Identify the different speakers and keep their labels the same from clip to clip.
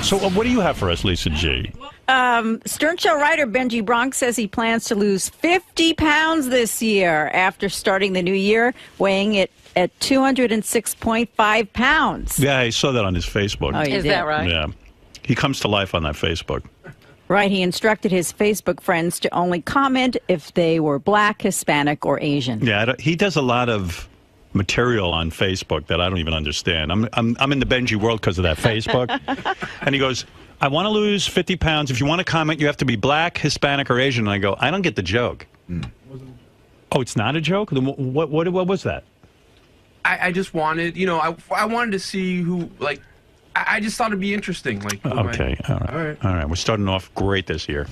Speaker 1: So what do you have for us, Lisa G?
Speaker 2: Stern Show writer Benji Bronx says he plans to lose 50 pounds this year after starting the new year, weighing it at 206.5 pounds.
Speaker 1: Yeah, I saw that on his Facebook.
Speaker 2: Oh,
Speaker 3: Is that right?
Speaker 1: Yeah. He comes to life on that Facebook.
Speaker 2: Right. He instructed his Facebook friends to only comment if they were black, Hispanic, or Asian.
Speaker 1: Yeah, he does a lot of material on Facebook that I don't even understand. I'm in the Benji world because of that Facebook. And he goes, I want to lose 50 pounds. If you want to comment, you have to be black, Hispanic, or Asian. And I go, I don't get the joke. Oh, it's not a joke? Then what was that?
Speaker 4: I just wanted, I wanted to see who, like, I just thought it'd be interesting. Like,
Speaker 1: okay, all right. We're starting off great this year.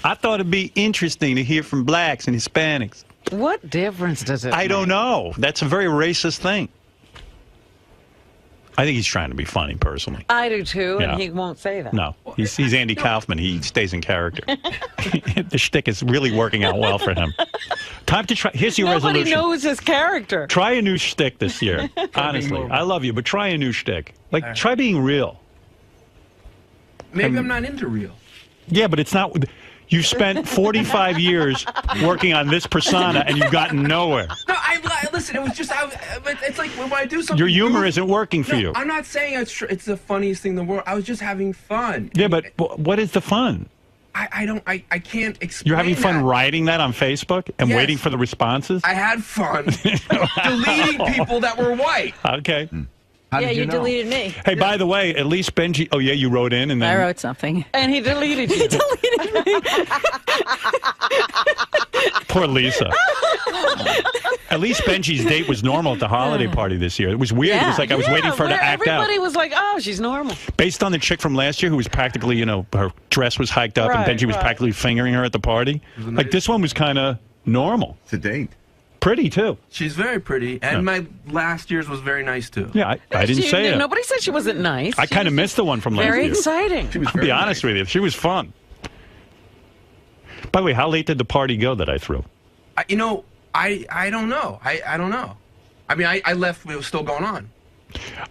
Speaker 1: I thought it'd be interesting to hear from blacks and Hispanics.
Speaker 3: What difference does it make?
Speaker 1: I don't know. That's a very racist thing. I think he's trying to be funny, personally.
Speaker 3: I do, too,
Speaker 1: Yeah.
Speaker 3: and he won't say that.
Speaker 1: No, he's Andy Kaufman. He stays in character. The shtick is really working out well for him. Time to try. Here's your
Speaker 3: Nobody
Speaker 1: resolution.
Speaker 3: knows his character.
Speaker 1: Try a new shtick this year. Honestly, I love you, but try a new shtick. Like, try being real.
Speaker 4: Maybe I'm not into real.
Speaker 1: Yeah, but it's not. You've spent 45 years working on this persona, and you've gotten nowhere.
Speaker 4: No, listen. It was just. It's like when I do something.
Speaker 1: Your humor isn't working for
Speaker 4: No,
Speaker 1: you.
Speaker 4: I'm not saying it's the funniest thing in the world. I was just having fun.
Speaker 1: Yeah, but what is the fun?
Speaker 4: I can't explain.
Speaker 1: You're having fun
Speaker 4: that.
Speaker 1: writing that on Facebook and
Speaker 4: Yes.
Speaker 1: waiting for the responses?
Speaker 4: I had fun deleting people that were white.
Speaker 1: Okay.
Speaker 2: Yeah, you deleted me.
Speaker 1: Hey, by the way, at least Benji... Oh, yeah, you wrote in and then...
Speaker 2: I wrote something.
Speaker 3: And he deleted you.
Speaker 2: He deleted me.
Speaker 1: Poor Lisa. At least Benji's date was normal at the holiday party this year. It was weird. It was like I was waiting for her to act out.
Speaker 3: Everybody was like, oh, she's normal.
Speaker 1: Based on the chick from last year who was practically, her dress was hiked up and Benji was practically fingering her at the party. Like, this one was kind of normal.
Speaker 5: It's a date.
Speaker 1: Pretty, too.
Speaker 4: She's very pretty, and my last year's was very nice, too.
Speaker 1: Yeah, I didn't say it.
Speaker 3: Nobody said she wasn't nice.
Speaker 1: I kind of missed the one from last year.
Speaker 3: Very exciting.
Speaker 1: I'll be honest with you. She was fun. By the way, how late did the party go that I threw?
Speaker 4: I don't know. I don't know. I mean, I left when it was still going on.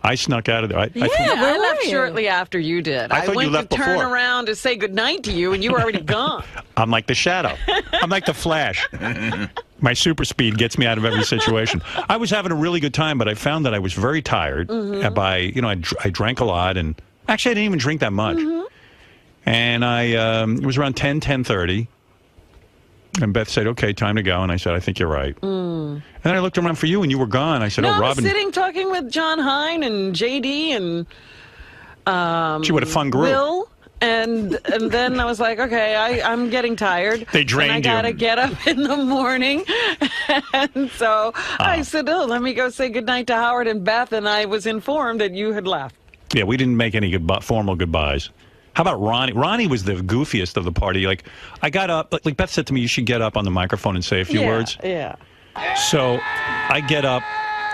Speaker 1: I snuck out of there.
Speaker 3: I left shortly after you did.
Speaker 1: I thought you
Speaker 3: went
Speaker 1: left
Speaker 3: to turn
Speaker 1: before.
Speaker 3: around to say goodnight to you, and you were already gone.
Speaker 1: I'm like the Shadow. I'm like the Flash. My super speed gets me out of every situation. I was having a really good time, but I found that I was very tired. I drank a lot, and actually I didn't even drink that much. And it was around 10:30. And Beth said, okay, time to go. And I said, I think you're right. And then I looked around for you, and you were gone. I said,
Speaker 3: No,
Speaker 1: oh,
Speaker 3: I was
Speaker 1: Robin.
Speaker 3: sitting talking with John Hine and JD and
Speaker 1: She had a fun group.
Speaker 3: Will. And then I was like, okay, I'm getting tired.
Speaker 1: They drained you.
Speaker 3: And I got to get up in the morning. And so I said, oh, let me go say goodnight to Howard and Beth. And I was informed that you had left.
Speaker 1: Yeah, we didn't make any formal goodbyes. How about Ronnie? Ronnie was the goofiest of the party. Like, I got up, like Beth said to me, you should get up on the microphone and say a few words.
Speaker 3: Yeah.
Speaker 1: So I get up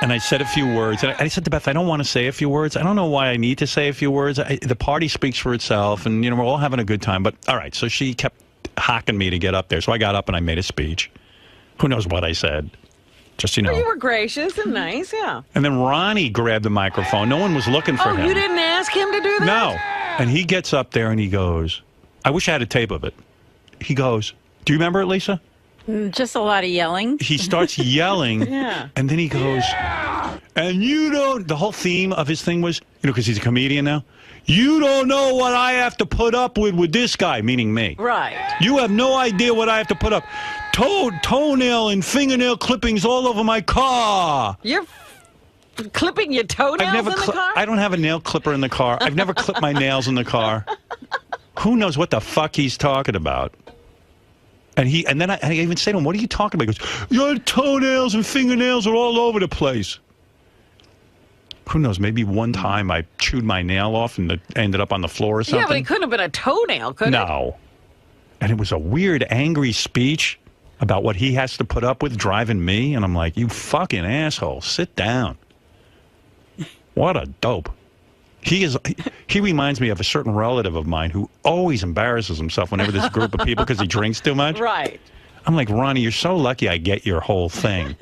Speaker 1: and I said a few words. And I said to Beth, I don't want to say a few words. I don't know why I need to say a few words. The party speaks for itself, and, we're all having a good time. But, all right, so she kept hocking me to get up there. So I got up and I made a speech. Who knows what I said? Just,
Speaker 3: Well, you were gracious and nice, yeah.
Speaker 1: And then Ronnie grabbed the microphone. No one was looking for him.
Speaker 3: Oh, you didn't ask him to do that?
Speaker 1: No. And he gets up there and he goes, I wish I had a tape of it. He goes, do you remember it, Lisa?
Speaker 2: Just a lot of yelling.
Speaker 1: He starts yelling, and then he goes, and you don't, the whole theme of his thing was, because he's a comedian now, you don't know what I have to put up with this guy, meaning me.
Speaker 3: Right.
Speaker 1: You have no idea what I have to put up. Toenail and fingernail clippings all over my car.
Speaker 3: You're clipping your toenails in the car?
Speaker 1: I don't have a nail clipper in the car. I've never clipped my nails in the car. Who knows what the fuck he's talking about? And then I even say to him, what are you talking about? He goes, your toenails and fingernails are all over the place. Who knows? Maybe one time I chewed my nail off and it ended up on the floor or something.
Speaker 3: Yeah, but it couldn't have been a toenail, could it?
Speaker 1: No. And it was a weird, angry speech about what he has to put up with driving me. And I'm like, you fucking asshole, sit down. What a dope. He reminds me of a certain relative of mine who always embarrasses himself whenever there's a group of people because he drinks too much.
Speaker 3: Right.
Speaker 1: I'm like, Ronnie, you're so lucky I get your whole thing.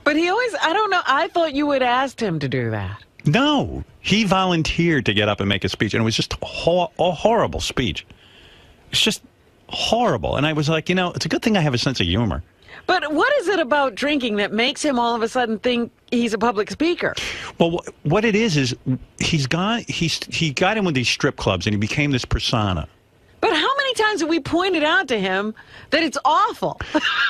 Speaker 3: But he always, I don't know, I thought you had asked him to do that.
Speaker 1: No, he volunteered to get up and make a speech, and it was just a horrible speech. It's just horrible. And I was like, it's a good thing I have a sense of humor.
Speaker 3: But what is it about drinking that makes him all of a sudden think he's a public speaker?
Speaker 1: Well, what it is he got in with these strip clubs, and he became this persona.
Speaker 3: But how many times have we pointed out to him that it's awful?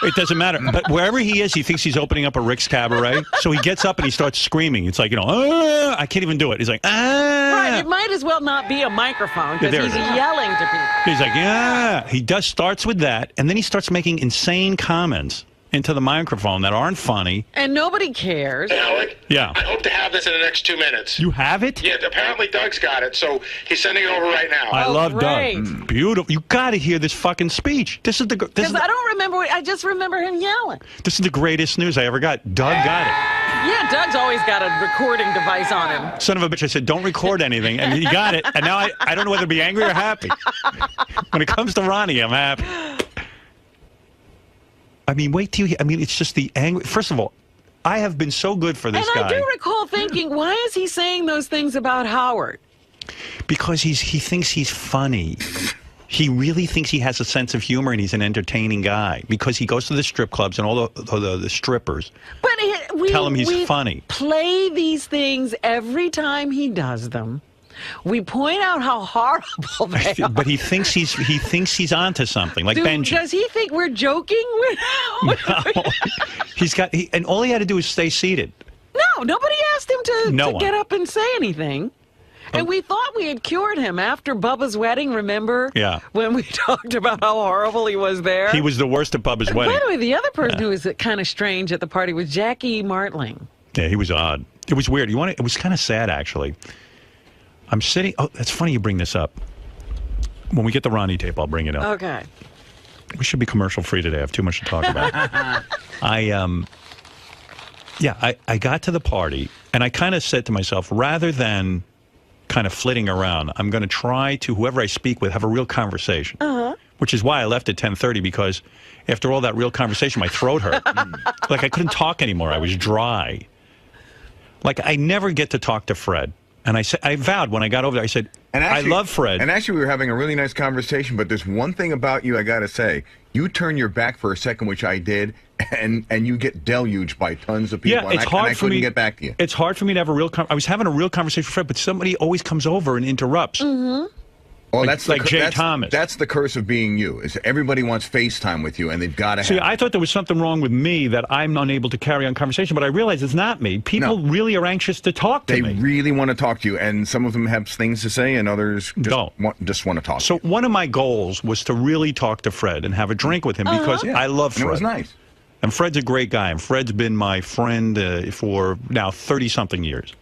Speaker 1: It doesn't matter. But wherever he is, he thinks he's opening up a Rick's Cabaret. So he gets up and he starts screaming. It's like, I can't even do it. He's like,
Speaker 3: Right, it might as well not be a microphone because he's yelling to people.
Speaker 1: He's like, yeah. He starts with that, and then he starts making insane comments into the microphone that aren't funny.
Speaker 3: And nobody cares.
Speaker 5: Hey, Alec?
Speaker 1: Yeah.
Speaker 5: I hope to have this in the next 2 minutes.
Speaker 1: You have it?
Speaker 5: Yeah, apparently Doug's got it, so he's sending it over right now.
Speaker 1: I love
Speaker 3: great.
Speaker 1: Doug. Beautiful. You got to hear this fucking speech. Because I
Speaker 3: don't remember, I just remember him yelling.
Speaker 1: This is the greatest news I ever got. Doug got it.
Speaker 3: Yeah, Doug's always got a recording device on him.
Speaker 1: Son of a bitch, I said, don't record anything, and he got it. And now I don't know whether to be angry or happy. When it comes to Ronnie, I'm happy. I mean, wait till you hear. I mean, it's just the angry. First of all, I have been so good for this guy.
Speaker 3: And I do recall thinking, why is he saying those things about Howard?
Speaker 1: Because he thinks he's funny. He really thinks he has a sense of humor, and he's an entertaining guy because he goes to the strip clubs and all the strippers tell him he's funny.
Speaker 3: Play these things every time he does them. We point out how horrible they are.
Speaker 1: But he thinks he's onto something, like Benji.
Speaker 3: Does he think we're joking?
Speaker 1: No. And all he had to do was stay seated.
Speaker 3: No, nobody asked him to get up and say anything. And we thought we had cured him after Bubba's wedding, remember?
Speaker 1: Yeah.
Speaker 3: When we talked about how horrible he was there.
Speaker 1: He was the worst at Bubba's wedding.
Speaker 3: By the way, the other person who was kind of strange at the party was Jackie Martling.
Speaker 1: Yeah, he was odd. It was weird. It was kind of sad, actually. I'm sitting. Oh, that's funny you bring this up. When we get the Ronnie tape, I'll bring it up.
Speaker 3: Okay.
Speaker 1: We should be commercial free today. I have too much to talk about. I got to the party, and I kind of said to myself, rather than kind of flitting around, I'm going to try to, whoever I speak with, have a real conversation. Which is why I left at 10:30, because after all that real conversation, my throat hurt. Like, I couldn't talk anymore. I was dry. Like, I never get to talk to Fred. And I vowed when I got over there, I said, I love Fred.
Speaker 6: And actually, we were having a really nice conversation, but there's one thing about you I got to say. You turn your back for a second, which I did, and you get deluged by tons of people.
Speaker 1: Yeah, it's hard
Speaker 6: I
Speaker 1: for me.
Speaker 6: couldn't get back to you.
Speaker 1: It's hard for me to have a real I was having a real conversation with Fred, but somebody always comes over and interrupts.
Speaker 6: Well,
Speaker 1: like Jay Thomas.
Speaker 6: That's the curse of being you. Is everybody wants FaceTime with you, and they've got to have.
Speaker 1: See, I thought there was something wrong with me that I'm unable to carry on conversation, but I realize it's not me. People really are anxious to talk to me.
Speaker 6: They really want to talk to you, and some of them have things to say, and others just want to talk.
Speaker 1: So one of my goals was to really talk to Fred and have a drink with him because I love Fred.
Speaker 6: And it was nice.
Speaker 1: And Fred's a great guy, and Fred's been my friend for now 30-something years.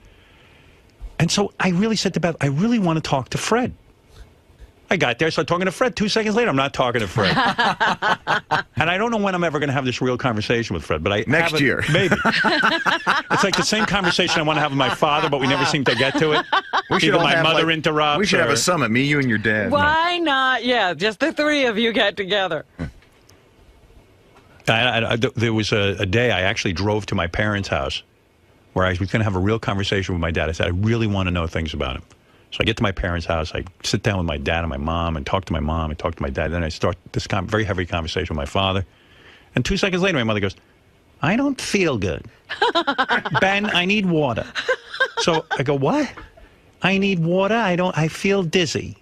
Speaker 1: And so I really said to Beth, I really want to talk to Fred. I got there, started talking to Fred. 2 seconds later, I'm not talking to Fred. And I don't know when I'm ever going to have this real conversation with Fred, but
Speaker 6: next year.
Speaker 1: Maybe. It's like the same conversation I want to have with my father, but we never seem to get to it.
Speaker 6: We should
Speaker 1: Either my mother interrupts.
Speaker 6: We should have a summit, me, you, and your dad.
Speaker 3: Why not? Yeah, just the three of you get together.
Speaker 1: There was a day I actually drove to my parents' house where I was going to have a real conversation with my dad. I said, I really want to know things about him. So I get to my parents' house, I sit down with my dad and my mom and talk to my mom and talk to my dad. Then I start this very heavy conversation with my father. And 2 seconds later, my mother goes, I don't feel good. Ben, I need water. So I go, what? I need water? I feel dizzy.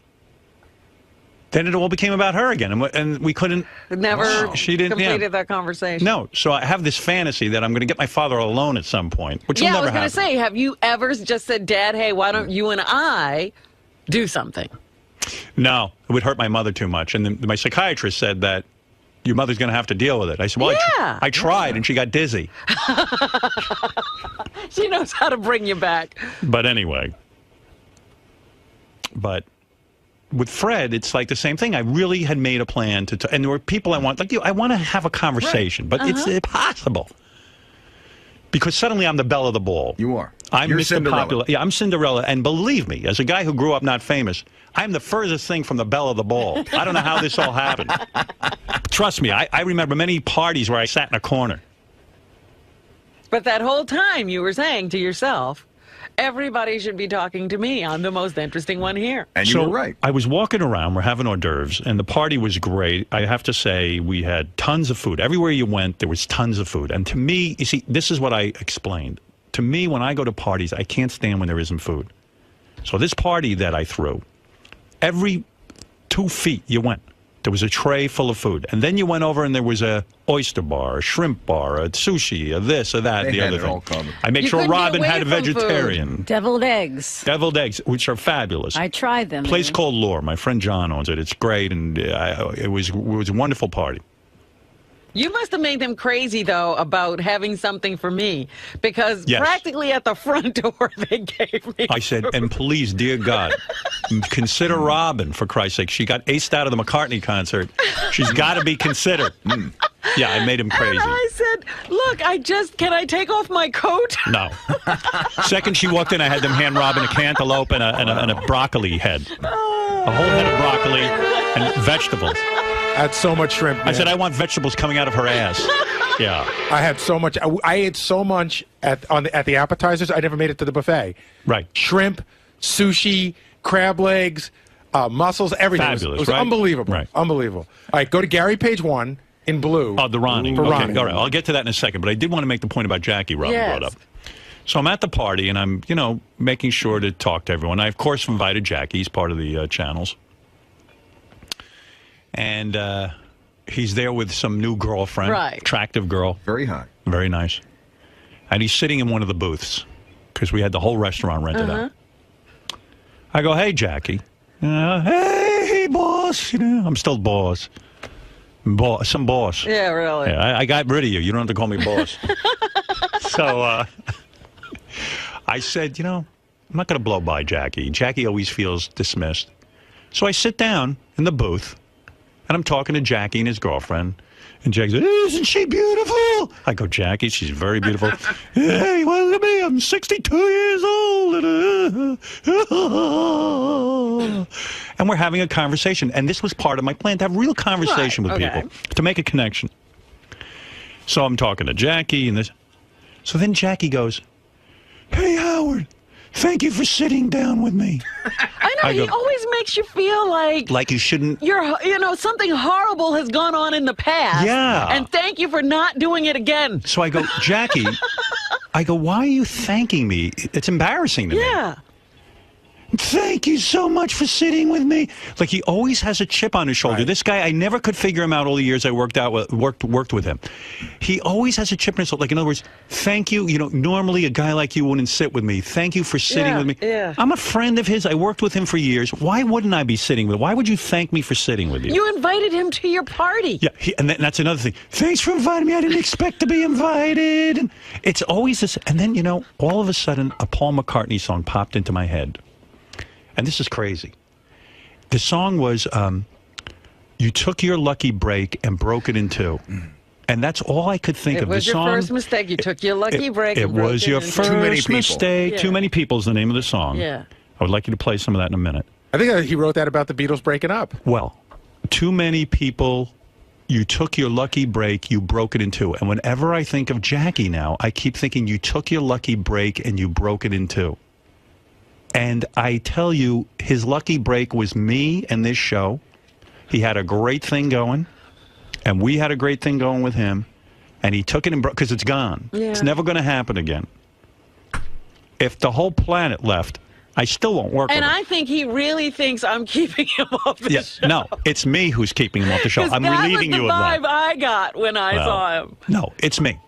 Speaker 1: Then it all became about her again, and we couldn't.
Speaker 3: She didn't completed that conversation.
Speaker 1: No, so I have this fantasy that I'm going to get my father alone at some point, which will never happen.
Speaker 3: I was going to say, have you ever just said, Dad, hey, why don't you and I do something?
Speaker 1: No, it would hurt my mother too much, and my psychiatrist said that your mother's going to have to deal with it. I said, well, I tried, and she got dizzy.
Speaker 3: She knows how to bring you back.
Speaker 1: But anyway, with Fred, it's like the same thing. I really had made a plan and there were people I want, like you, I want to have a conversation, but it's impossible. Because suddenly I'm the belle of the ball.
Speaker 6: You are.
Speaker 1: You're Mr. Cinderella. Popular. Yeah, I'm Cinderella. And believe me, as a guy who grew up not famous, I'm the furthest thing from the belle of the ball. I don't know how this all happened. Trust me, I remember many parties where I sat in a corner.
Speaker 3: But that whole time you were saying to yourself, everybody should be talking to me. I'm the most interesting one here.
Speaker 6: And you
Speaker 1: So
Speaker 6: were right.
Speaker 1: I was walking around. We're having hors d'oeuvres, and the party was great. I have to say, we had tons of food. Everywhere you went, there was tons of food. And to me, you see, this is what I explained. To me, when I go to parties, I can't stand when there isn't food. So this party that I threw, every 2 feet you went, there was a tray full of food. And then you went over and there was a oyster bar, a shrimp bar, a sushi, a this, or that,
Speaker 6: They
Speaker 1: the
Speaker 6: had
Speaker 1: other
Speaker 6: it all
Speaker 1: thing.
Speaker 6: covered.
Speaker 1: I make
Speaker 3: You
Speaker 1: sure
Speaker 3: couldn't get
Speaker 1: Robin
Speaker 3: away
Speaker 1: had a
Speaker 3: from food.
Speaker 1: vegetarian.
Speaker 2: Deviled eggs.
Speaker 1: Deviled eggs, which are fabulous.
Speaker 2: I tried them.
Speaker 1: Place called Lore. My friend John owns it. It's great, and it was a wonderful party.
Speaker 3: You must have made them crazy, though, about having something for me, because
Speaker 1: Yes.
Speaker 3: practically at the front door they gave me.
Speaker 1: I said, and please, dear God, consider Robin, for Christ's sake. She got aced out of the McCartney concert. She's got to be considered. Yeah, I made him crazy.
Speaker 3: And I said, look, can I take off my coat?
Speaker 1: No. Second she walked in, I had them hand Robin a cantaloupe and a broccoli head. A whole head of broccoli and vegetables.
Speaker 7: I had so much shrimp.
Speaker 1: I
Speaker 7: man.
Speaker 1: said, I want vegetables coming out of her ass. Yeah.
Speaker 7: I had so much. I ate so much at the appetizers. I never made it to the buffet.
Speaker 1: Right.
Speaker 7: Shrimp, sushi, crab legs, mussels, everything.
Speaker 1: Fabulous,
Speaker 7: It was
Speaker 1: right?
Speaker 7: unbelievable.
Speaker 1: Right.
Speaker 7: Unbelievable. All right, go to Gary page 1 in blue.
Speaker 1: Oh, the Ronnie.
Speaker 7: For
Speaker 1: Okay,
Speaker 7: Ronnie.
Speaker 1: all right. I'll get to that in a second, but I did want to make the point about Jackie Robin
Speaker 3: Yes.
Speaker 1: brought up. So I'm at the party, and I'm, making sure to talk to everyone. I, of course, invited Jackie. He's part of the channels. And he's there with some new girlfriend.
Speaker 3: Right.
Speaker 1: Attractive girl.
Speaker 6: Very high.
Speaker 1: Very nice. And he's sitting in one of the booths because we had the whole restaurant rented out. I go, hey, Jackie. Hey, boss. I'm still boss. Some boss.
Speaker 3: Yeah, really.
Speaker 1: Yeah, I got rid of you. You don't have to call me boss. So I said, I'm not going to blow by Jackie. Jackie always feels dismissed. So I sit down in the booth, and I'm talking to Jackie and his girlfriend. And Jackie said, isn't she beautiful? I go, Jackie, she's very beautiful. Hey, well, look at me. I'm 62 years old. And we're having a conversation. And this was part of my plan, to have real conversation with people, to make a connection. So I'm talking to Jackie and this. So then Jackie goes, hey, Howard, thank you for sitting down with me.
Speaker 3: I know, he always makes you feel like
Speaker 1: you shouldn't.
Speaker 3: Something horrible has gone on in the past.
Speaker 1: Yeah.
Speaker 3: And thank you for not doing it again.
Speaker 1: So I go, Jackie, why are you thanking me? It's embarrassing to me.
Speaker 3: Yeah.
Speaker 1: Thank you so much for sitting with me. Like, he always has a chip on his shoulder.
Speaker 7: Right.
Speaker 1: This guy, I never could figure him out all the years I worked with him. He always has a chip in his shoulder. Like, in other words, thank you. Normally a guy like you wouldn't sit with me. Thank you for sitting with me.
Speaker 3: Yeah.
Speaker 1: I'm a friend of his. I worked with him for years. Why wouldn't I be sitting with him? Why would you thank me for sitting with you?
Speaker 3: You invited him to your party.
Speaker 1: Yeah, and that's another thing. Thanks for inviting me. I didn't expect to be invited. And it's always this. And then, all of a sudden, a Paul McCartney song popped into my head. And this is crazy. The song was, you took your lucky break and broke it in two. And that's all I could think of.
Speaker 3: It was
Speaker 1: the
Speaker 3: your
Speaker 1: song,
Speaker 3: first mistake. You took your lucky break.
Speaker 1: It
Speaker 3: and broke
Speaker 1: was your
Speaker 3: into-
Speaker 1: first
Speaker 6: Too many people.
Speaker 1: mistake.
Speaker 3: Yeah.
Speaker 1: Too many people is the name of the song.
Speaker 3: Yeah.
Speaker 1: I would like you to play some of that in a minute.
Speaker 7: I think he wrote that about the Beatles breaking up.
Speaker 1: Well, too many people, you took your lucky break, you broke it in two. And whenever I think of Jackie now, I keep thinking you took your lucky break and you broke it in two. And I tell you, his lucky break was me and this show. He had a great thing going, and we had a great thing going with him. And he took it and broke, because it's gone.
Speaker 3: Yeah.
Speaker 1: It's never going to happen again. If the whole planet left, I still won't work
Speaker 3: And
Speaker 1: with him.
Speaker 3: I think he really thinks I'm keeping him off the
Speaker 1: Yes,
Speaker 3: show.
Speaker 1: no, it's me who's keeping him off the show.
Speaker 3: 'Cause
Speaker 1: I'm
Speaker 3: that
Speaker 1: relieving
Speaker 3: was
Speaker 1: you
Speaker 3: the
Speaker 1: of that.
Speaker 3: vibe I got when I
Speaker 1: Well,
Speaker 3: saw him.
Speaker 1: No, it's me.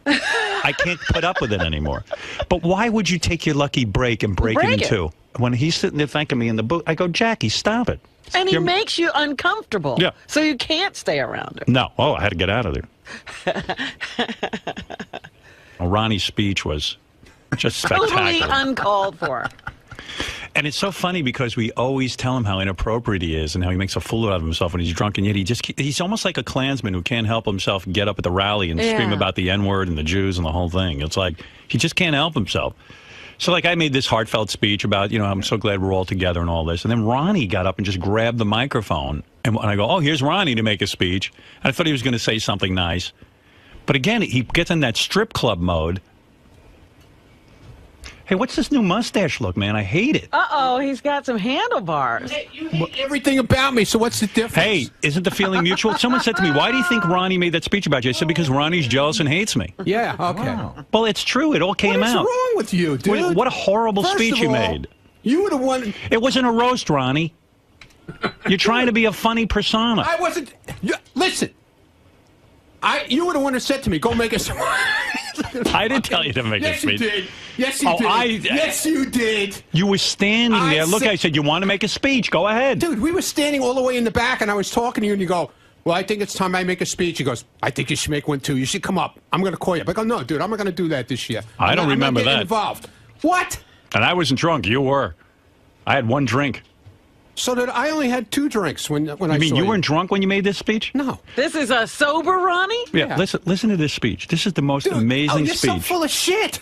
Speaker 1: I can't put up with it anymore. But why would you take your lucky break and break it in
Speaker 3: Break it.
Speaker 1: two? When he's sitting there thanking me in the booth, I go, Jackie, stop it.
Speaker 3: And he
Speaker 1: You're-
Speaker 3: makes you uncomfortable.
Speaker 1: Yeah.
Speaker 3: So you can't stay around him.
Speaker 1: No. Oh, I had to get out of there. Well, Ronnie's speech was just
Speaker 3: Totally
Speaker 1: spectacular.
Speaker 3: uncalled for.
Speaker 1: And it's so funny because we always tell him how inappropriate he is and how he makes a fool out of himself when he's drunk, and yet he's almost like a Klansman who can't help himself get up at the rally and scream
Speaker 3: Yeah.
Speaker 1: about the N-word and the Jews and the whole thing. It's like he just can't help himself. So, like, I made this heartfelt speech about, I'm so glad we're all together and all this. And then Ronnie got up and just grabbed the microphone. And I go, oh, here's Ronnie to make a speech. And I thought he was going to say something nice. But again, he gets in that strip club mode Hey, what's this new mustache look, man? I hate it.
Speaker 3: Uh-oh, he's got some handlebars.
Speaker 7: You hate everything about me, so what's the difference?
Speaker 1: Hey, isn't the feeling mutual? Someone said to me, why do you think Ronnie made that speech about you? I said, because Ronnie's jealous and hates me.
Speaker 7: Yeah, okay.
Speaker 1: Well, it's true. It all came out.
Speaker 7: What's wrong with you, dude?
Speaker 1: What a horrible
Speaker 7: First
Speaker 1: speech
Speaker 7: of
Speaker 1: you
Speaker 7: all,
Speaker 1: made.
Speaker 7: You would have won.
Speaker 1: It wasn't a roast, Ronnie. You're trying to be a funny persona.
Speaker 7: I wasn't. Listen. You would have wanted to said to me, go make a speech.
Speaker 1: I didn't tell you to make a speech.
Speaker 7: Yes, you did. Yes, you did. Yes, you did.
Speaker 1: You were standing there. Look, I said, you want to make a speech. Go ahead.
Speaker 7: Dude, we were standing all the way in the back, and I was talking to you, and you go, well, I think it's time I make a speech. He goes, I think you should make one, too. You should come up. I'm going to call you. I go, no, dude, I'm not going to do that this year.
Speaker 1: I don't remember
Speaker 7: I'm not
Speaker 1: that.
Speaker 7: Involved. What?
Speaker 1: And I wasn't drunk. You were. I had one drink.
Speaker 7: So that I only had 2 drinks when I saw you.
Speaker 1: You mean you weren't drunk when you made this speech?
Speaker 7: No.
Speaker 3: This is a sober Ronnie?
Speaker 1: Yeah. Listen to this speech. This is the most
Speaker 7: Dude,
Speaker 1: amazing
Speaker 7: you're
Speaker 1: speech.
Speaker 7: so full of shit.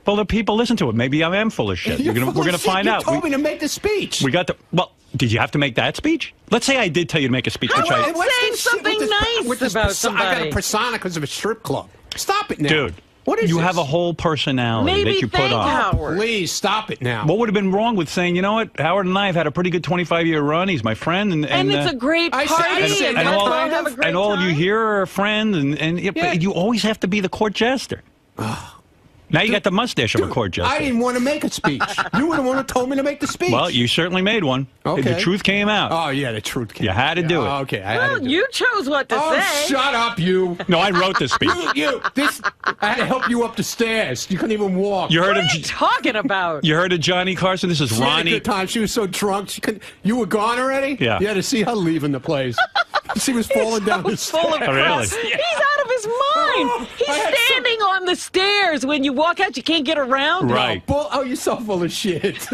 Speaker 1: Well, the people listen to it. Maybe I am full of shit. We're going to find out.
Speaker 7: You told me to make the speech.
Speaker 1: We got the. Well, did you have to make that speech? Let's say I did tell you to make a speech.
Speaker 3: How
Speaker 1: which
Speaker 3: about
Speaker 1: I,
Speaker 3: what's saying something nice about somebody?
Speaker 7: I got a persona because of a strip club. Stop it now.
Speaker 1: Dude,
Speaker 7: what is
Speaker 1: you
Speaker 7: this?
Speaker 1: have a whole personality
Speaker 3: Maybe
Speaker 1: that you put on.
Speaker 3: Howard.
Speaker 7: Please stop it now.
Speaker 1: What would have been wrong with saying, you know what, Howard and I have had a pretty good 25-year run. He's my friend. And
Speaker 3: it's a great
Speaker 7: I
Speaker 3: party.
Speaker 7: said
Speaker 3: and
Speaker 7: all-
Speaker 3: let's all have a great
Speaker 1: and all of you
Speaker 3: time.
Speaker 1: here are a friend. But you always have to be the court jester. Now you got the mustache of a court jester.
Speaker 7: I didn't want to make a speech. You would have wanted to told me to make the speech.
Speaker 1: Well, you certainly made one.
Speaker 7: Okay.
Speaker 1: The truth came out.
Speaker 7: Oh, yeah, the truth came
Speaker 1: You had to do it.
Speaker 7: Oh, okay, I had
Speaker 3: Well,
Speaker 7: to do
Speaker 3: you
Speaker 7: it.
Speaker 3: chose what to
Speaker 7: Oh,
Speaker 3: say.
Speaker 7: shut up, you.
Speaker 1: No, I wrote this speech.
Speaker 7: I had to help you up the stairs. You couldn't even walk.
Speaker 1: You heard
Speaker 3: What
Speaker 1: of
Speaker 3: are you talking about?
Speaker 1: You heard of Johnny Carson? This is
Speaker 7: She had a
Speaker 1: Ronnie.
Speaker 7: good time. She was so drunk. She couldn't. You were gone already?
Speaker 1: Yeah.
Speaker 7: You had to see her leaving the place. She was falling down the stairs.
Speaker 3: Full of
Speaker 1: Oh, really?
Speaker 3: crap. He's out of his mind.
Speaker 7: I
Speaker 3: He's
Speaker 7: had
Speaker 3: standing on the stairs. When you walk out, you can't get around.
Speaker 1: Right.
Speaker 7: Oh, you're so full of shit.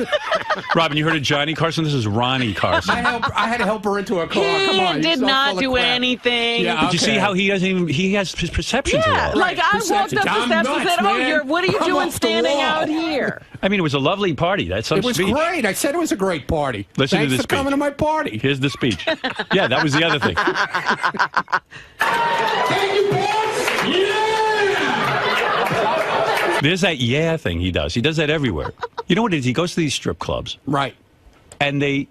Speaker 1: Robin, you heard of Johnny Carson? This is Ronnie Carson.
Speaker 7: I had to help her into her car.
Speaker 3: He
Speaker 7: Come on. you're
Speaker 3: did
Speaker 7: so
Speaker 3: not
Speaker 7: full of
Speaker 3: do
Speaker 7: crap.
Speaker 3: anything.
Speaker 7: Yeah,
Speaker 1: Did you see
Speaker 7: okay.
Speaker 1: how he doesn't even, he has his perceptions
Speaker 3: Yeah,
Speaker 1: lost.
Speaker 3: like I walked up
Speaker 7: Perception.
Speaker 3: the
Speaker 7: I'm
Speaker 3: steps and
Speaker 7: nuts,
Speaker 3: said, "Oh,
Speaker 7: man.
Speaker 3: what are you
Speaker 7: I'm
Speaker 3: doing
Speaker 7: off the
Speaker 3: standing
Speaker 7: wall."
Speaker 3: out here?"
Speaker 1: I mean, it was a lovely party. That's some
Speaker 7: It was
Speaker 1: speech.
Speaker 7: great. I said it was a great party.
Speaker 1: Listen to
Speaker 7: Thanks
Speaker 1: this
Speaker 7: for coming
Speaker 1: speech.
Speaker 7: to my party.
Speaker 1: Here's the speech. Yeah, that was the other thing.
Speaker 7: Thank you, boss. Yeah.
Speaker 1: There's that yeah thing he does. He does that everywhere. You know what it is? He goes to these strip clubs.
Speaker 7: Right.
Speaker 1: And they,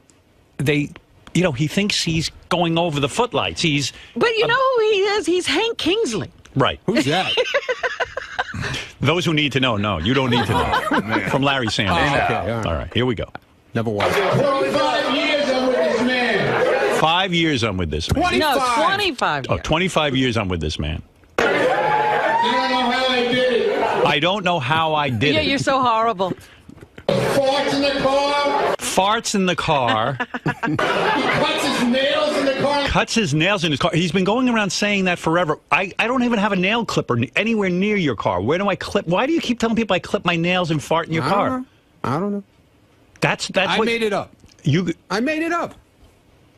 Speaker 1: he thinks he's going over the footlights. He's
Speaker 3: But you know who he is? He's Hank Kingsley.
Speaker 1: right.
Speaker 7: Who's that?
Speaker 1: Those who need to know, no. You don't need to know. From Larry Sanders.
Speaker 7: Oh, okay, all right.
Speaker 1: All right, here we go.
Speaker 7: Never was.
Speaker 8: 25 years I'm with this man.
Speaker 1: 5 years I'm with this man.
Speaker 7: 25.
Speaker 3: No, 25
Speaker 1: Oh,
Speaker 3: years.
Speaker 1: 25 years I'm with this man.
Speaker 8: You don't know how I did it.
Speaker 1: I don't know how I did
Speaker 3: Yeah,
Speaker 1: it.
Speaker 3: you're so horrible.
Speaker 8: Farts in the car.
Speaker 1: Farts in the car.
Speaker 8: He cuts his nails in the car.
Speaker 1: Cuts his nails in his car. He's been going around saying that forever. I don't even have a nail clipper anywhere near your car. Where do I clip? Why do you keep telling people I clip my nails and fart in your car?
Speaker 7: I don't know.
Speaker 1: That's
Speaker 7: I
Speaker 1: what
Speaker 7: made it up.
Speaker 1: you.
Speaker 7: I made it up.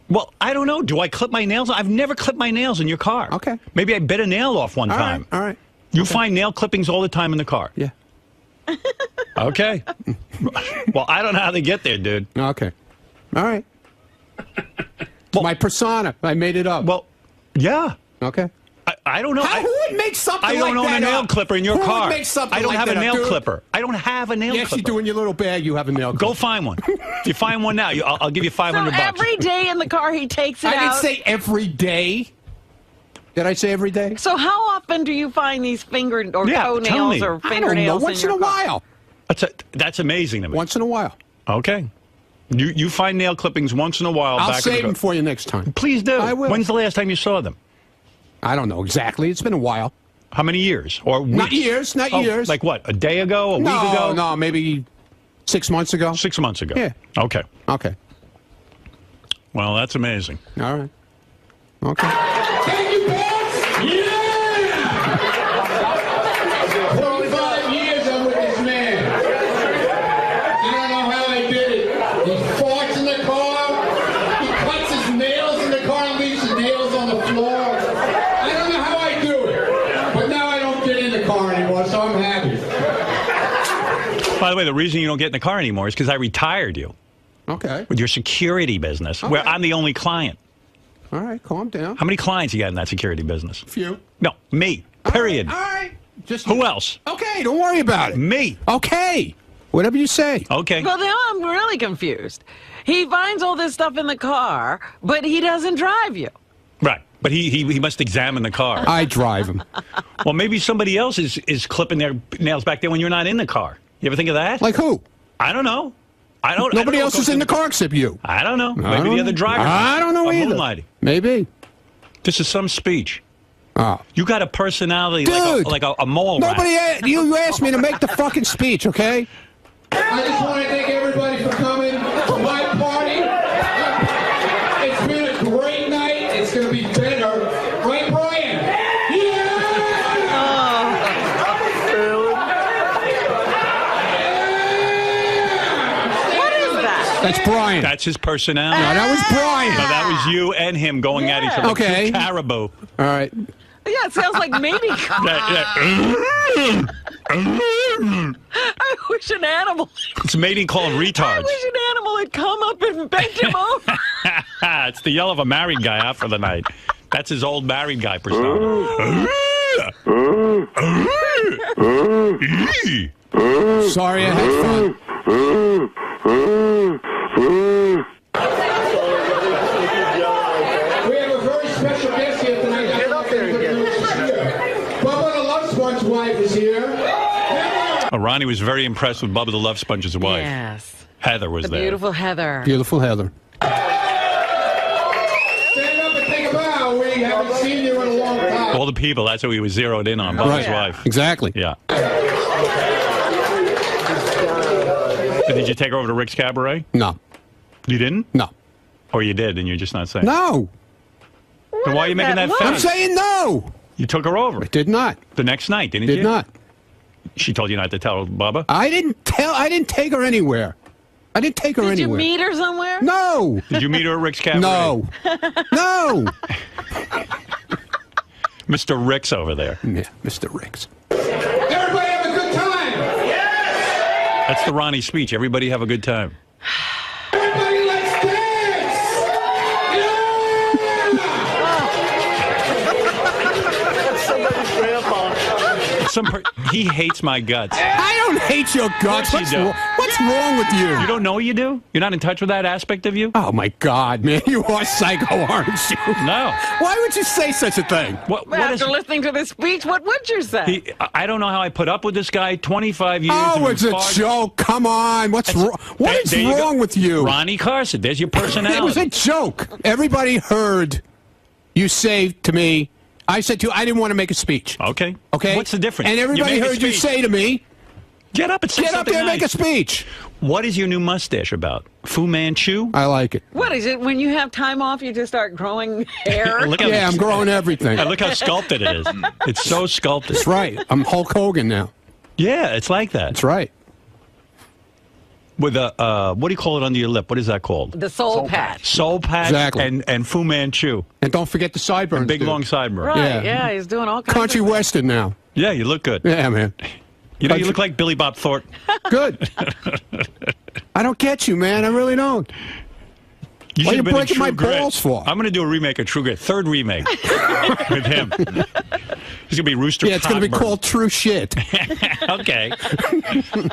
Speaker 1: Well, I don't know. Do I clip my nails? I've never clipped my nails in your car.
Speaker 7: Okay.
Speaker 1: Maybe I bit a nail off one
Speaker 7: All
Speaker 1: time.
Speaker 7: right. All right.
Speaker 1: You find nail clippings all the time in the car.
Speaker 7: Yeah.
Speaker 1: Okay. Well, I don't know how they get there, dude.
Speaker 7: Okay. All right.
Speaker 1: Well-
Speaker 7: My persona. I made it up.
Speaker 1: Well, yeah.
Speaker 7: Okay.
Speaker 1: I don't know.
Speaker 7: Who would make something
Speaker 1: I
Speaker 7: like
Speaker 1: don't own
Speaker 7: that
Speaker 1: a nail
Speaker 7: up?
Speaker 1: clipper in your
Speaker 7: Who
Speaker 1: car.
Speaker 7: Would make something
Speaker 1: I don't
Speaker 7: like
Speaker 1: have a
Speaker 7: that up,
Speaker 1: nail
Speaker 7: dude?
Speaker 1: clipper. I don't have a nail
Speaker 7: Yes,
Speaker 1: clipper.
Speaker 7: you do in your little bag. You have a nail clipper.
Speaker 1: Go find one. If you find one now, I'll give you
Speaker 3: So
Speaker 1: $500.
Speaker 3: every day in the car, he takes it
Speaker 7: I didn't
Speaker 3: out.
Speaker 7: say every day. Did I say every day?
Speaker 3: So how often do you find these finger or
Speaker 1: Yeah, tell
Speaker 3: toenails
Speaker 1: me.
Speaker 3: or
Speaker 7: I don't know.
Speaker 3: fingernails
Speaker 7: Once in
Speaker 3: your
Speaker 7: a
Speaker 3: car?
Speaker 7: while.
Speaker 1: That's amazing to me.
Speaker 7: Once in a while.
Speaker 1: Okay. You find nail clippings once in a while.
Speaker 7: I'll
Speaker 1: back in
Speaker 7: save
Speaker 1: the
Speaker 7: them for you next time.
Speaker 1: Please do.
Speaker 7: I will.
Speaker 1: When's the last time you saw them?
Speaker 7: I don't know exactly. It's been a while.
Speaker 1: How many years? Or weeks?
Speaker 7: Not years. Not years.
Speaker 1: Like what? A day ago? A week ago?
Speaker 7: No, maybe 6 months ago.
Speaker 1: 6 months ago.
Speaker 7: Yeah.
Speaker 1: Okay.
Speaker 7: Okay.
Speaker 1: Well, that's amazing.
Speaker 7: All right. Okay.
Speaker 8: Thank you, boss. Yeah. 25 years I'm with this man. You don't know how I did it. He farts in the car. He cuts his nails in the car and leaves his nails on the floor. I don't know how I do it. But now I don't get in the car anymore, so I'm happy.
Speaker 1: By the way, the reason you don't get in the car anymore is because I retired you
Speaker 7: Okay.
Speaker 1: with your security business, where I'm the only client.
Speaker 7: All right. Calm down.
Speaker 1: How many clients you got in that security business?
Speaker 7: Few.
Speaker 1: No, me. Period.
Speaker 7: All right. Just
Speaker 1: Who else?
Speaker 7: Okay. Don't worry about it.
Speaker 1: Me.
Speaker 7: Okay. Whatever you say.
Speaker 1: Okay.
Speaker 3: Well, now I'm really confused. He finds all this stuff in the car, but he doesn't drive you.
Speaker 1: Right. But he must examine the car.
Speaker 7: I drive him.
Speaker 1: Well, maybe somebody else is clipping their nails back there when you're not in the car. You ever think of that?
Speaker 7: Like who?
Speaker 1: I don't know.
Speaker 7: Nobody else is in the car except you.
Speaker 1: I don't know. Maybe the other driver.
Speaker 7: I don't know either.
Speaker 1: Moonlighting.
Speaker 7: Maybe.
Speaker 1: This is some speech.
Speaker 7: Oh.
Speaker 1: You got a personality
Speaker 7: Dude,
Speaker 1: like a mole rat.
Speaker 7: You asked me to make the fucking speech, okay?
Speaker 8: I just want to thank everybody for coming to my party. It's been a great night. It's going to be better. Right, Brian? Yeah!
Speaker 3: What is that?
Speaker 7: That's Brian.
Speaker 1: That's his personality.
Speaker 7: No, that was Brian.
Speaker 1: So that was you and him going at each other.
Speaker 7: Okay.
Speaker 1: Two caribou.
Speaker 7: All right.
Speaker 3: Yeah, it sounds like maybe. I wish an animal.
Speaker 1: It's mating call of
Speaker 3: I
Speaker 1: retards.
Speaker 3: wish an animal had come up and bent him over.
Speaker 1: It's the yell of a married guy out for the night. That's his old married guy persona.
Speaker 7: Sorry, I had fun.
Speaker 8: We have a very special guest here tonight. Get up there and get Bubba the Love Sponge wife is here.
Speaker 1: Ronnie was very impressed with Bubba the Love Sponge's wife.
Speaker 3: Yes.
Speaker 1: Heather was
Speaker 3: The
Speaker 1: there.
Speaker 3: beautiful Heather.
Speaker 7: Beautiful Heather.
Speaker 8: Stand up and take a bow. We haven't seen you in a long time.
Speaker 1: All the people, that's who he was zeroed in on, Bubba's wife.
Speaker 7: Exactly.
Speaker 1: Yeah. Did you take her over to Rick's Cabaret?
Speaker 7: No.
Speaker 1: You didn't?
Speaker 7: No.
Speaker 1: Or you did and you're just not saying?
Speaker 7: No.
Speaker 1: Then why are you making that
Speaker 7: I'm
Speaker 1: face?
Speaker 7: saying no.
Speaker 1: You took her over
Speaker 7: I did not.
Speaker 1: the next night, didn't you?
Speaker 7: Did not.
Speaker 1: She told you not to tell Bubba?
Speaker 7: I didn't take her anywhere. I didn't take her
Speaker 3: Did you
Speaker 7: anywhere.
Speaker 3: meet her somewhere?
Speaker 7: No.
Speaker 1: Did you meet her at Rick's Cabaret?
Speaker 7: No. No.
Speaker 1: Mr. Rick's over there.
Speaker 7: Yeah, Mr. Riggs.
Speaker 8: Everybody have a good time.
Speaker 1: That's the Ronnie speech. Everybody have a good time.
Speaker 8: Everybody, let's dance.
Speaker 1: He hates my guts.
Speaker 7: I don't hate your guts.
Speaker 1: Of course you do.
Speaker 7: What's wrong with you?
Speaker 1: You don't know you do? You're not in touch with that aspect of you?
Speaker 7: Oh, my God, man. You are psycho, aren't you?
Speaker 1: No.
Speaker 7: Why would you say such a thing?
Speaker 1: What
Speaker 3: Well,
Speaker 1: is
Speaker 3: after listening to this speech, what would you say?
Speaker 1: I don't know how I put up with this guy 25 years.
Speaker 7: Oh,
Speaker 1: of
Speaker 7: it's a
Speaker 1: far-
Speaker 7: joke. Come on. What is
Speaker 1: There you go.
Speaker 7: wrong with you?
Speaker 1: Ronnie Carson, there's your personality.
Speaker 7: It was a joke. Everybody heard you say to me, I said to you, I didn't want to make a speech.
Speaker 1: Okay.
Speaker 7: Okay?
Speaker 1: What's the difference?
Speaker 7: And everybody
Speaker 1: You make a
Speaker 7: heard you
Speaker 1: speech.
Speaker 7: say to me,
Speaker 1: Get up and say
Speaker 7: get up
Speaker 1: something
Speaker 7: there and make a
Speaker 1: nice.
Speaker 7: speech.
Speaker 1: What is your new mustache about? Fu Manchu?
Speaker 7: I like it.
Speaker 3: What is it? When you have time off, you just start growing hair?
Speaker 1: Look how
Speaker 7: Yeah, I'm growing everything.
Speaker 1: Look how sculpted it is. It's so sculpted.
Speaker 7: That's right. I'm Hulk Hogan now.
Speaker 1: Yeah, it's like that.
Speaker 7: That's right.
Speaker 1: With a what do you call it under your lip? What is that called?
Speaker 3: The soul patch.
Speaker 1: Soul patch
Speaker 7: Exactly.
Speaker 1: and Fu Manchu.
Speaker 7: And don't forget the sideburns.
Speaker 1: Big
Speaker 7: dude.
Speaker 1: long sideburn.
Speaker 3: Right,
Speaker 7: Yeah.
Speaker 3: yeah, he's doing all kinds
Speaker 7: Country
Speaker 3: of
Speaker 7: Western now.
Speaker 1: Yeah, you look good.
Speaker 7: Yeah, man.
Speaker 1: You know, you look like Billy Bob Thornton.
Speaker 7: Good. I don't get you, man. I really don't.
Speaker 1: You
Speaker 7: Why
Speaker 1: should
Speaker 7: you
Speaker 1: have been in
Speaker 7: breaking
Speaker 1: True
Speaker 7: my
Speaker 1: Grit.
Speaker 7: balls for?
Speaker 1: I'm going to do a remake of True Grit. Third remake with him. He's going to be Rooster
Speaker 7: Yeah, it's going to be
Speaker 1: Cogburn.
Speaker 7: called True Shit.
Speaker 1: Okay.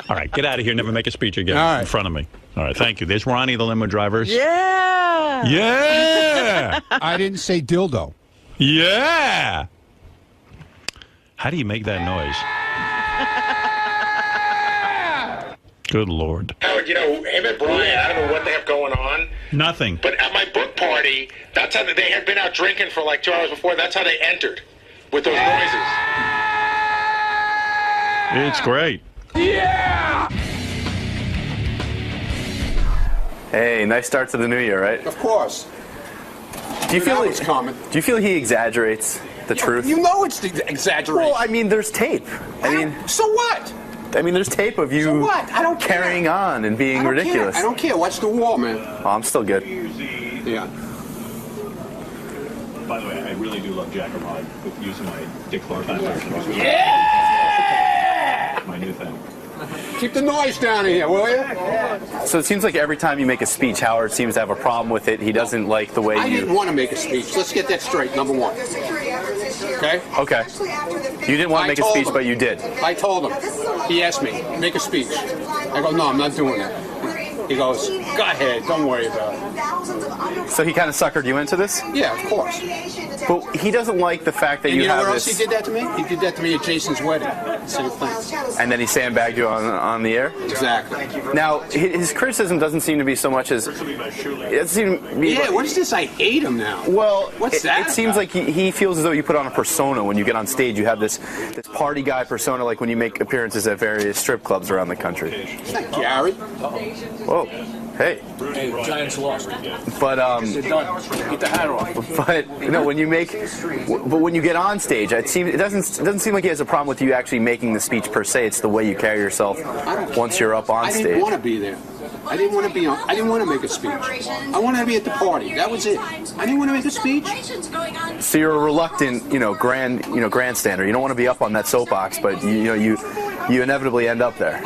Speaker 1: All right, get out of here. Never make a speech again
Speaker 7: All right.
Speaker 1: in front of me. All right, thank you. There's Ronnie, the limo driver.
Speaker 3: Yeah.
Speaker 1: Yeah.
Speaker 7: I didn't say dildo.
Speaker 1: Yeah. How do you make that noise? Good Lord.
Speaker 5: Howard, you know, him and Brian, I don't know what they have going on,
Speaker 1: Nothing.
Speaker 5: but at my book party, that's how they had been out drinking for like 2 hours before. That's how they entered, with those noises.
Speaker 1: It's great.
Speaker 9: Hey, nice start to the new year, right?
Speaker 7: Of course.
Speaker 9: Do you feel
Speaker 7: it's coming?
Speaker 9: Do you feel he exaggerates the truth?
Speaker 7: You know it's the exaggeration.
Speaker 9: Well, I mean, there's tape.
Speaker 7: So what?
Speaker 9: There's tape of you
Speaker 7: So what? I don't care.
Speaker 9: carrying on and being ridiculous.
Speaker 7: I don't care. Watch the wall, man.
Speaker 9: Oh, I'm still good.
Speaker 7: Yeah.
Speaker 1: By the way, I really do love Jack Armad with using my Dick Clark.
Speaker 7: Yeah!
Speaker 1: My new thing.
Speaker 7: Keep the noise down in here, will you?
Speaker 9: So it seems like every time you make a speech, Howard seems to have a problem with it. He doesn't like the way
Speaker 7: I
Speaker 9: you...
Speaker 7: didn't want to make a speech. Let's get that straight, number one. Okay?
Speaker 9: Okay. You didn't want to make a speech, but you did.
Speaker 7: I told him. He asked me, make a speech. I go, no, I'm not doing that. He goes, go ahead, don't worry about it.
Speaker 9: So he kind of suckered you into this?
Speaker 7: Yeah, of course.
Speaker 9: But he doesn't like the fact that
Speaker 7: And you know
Speaker 9: have
Speaker 7: where else
Speaker 9: this.
Speaker 7: he did that to me? He did that to me at Jason's wedding. Same thing.
Speaker 9: And then he sandbagged you on the air?
Speaker 7: Exactly.
Speaker 9: Now, his criticism doesn't seem to be so much as... It seems to be
Speaker 7: Yeah, what is this? I hate him now.
Speaker 9: Well,
Speaker 7: What's that
Speaker 9: it seems
Speaker 7: about?
Speaker 9: like he feels as though you put on a persona when you get on stage. You have this party guy persona, like when you make appearances at various strip clubs around the country.
Speaker 7: It's not Gary.
Speaker 9: Whoa. Hey.
Speaker 10: Hey, the Giants lost.
Speaker 9: But
Speaker 10: They're done. Get the hat off.
Speaker 9: but when you get on stage, it doesn't seem like he has a problem with you actually making the speech per se. It's the way you carry yourself once you're up on
Speaker 7: I
Speaker 9: stage.
Speaker 7: didn't want to be there. I didn't want to be on. I didn't want to make a speech. I wanted to be at the party. That was it. I didn't want to make a speech.
Speaker 9: So you're a reluctant, grandstander. You don't want to be up on that soapbox, but you inevitably end up there.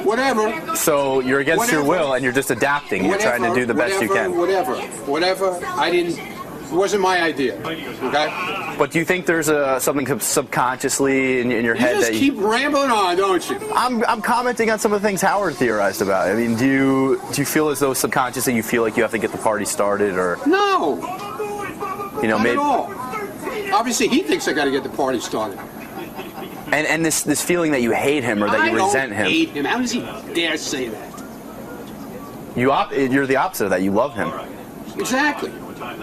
Speaker 7: Whatever.
Speaker 9: So you're against your will, and you're just adapting. You're trying to do the best you can.
Speaker 7: Whatever. I didn't. It wasn't my idea. Okay.
Speaker 9: But do you think there's something subconsciously in your head
Speaker 7: You just
Speaker 9: that
Speaker 7: keep rambling on, don't you?
Speaker 9: I'm commenting on some of the things Howard theorized about. I mean, do you feel as though subconsciously you feel like you have to get the party started, or
Speaker 7: No. Not
Speaker 9: maybe
Speaker 7: at all. Obviously, he thinks I got to get the party started.
Speaker 9: and this feeling that you hate him or that you resent
Speaker 7: I
Speaker 9: him.
Speaker 7: don't hate him. How does he dare say that?
Speaker 9: You're the opposite of that. You love him.
Speaker 7: Exactly.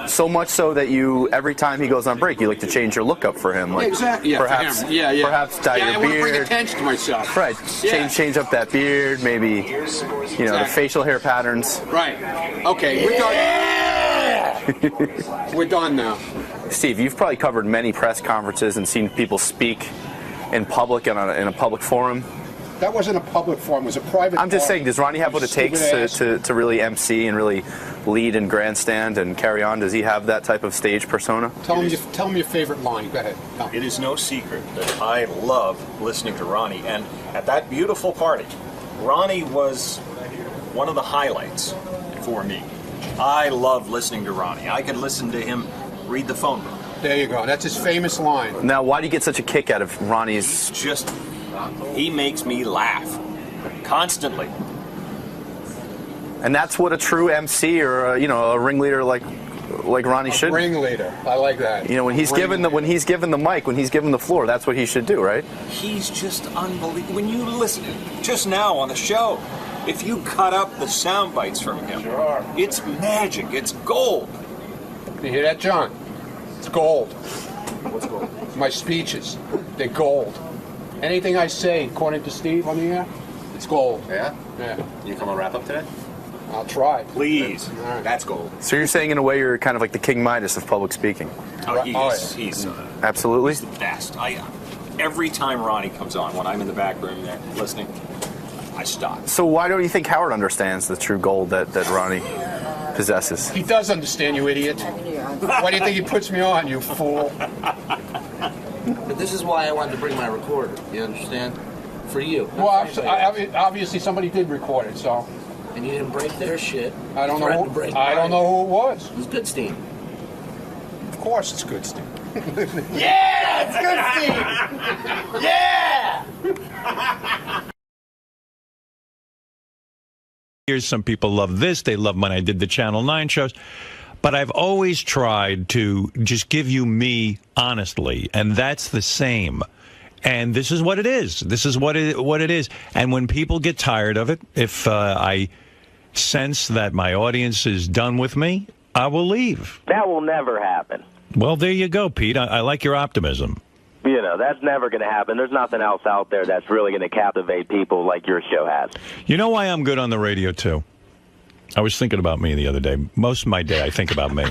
Speaker 9: So much so that every time he goes on break, you like to change your look up for him. Like
Speaker 7: Exactly. Yeah,
Speaker 9: perhaps,
Speaker 7: for him. Yeah.
Speaker 9: perhaps dye
Speaker 7: I
Speaker 9: your
Speaker 7: want to
Speaker 9: beard.
Speaker 7: bring attention to myself.
Speaker 9: Right.
Speaker 7: Yeah.
Speaker 9: Change up that beard, maybe, the
Speaker 7: Exactly.
Speaker 9: facial hair patterns.
Speaker 7: Right. Okay, we're done. We're done now.
Speaker 9: Steve, you've probably covered many press conferences and seen people speak in public in a public forum.
Speaker 7: That wasn't a public forum. It was a private
Speaker 9: I'm just
Speaker 7: forum.
Speaker 9: saying, does Ronnie have what it takes to really MC and really lead and grandstand and carry on? Does he have that type of stage persona?
Speaker 7: Tell him your favorite line. Go ahead.
Speaker 10: It is no secret that I love listening to Ronnie. And at that beautiful party, Ronnie was one of the highlights for me. I love listening to Ronnie. I could listen to him read the phone book.
Speaker 7: There you go. That's his famous line.
Speaker 9: Now, why do you get such a kick out of Ronnie's...
Speaker 10: He makes me laugh constantly.
Speaker 9: And that's what a true MC or a ringleader like Ronnie should.
Speaker 7: Ringleader. I like that.
Speaker 9: When he's given the mic, when he's given the floor, that's what he should do, right?
Speaker 10: He's just unbelievable. When you listen just now on the show, if you cut up the sound bites from him, it's magic. It's gold.
Speaker 7: You hear that, John? It's gold.
Speaker 10: What's gold?
Speaker 7: My speeches. They're gold. Anything I say, according to Steve on the air, it's gold.
Speaker 10: Yeah?
Speaker 7: Yeah.
Speaker 10: You come and wrap up today?
Speaker 7: I'll try.
Speaker 10: Please.
Speaker 7: Right.
Speaker 10: That's gold.
Speaker 9: So you're saying in a way you're kind of like the King Midas of public speaking.
Speaker 10: He's
Speaker 9: Absolutely.
Speaker 10: the best. Every time Ronnie comes on, when I'm in the back room there listening, I stop.
Speaker 9: So why don't you think Howard understands the true gold that Ronnie possesses?
Speaker 7: He does understand, you idiot. Why do you think he puts me on, you fool?
Speaker 11: But this is why I wanted to bring my recorder. You understand? For you.
Speaker 7: Well, obviously somebody did record it, so.
Speaker 11: And you didn't break their shit.
Speaker 7: I don't know.
Speaker 11: I
Speaker 7: don't know who it was.
Speaker 11: It was Goodstein.
Speaker 7: Of course, it's Goodstein.
Speaker 11: Yeah, it's Goodstein. Yeah.
Speaker 1: Here's some people love this. They love when I did the Channel 9 shows. But I've always tried to just give you me honestly, and that's the same. And this is what it is. This is what it is. And when people get tired of it, if I sense that my audience is done with me, I will leave.
Speaker 12: That will never happen.
Speaker 1: Well, there you go, Pete. I like your optimism.
Speaker 12: That's never going to happen. There's nothing else out there that's really going to captivate people like your show has.
Speaker 1: You know why I'm good on the radio, too? I was thinking about me the other day. Most of my day, I think about me.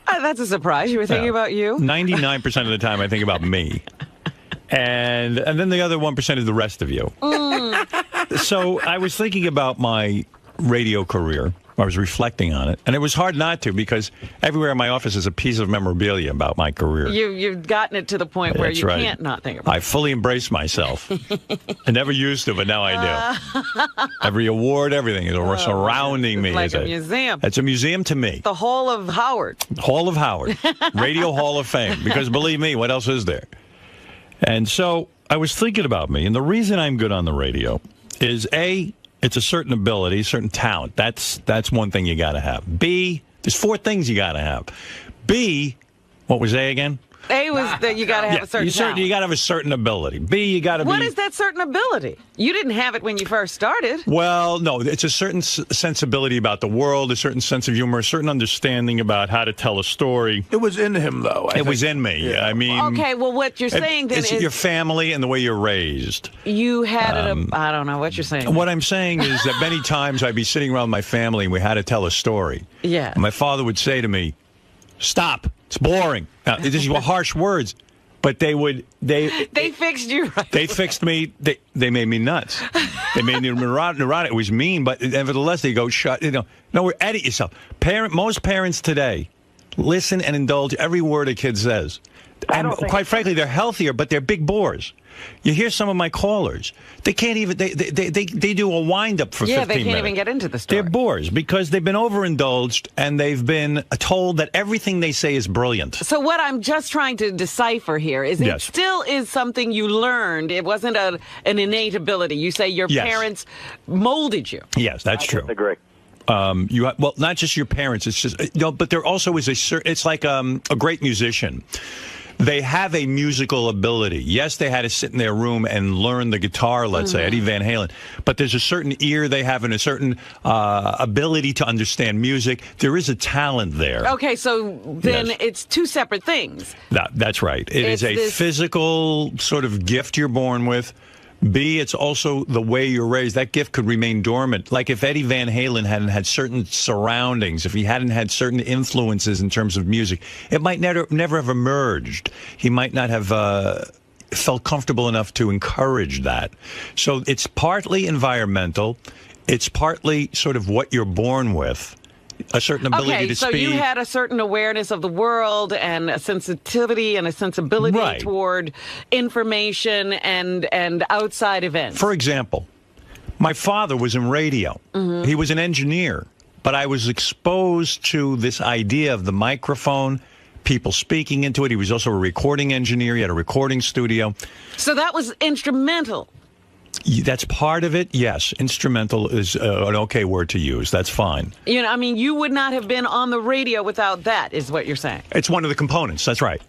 Speaker 3: That's a surprise. You were thinking about you?
Speaker 1: 99% of the time, I think about me. And then the other 1% is the rest of you. So I was thinking about my radio career I was reflecting on it. And it was hard not to because everywhere in my office is a piece of memorabilia about my career.
Speaker 3: You've gotten it to the point where
Speaker 1: That's
Speaker 3: you
Speaker 1: right.
Speaker 3: can't not think about it.
Speaker 1: I fully embrace myself. I never used to, but now I do. Every award, everything is surrounding me.
Speaker 3: It's like
Speaker 1: is
Speaker 3: a museum.
Speaker 1: It's a museum to me.
Speaker 3: The Hall of Howard.
Speaker 1: Hall of Howard. Radio Hall of Fame. Because believe me, what else is there? And so I was thinking about me. And the reason I'm good on the radio is A, it's a certain ability, certain talent. That's one thing you got to have. B, there's 4 things you got to have. B, what was A again?
Speaker 3: A was that you got to have a certain talent.
Speaker 1: You got to have a certain ability. B, you got to be...
Speaker 3: What is that certain ability? You didn't have it when you first started.
Speaker 1: Well, no, it's a certain sensibility about the world, a certain sense of humor, a certain understanding about how to tell a story.
Speaker 13: It was in him, though.
Speaker 1: It was in me. Yeah. I mean...
Speaker 3: Okay, well, what you're saying then
Speaker 1: is... your family and the way you're raised.
Speaker 3: You had I don't know what you're saying.
Speaker 1: What I'm saying is that many times I'd be sitting around with my family and we had to tell a story.
Speaker 3: Yeah.
Speaker 1: And my father would say to me, "Stop. It's boring." Now, these were harsh words, but they
Speaker 3: fixed you right.
Speaker 1: They fixed me. They made me nuts. They made me neurotic. It was mean, but nevertheless, they go, no, edit yourself. Most parents today listen and indulge every word a kid says. And quite frankly, they're healthier, but they're big bores. You hear some of my callers. They can't even, they do a wind-up for 15 minutes.
Speaker 3: Yeah, they can't even get into the story.
Speaker 1: They're bores because they've been overindulged and they've been told that everything they say is brilliant.
Speaker 3: So what I'm just trying to decipher here is it still is something you learned. It wasn't an innate ability. You say your parents molded you.
Speaker 1: Yes, that's true.
Speaker 12: I agree.
Speaker 1: Well, not just your parents. It's just but there also is it's like a great musician. They have a musical ability. Yes, they had to sit in their room and learn the guitar, let's say, Eddie Van Halen. But there's a certain ear they have and a certain ability to understand music. There is a talent there.
Speaker 3: Okay, so then it's 2 separate things.
Speaker 1: That's right. It is a physical sort of gift you're born with. B, it's also the way you're raised. That gift could remain dormant. Like if Eddie Van Halen hadn't had certain surroundings, if he hadn't had certain influences in terms of music, it might never have emerged. He might not have felt comfortable enough to encourage that. So it's partly environmental. It's partly sort of what you're born with. A certain ability to speak.
Speaker 3: Okay, so you had a certain awareness of the world and a sensitivity and a sensibility toward information and outside events.
Speaker 1: For example, my father was in radio. He was an engineer, but I was exposed to this idea of the microphone, people speaking into it. He was also a recording engineer. He had a recording studio.
Speaker 3: So that was instrumental.
Speaker 1: That's part of it, yes. Instrumental is an okay word to use. That's fine.
Speaker 3: You know, I mean, you would not have been on the radio without that, is what you're saying.
Speaker 1: It's one of the components. That's right.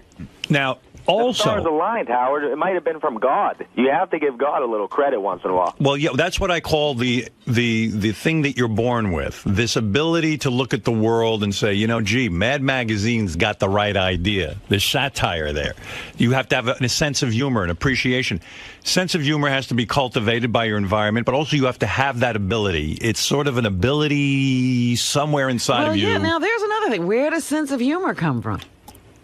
Speaker 1: Now, also...
Speaker 12: The stars aligned, Howard. It might have been from God. You have to give God a little credit once in a while.
Speaker 1: Well, yeah, that's what I call the thing that you're born with. This ability to look at the world and say, gee, Mad Magazine's got the right idea. There's satire there. You have to have a sense of humor and appreciation. Sense of humor has to be cultivated by your environment, but also you have to have that ability. It's sort of an ability somewhere inside of you.
Speaker 3: Yeah, now there's another thing. Where does sense of humor come from?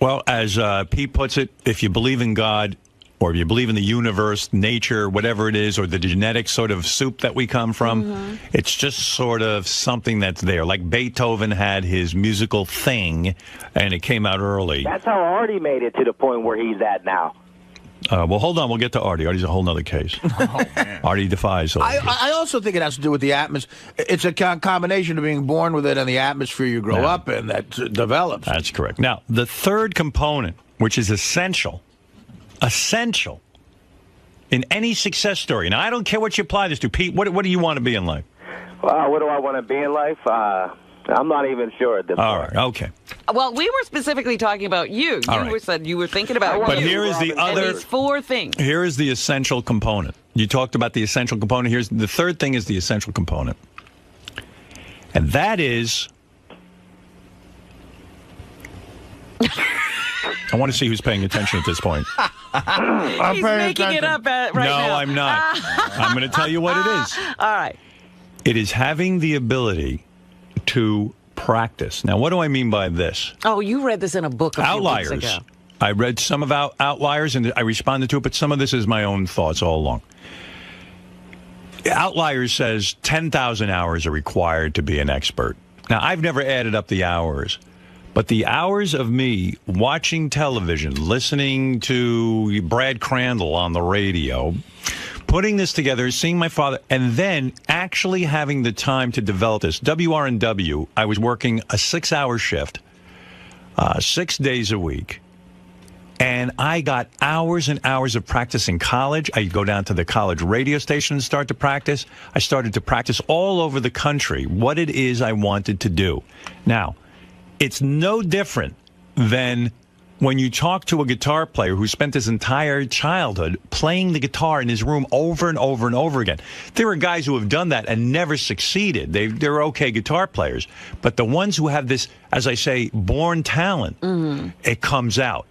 Speaker 1: Well, as Pete puts it, if you believe in God, or if you believe in the universe, nature, whatever it is, or the genetic sort of soup that we come from, it's just sort of something that's there. Like Beethoven had his musical thing, and it came out early.
Speaker 12: That's how Artie made it to the point where he's at now.
Speaker 1: Well, hold on. We'll get to Artie. Artie's a whole nother case. Artie defies.
Speaker 13: I also think it has to do with the atmosphere. It's a combination of being born with it and the atmosphere you grow up in that develops.
Speaker 1: That's correct. Now, the third component, which is essential in any success story. Now, I don't care what you apply this to. Pete, what do you want to be in life?
Speaker 12: What do I want to be in life? I'm not even sure at this point.
Speaker 1: All right, okay.
Speaker 3: Well, we were specifically talking about you. You said you were thinking about
Speaker 1: But
Speaker 3: you.
Speaker 1: here is the other...
Speaker 3: And these 4 things.
Speaker 1: Here is the essential component. You talked about the essential component. Here's the third thing is the essential component. And that is... I want to see who's paying attention at this point.
Speaker 3: He's making it up right now.
Speaker 1: No, I'm not. I'm going to tell you what it is.
Speaker 3: All right.
Speaker 1: It is having the ability to practice. Now, what do I mean by this?
Speaker 3: Oh, you read this in a book a few weeks ago.
Speaker 1: I read some of Outliers, and I responded to it, but some of this is my own thoughts all along. Outliers says 10,000 hours are required to be an expert. Now, I've never added up the hours, but the hours of me watching television, listening to Brad Crandall on the radio, putting this together, seeing my father, and then actually having the time to develop this. WRNW, I was working a 6-hour shift, 6 days a week. And I got hours and hours of practice in college. I'd go down to the college radio station and start to practice. I started to practice all over the country what it is I wanted to do. Now, it's no different than when you talk to a guitar player who spent his entire childhood playing the guitar in his room over and over and over again. There are guys who have done that and never succeeded. They're okay guitar players. But the ones who have this, as I say, born talent, it comes out.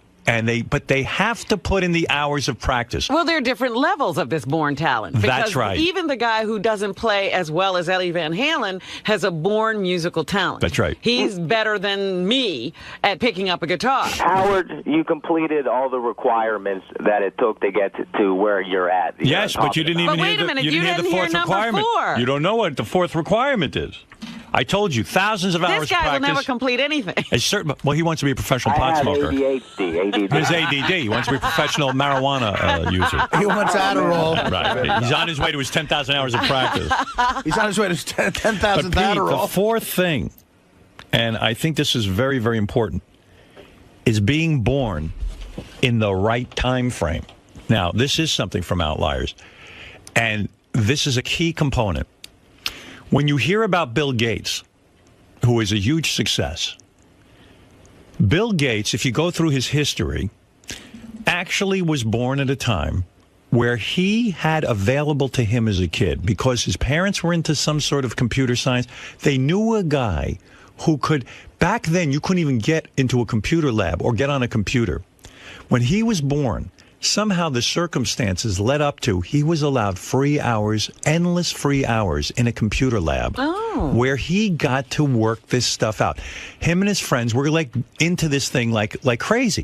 Speaker 1: But they have to put in the hours of practice.
Speaker 3: Well, there are different levels of this born talent.
Speaker 1: That's right.
Speaker 3: Even the guy who doesn't play as well as Eddie Van Halen has a born musical talent.
Speaker 1: That's right.
Speaker 3: He's better than me at picking up a guitar.
Speaker 12: Howard, you completed all the requirements that it took to get to where you're at.
Speaker 1: Yes, but you didn't even
Speaker 3: But wait a minute, you didn't
Speaker 1: the
Speaker 3: hear
Speaker 1: fourth
Speaker 3: number
Speaker 1: requirement.
Speaker 3: 4.
Speaker 1: You don't know what the fourth requirement is. I told you, thousands of hours
Speaker 3: This guy
Speaker 1: practice.
Speaker 3: will never complete anything.
Speaker 1: Well, he wants to be a professional pot smoker.
Speaker 12: ADHD.
Speaker 1: His ADD. He wants to be a professional marijuana user.
Speaker 13: He wants Adderall.
Speaker 1: Right. He's on his way to his 10,000 hours of practice.
Speaker 13: He's on his way to 10,000
Speaker 1: But Pete,
Speaker 13: Adderall.
Speaker 1: the fourth thing, and I think this is very, very important, is being born in the right time frame. Now, this is something from Outliers, and this is a key component. When you hear about Bill Gates, who is a huge success, Bill Gates, if you go through his history, actually was born at a time where he had available to him as a kid, because his parents were into some sort of computer science. They knew a guy who could, back then you couldn't even get into a computer lab or get on a computer. When he was born, somehow the circumstances led up to he was allowed free hours, endless free hours in a computer lab where he got to work this stuff out. Him and his friends were like into this thing like crazy.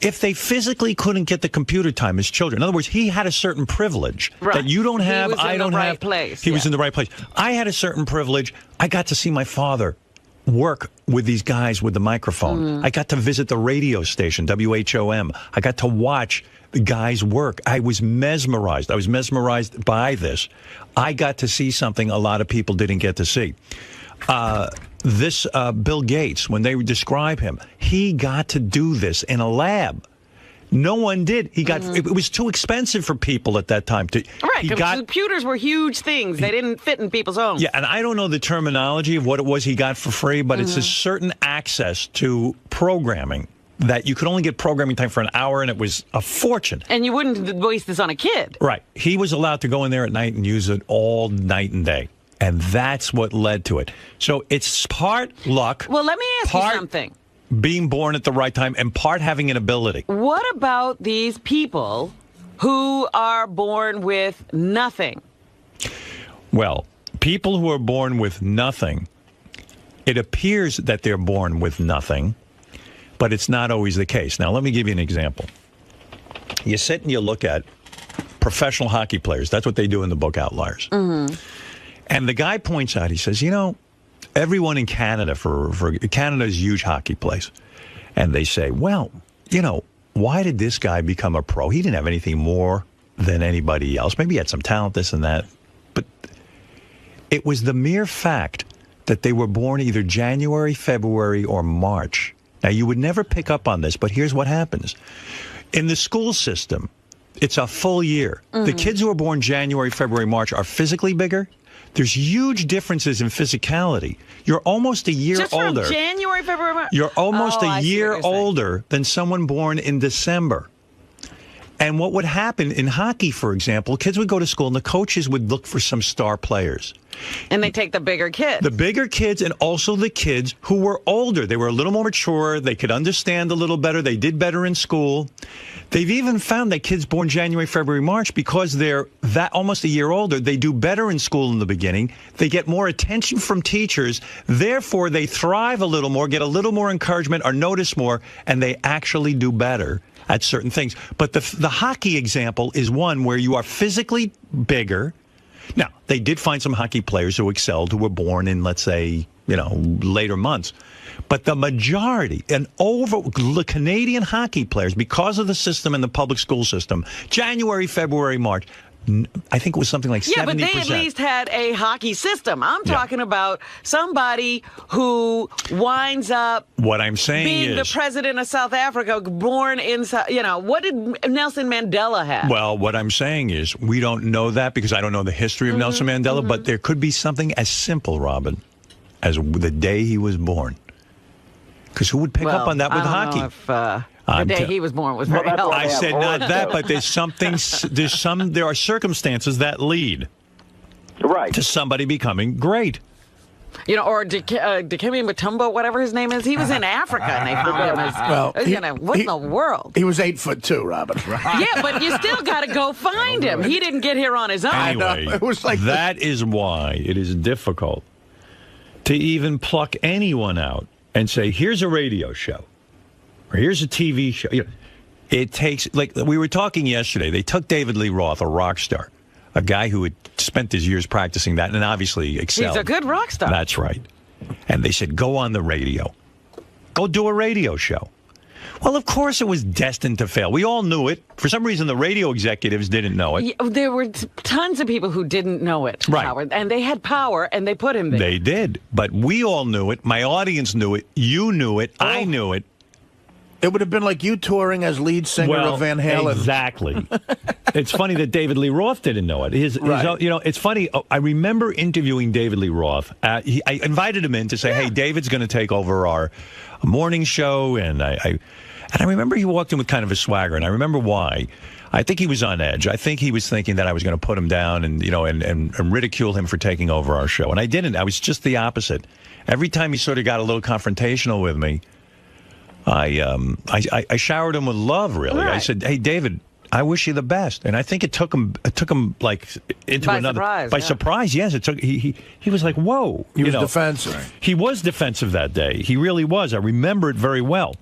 Speaker 1: If they physically couldn't get the computer time as children, in other words, he had a certain privilege that you don't have, I don't have. He was in the right place. I had a certain privilege. I got to see my father work with these guys with the microphone. I got to visit the radio station, WHOM. I got to watch the guys work. I was mesmerized. I was mesmerized by this. I got to see something a lot of people didn't get to see. This Bill Gates, when they describe him, he got to do this in a lab. No one did. He got. It was too expensive for people at that time.
Speaker 3: Computers were huge things. They didn't fit in people's homes.
Speaker 1: Yeah, and I don't know the terminology of what it was he got for free, but it's a certain access to programming that you could only get programming time for an hour, and it was a fortune.
Speaker 3: And you wouldn't waste this on a kid.
Speaker 1: Right. He was allowed to go in there at night and use it all night and day. And that's what led to it. So it's part luck.
Speaker 3: Well, let me ask you something.
Speaker 1: Being born at the right time, and part having an ability.
Speaker 3: What about these people who are born with nothing?
Speaker 1: Well, people who are born with nothing, it appears that they're born with nothing, but it's not always the case. Now, let me give you an example. You sit and you look at professional hockey players. That's what they do in the book Outliers. And the guy points out, he says, you know, everyone in Canada, for Canada's a huge hockey place. And they say, well, you know, why did this guy become a pro? He didn't have anything more than anybody else. Maybe he had some talent, this and that. But it was the mere fact that they were born either January, February, or March. Now, you would never pick up on this, but here's what happens. In the school system, it's a full year. The kids who are born January, February, March are physically bigger. There's huge differences in physicality. You're almost a year older.
Speaker 3: Just from January, February, March?
Speaker 1: You're almost a year older than someone born in December. And what would happen in hockey, for example, kids would go to school and the coaches would look for some star players.
Speaker 3: And they take the bigger kids.
Speaker 1: The bigger kids, and also the kids who were older. They were a little more mature. They could understand a little better. They did better in school. They've even found that kids born January, February, March, because they're that almost a year older, they do better in school in the beginning. They get more attention from teachers. Therefore, they thrive a little more, get a little more encouragement, are noticed more, and they actually do better at certain things. But the hockey example is one where you are physically bigger. Now, they did find some hockey players who excelled, who were born in, let's say, later months. But the majority, the Canadian hockey players, because of the system and the public school system, January, February, March, I think it was something like 70%.
Speaker 3: Yeah, but they at least had a hockey system. I'm talking about somebody who winds up
Speaker 1: what I'm saying
Speaker 3: being the president of South Africa, born in, what did Nelson Mandela have?
Speaker 1: Well, what I'm saying is we don't know that because I don't know the history of Nelson Mandela, but there could be something as simple, Robin, as the day he was born. Because who would pick up on that with hockey?
Speaker 3: The day he was born was very healthy.
Speaker 1: I said not that, but there are circumstances that lead to somebody becoming great.
Speaker 3: Or Dikembe Mutombo, whatever his name is, he was in Africa and they found him as, what in the world?
Speaker 13: He was 8'2", Robin.
Speaker 3: Yeah, but you still got to go find him. He didn't get here on his own.
Speaker 1: Anyway,
Speaker 13: it was like
Speaker 1: that is why it is difficult to even pluck anyone out and say, here's a radio show. Or here's a TV show. It takes, like we were talking yesterday, they took David Lee Roth, a rock star, a guy who had spent his years practicing that and obviously excelled.
Speaker 3: He's a good rock star.
Speaker 1: That's right. And they said, go on the radio. Go do a radio show. Well, of course it was destined to fail. We all knew it. For some reason, the radio executives didn't know it.
Speaker 3: Yeah, there were tons of people who didn't know it,
Speaker 1: right.
Speaker 3: Howard, and they had power, and they put him there.
Speaker 1: They did. But we all knew it. My audience knew it. You knew it. I knew it.
Speaker 13: It would have been like you touring as lead singer of Van Halen.
Speaker 1: Exactly. It's funny that David Lee Roth didn't know it. It's funny. I remember interviewing David Lee Roth. I invited him in to say, hey, David's going to take over our morning show. And I remember he walked in with kind of a swagger, and I remember why. I think he was on edge. I think he was thinking that I was going to put him down and ridicule him for taking over our show. And I didn't. I was just the opposite. Every time he sort of got a little confrontational with me, I showered him with love, really. Right. I said, hey, David, I wish you the best. And I think it took him like into
Speaker 3: by
Speaker 1: another
Speaker 3: surprise,
Speaker 1: by surprise. Yes, it took he was like, whoa.
Speaker 13: He was defensive.
Speaker 1: He was defensive that day. He really was. I remember it very well.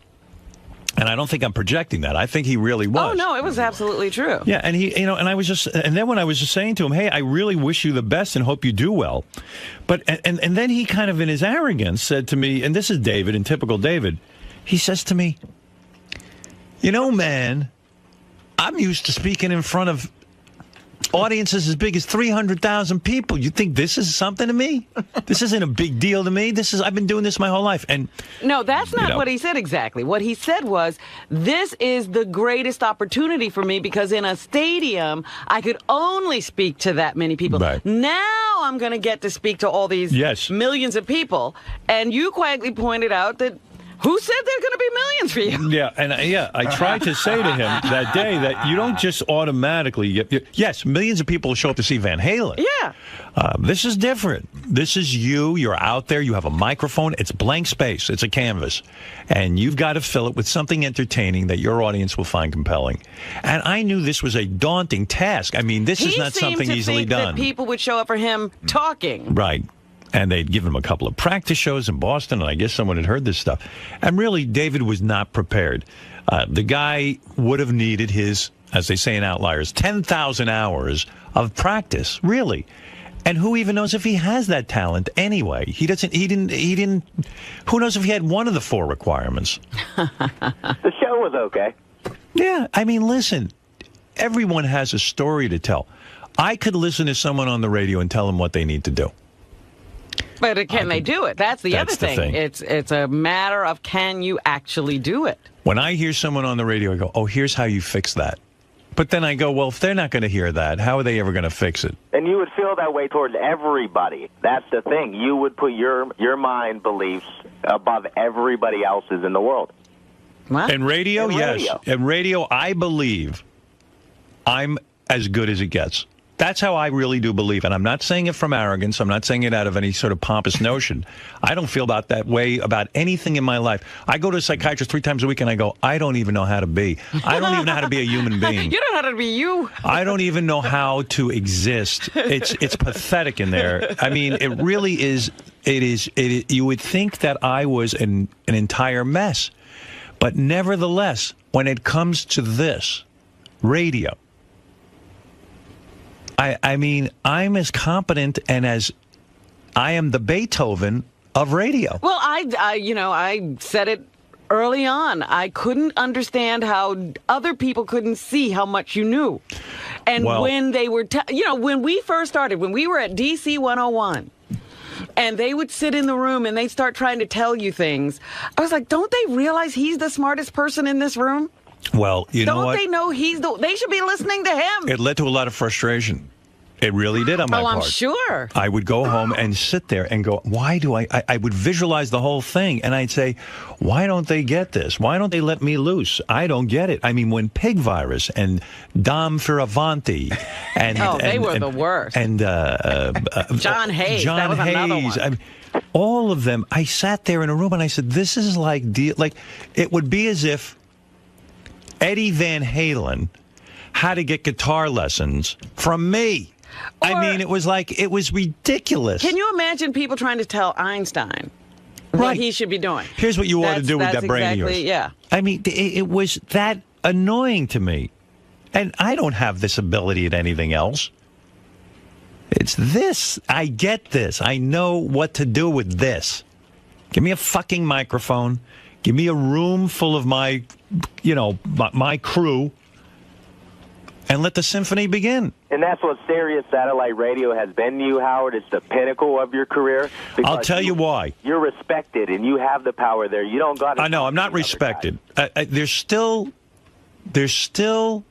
Speaker 1: And I don't think I'm projecting that. I think he really was.
Speaker 3: Oh no, it was absolutely true.
Speaker 1: Yeah, and and then when I was just saying to him, hey, I really wish you the best and hope you do well. But and then he kind of in his arrogance said to me, and this is David, in typical David, he says to me, man, I'm used to speaking in front of audiences as big as 300,000 people. You think this is something to me? This isn't a big deal to me. I've been doing this my whole life. And
Speaker 3: no, that's not what he said exactly. What he said was, this is the greatest opportunity for me because in a stadium, I could only speak to that many people.
Speaker 1: Right.
Speaker 3: Now I'm going to get to speak to all these millions of people. And you quietly pointed out that who said there's going to be millions for you?
Speaker 1: Yeah, and I tried to say to him that day that you don't just automatically yes, millions of people show up to see Van Halen.
Speaker 3: Yeah.
Speaker 1: This is different. This is you. You're out there. You have a microphone. It's blank space. It's a canvas. And you've got to fill it with something entertaining that your audience will find compelling. And I knew this was a daunting task. I mean, this is not something easily done.
Speaker 3: That people would show up for him talking.
Speaker 1: Right. And they'd give him a couple of practice shows in Boston, and I guess someone had heard this stuff. And really, David was not prepared. The guy would have needed his, as they say in Outliers, 10,000 hours of practice, really. And who even knows if he has that talent anyway? He didn't. Who knows if he had one of the 4 requirements?
Speaker 12: The show was okay.
Speaker 1: Yeah, I mean, listen, everyone has a story to tell. I could listen to someone on the radio and tell them what they need to do.
Speaker 3: But can they do it? That's the other thing. It's a matter of can you actually do it?
Speaker 1: When I hear someone on the radio, I go, oh, here's how you fix that. But then I go, well, if they're not going to hear that, how are they ever going to fix it?
Speaker 12: And you would feel that way towards everybody. That's the thing. You would put your mind beliefs above everybody else's in the world.
Speaker 3: What?
Speaker 1: In radio, yes. In radio, I believe I'm as good as it gets. That's how I really do believe. And I'm not saying it from arrogance. I'm not saying it out of any sort of pompous notion. I don't feel that way about anything in my life. I go to a psychiatrist 3 times a week and I go, I don't even know how to be. I don't even know how to be a human being.
Speaker 3: You don't know how to be you.
Speaker 1: I don't even know how to exist. It's pathetic in there. I mean, it really is. You would think that I was an entire mess. But nevertheless, when it comes to this, radio, I mean, I'm as competent and as I am the Beethoven of radio.
Speaker 3: Well, I said it early on. I couldn't understand how other people couldn't see how much you knew. And when they were, when we first started, when we were at DC 101, and they would sit in the room and they start trying to tell you things, I was like, don't they realize he's the smartest person in this room?
Speaker 1: Well, you know what?
Speaker 3: Don't they know they should be listening to him?
Speaker 1: It led to a lot of frustration. It really did on my part.
Speaker 3: Oh, I'm sure.
Speaker 1: I would go home and sit there and go, why do I would visualize the whole thing, and I'd say, why don't they get this? Why don't they let me loose? I don't get it. I mean, when Pig Virus and Dom Fioravanti and
Speaker 3: they were the worst.
Speaker 1: And
Speaker 3: John Hayes.
Speaker 1: John
Speaker 3: that was another
Speaker 1: Hayes.
Speaker 3: one.
Speaker 1: I mean, all of them. I sat there in a room and I said, this is like it would be as if Eddie Van Halen had to get guitar lessons from me. I mean, it was ridiculous.
Speaker 3: Can you imagine people trying to tell Einstein what he should be doing?
Speaker 1: Here's what you ought to do with that brain of yours.
Speaker 3: Yeah.
Speaker 1: I mean, it was that annoying to me. And I don't have this ability at anything else. It's this. I get this. I know what to do with this. Give me a fucking microphone. Give me a room full of my crew. And let the symphony begin.
Speaker 12: And that's what Sirius Satellite Radio has been to you, Howard. It's the pinnacle of your career.
Speaker 1: I'll tell you why.
Speaker 12: You're respected, and you have the power there. You don't got to...
Speaker 1: I know, I'm not respected. There's still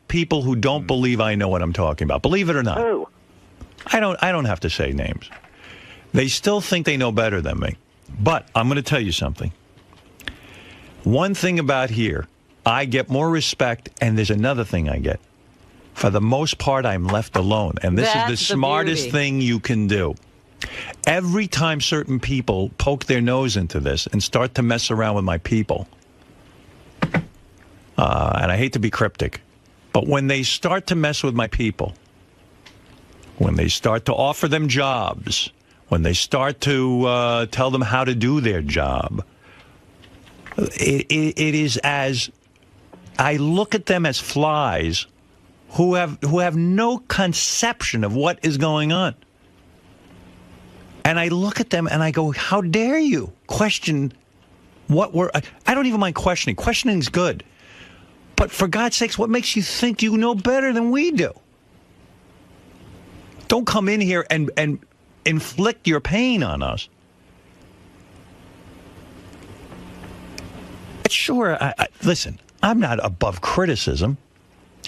Speaker 1: people who don't believe I know what I'm talking about. Believe it or not.
Speaker 12: Who?
Speaker 1: I don't have to say names. They still think they know better than me. But I'm going to tell you something. One thing about here, I get more respect, and there's another thing I get. For the most part, I'm left alone. And this is the smartest thing you can do. Every time certain people poke their nose into this and start to mess around with my people, and I hate to be cryptic, but when they start to mess with my people, when they start to offer them jobs, when they start to tell them how to do their job, it is as I look at them as flies who have no conception of what is going on. And I look at them and I go, how dare you question what we're... I don't even mind questioning. Questioning's good. But for God's sakes, what makes you think you know better than we do? Don't come in here and inflict your pain on us. Sure, listen, I'm not above criticism.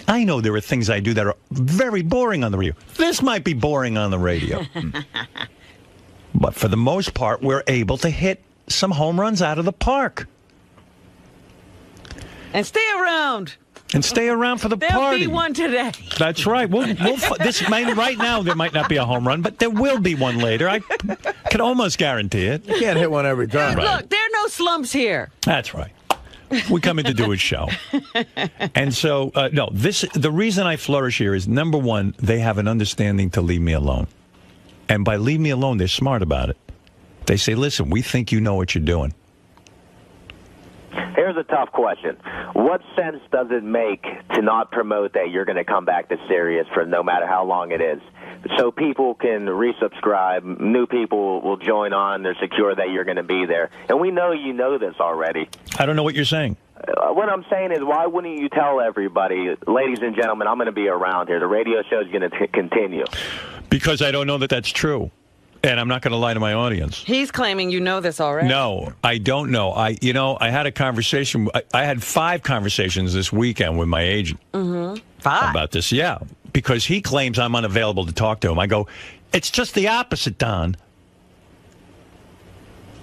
Speaker 1: I know there are things I do that are very boring on the radio. This might be boring on the radio. But for the most part, we're able to hit some home runs out of the park.
Speaker 3: And stay around.
Speaker 1: And stay around for the party.
Speaker 3: There'll be one today.
Speaker 1: That's right. Right now, there might not be a home run, but there will be one later. I can almost guarantee it.
Speaker 13: You can't hit one every time.
Speaker 3: Look, there are no slumps here.
Speaker 1: That's right. We come in to do a show. And so, the reason I flourish here is, number one, they have an understanding to leave me alone. And by leave me alone, they're smart about it. They say, listen, we think you know what you're doing.
Speaker 12: Here's a tough question. What sense does it make to not promote that you're going to come back to Sirius for no matter how long it is? So people can resubscribe, new people will join on, they're secure that you're going to be there. And we know you know this already.
Speaker 1: I don't know what you're saying.
Speaker 12: What I'm saying is, why wouldn't you tell everybody, ladies and gentlemen, I'm going to be around here. The radio show is going to continue.
Speaker 1: Because I don't know that that's true. And I'm not going to lie to my audience.
Speaker 3: He's claiming you know this already.
Speaker 1: No, I don't know. I had a conversation. I had 5 conversations this weekend with my agent.
Speaker 3: Mm-hmm. 5?
Speaker 1: About this, yeah. Because he claims I'm unavailable to talk to him. I go, it's just the opposite, Don.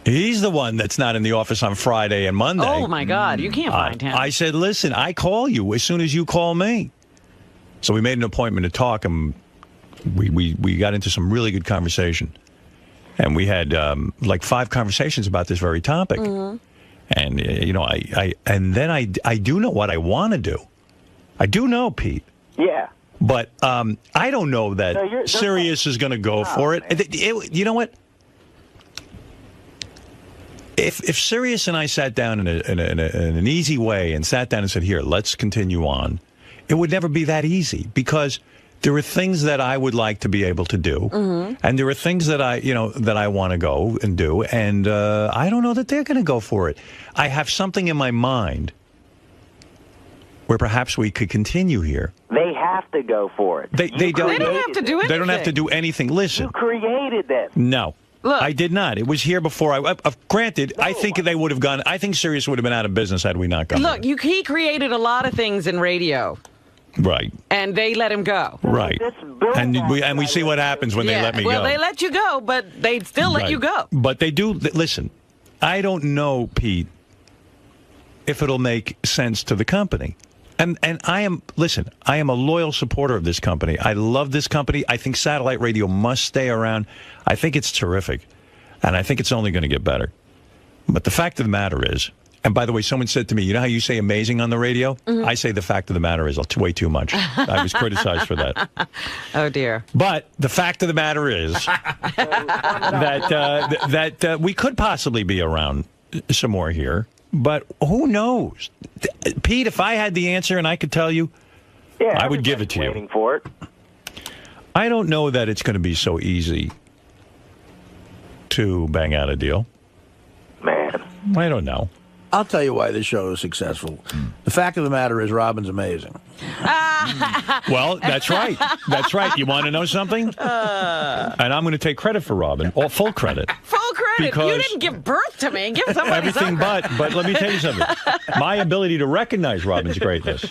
Speaker 1: He's the one that's not in the office on Friday and Monday.
Speaker 3: Oh, my God. You can't find him.
Speaker 1: I said, listen, I call you as soon as you call me. So we made an appointment to talk, and we got into some really good conversation. And we had like 5 conversations about this very topic. Mm-hmm. And, I do know what I want to do. I do know, Pete.
Speaker 12: Yeah.
Speaker 1: But I don't know that Sirius is going to go for it. You know what? If Sirius and I sat down in an easy way and sat down and said, here, let's continue on, it would never be that easy because There are things that I would like to be able to do, and there are things that I want to go and do, and I don't know that they're going to go for it. I have something in my mind where perhaps we could continue here.
Speaker 12: They have to go for it.
Speaker 1: They don't.
Speaker 3: They don't have to do anything.
Speaker 1: They don't have to do anything. Listen.
Speaker 12: You created them.
Speaker 1: No.
Speaker 3: Look.
Speaker 1: I did not. It was here before. Granted, I think they would have gone. I think Sirius would have been out of business had we not gone.
Speaker 3: Look, he created a lot of things in radio.
Speaker 1: Right.
Speaker 3: And they let him go.
Speaker 1: Right. And we see what happens when they let me go.
Speaker 3: Well, they let you go, but they still let you go.
Speaker 1: But they do. Listen, I don't know, Pete, if it'll make sense to the company. And I am a loyal supporter of this company. I love this company. I think satellite radio must stay around. I think it's terrific. And I think it's only going to get better. But the fact of the matter is, and by the way, someone said to me, you know how you say amazing on the radio? I say the fact of the matter is way too much. I was criticized for that.
Speaker 3: Oh, dear.
Speaker 1: But the fact of the matter is that we could possibly be around some more here. But who knows? Pete, if I had the answer and I could tell you, I would give it to you.
Speaker 12: Waiting for it.
Speaker 1: I don't know that it's going to be so easy to bang out a deal.
Speaker 12: Man.
Speaker 1: I don't know.
Speaker 13: I'll tell you why this show is successful. The fact of the matter is Robin's amazing.
Speaker 1: Well, that's right. That's right. You want to know something? And I'm going to take credit for Robin, or full credit.
Speaker 3: Full credit. You didn't give birth to me. Give somebody
Speaker 1: everything
Speaker 3: something.
Speaker 1: but let me tell you something. My ability to recognize Robin's greatness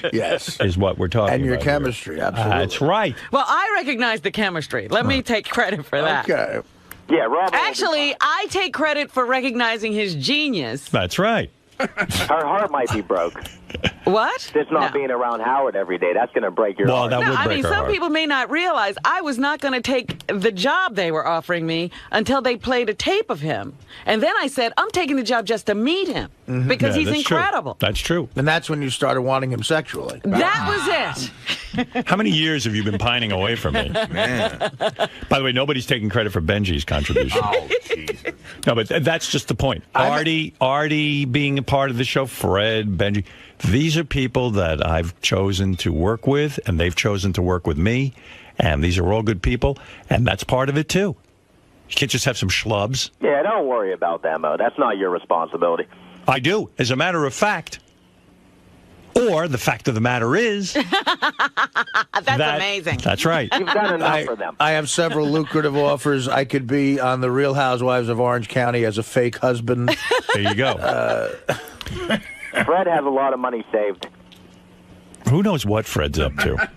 Speaker 1: is what we're talking about.
Speaker 13: And your
Speaker 1: here.
Speaker 13: chemistry, absolutely.
Speaker 1: That's right.
Speaker 3: Well, I recognize the chemistry. Let me take credit for that.
Speaker 13: Okay.
Speaker 12: Yeah, Robin.
Speaker 3: Actually, I take credit for recognizing his genius.
Speaker 1: That's right.
Speaker 12: Her heart might be broke.
Speaker 3: What?
Speaker 12: Just not being around Howard every day. That's going to break your heart.
Speaker 3: Some people may not realize I was not going to take the job they were offering me until they played a tape of him. And then I said, I'm taking the job just to meet him because he's incredible.
Speaker 1: That's true.
Speaker 13: And that's when you started wanting him sexually.
Speaker 3: That was it.
Speaker 1: How many years have you been pining away from me?
Speaker 6: Man.
Speaker 1: By the way, nobody's taking credit for Benji's contribution.
Speaker 6: Oh, Jesus.
Speaker 1: No, but that's just the point. Artie being a part of the show, Fred, Benji. These are people that I've chosen to work with, and they've chosen to work with me. And these are all good people, and that's part of it, too. You can't just have some schlubs.
Speaker 12: Yeah, don't worry about that, Mo. That's not your responsibility.
Speaker 1: I do, as a matter of fact. Or the fact of the matter is...
Speaker 3: That's amazing.
Speaker 1: That's right.
Speaker 12: You've done enough for them.
Speaker 13: I have several lucrative offers. I could be on The Real Housewives of Orange County as a fake husband.
Speaker 1: There you go.
Speaker 12: Fred has a lot of money saved.
Speaker 1: Who knows what Fred's up to?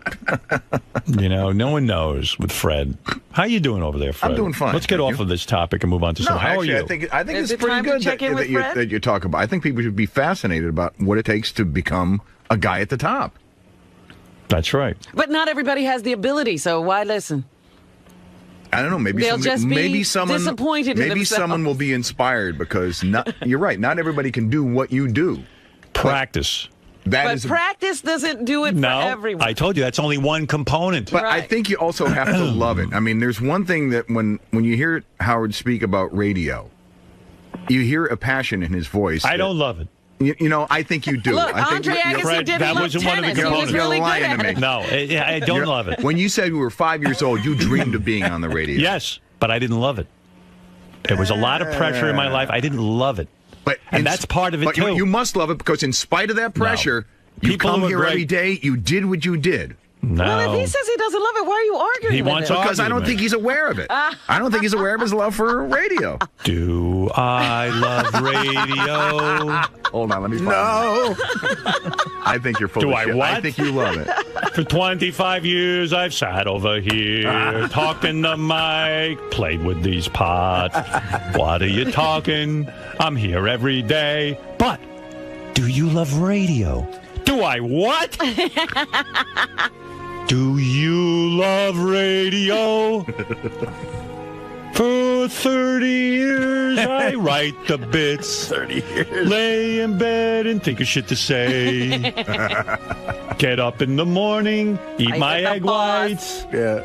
Speaker 1: No one knows with Fred. How you doing over there, Fred?
Speaker 6: I'm doing fine.
Speaker 1: Let's get off of this topic and move on to something. How
Speaker 6: actually,
Speaker 1: are you?
Speaker 6: I think
Speaker 3: Is
Speaker 6: it's
Speaker 3: it
Speaker 6: pretty
Speaker 3: time to
Speaker 6: good
Speaker 3: check in with Fred?
Speaker 6: that you talk about. I think people should be fascinated about what it takes to become a guy at the top.
Speaker 1: That's right.
Speaker 3: But not everybody has the ability, so why listen?
Speaker 6: I don't know. Maybe
Speaker 3: They'll just be
Speaker 6: maybe someone
Speaker 3: disappointed in
Speaker 6: maybe
Speaker 3: themselves.
Speaker 6: someone will be inspired because you're right. Not everybody can do what you do.
Speaker 1: Practice.
Speaker 3: But practice doesn't do it for everyone.
Speaker 1: I told you that's only one component.
Speaker 6: But I think you also have to love it. I mean, there's one thing that when you hear Howard speak about radio, you hear a passion in his voice.
Speaker 1: I don't love it.
Speaker 6: I think you do.
Speaker 3: Look,
Speaker 6: I think
Speaker 3: Andre Agassi didn't
Speaker 1: that
Speaker 3: love
Speaker 1: wasn't one of the
Speaker 3: tennis. He was
Speaker 1: components.
Speaker 3: really
Speaker 6: You're
Speaker 3: good
Speaker 6: lying
Speaker 3: at
Speaker 6: to
Speaker 3: it.
Speaker 6: me.
Speaker 1: No, I don't love it.
Speaker 6: When you said you were 5 years old, you dreamed of being on the radio.
Speaker 1: Yes, but I didn't love it. There was a lot of pressure in my life. I didn't love it. And that's part of it, too.
Speaker 6: You must love it because in spite of that pressure, you
Speaker 1: People
Speaker 6: come
Speaker 1: who are
Speaker 6: here
Speaker 1: great-
Speaker 6: every day, you did what you did.
Speaker 1: No.
Speaker 3: Well, if he says he doesn't love it, why are you arguing
Speaker 1: He
Speaker 3: with
Speaker 1: wants
Speaker 3: him?
Speaker 6: Because I don't
Speaker 1: argument.
Speaker 6: think he's aware of it. I don't think he's aware of his love for radio.
Speaker 1: Do I love radio?
Speaker 6: Hold on, let me find it. I think you're full
Speaker 1: Do
Speaker 6: of
Speaker 1: I
Speaker 6: shit.
Speaker 1: what?
Speaker 6: I think you love it.
Speaker 1: For 25 years, I've sat over here, talked in the mic, played with these pots. What are you talking? I'm here every day. But do you love radio? Do I what? Do you love radio? For 30 years, I write the bits.
Speaker 13: 30 years.
Speaker 1: Lay in bed and think of shit to say. Get up in the morning, eat my egg whites.
Speaker 13: Yeah.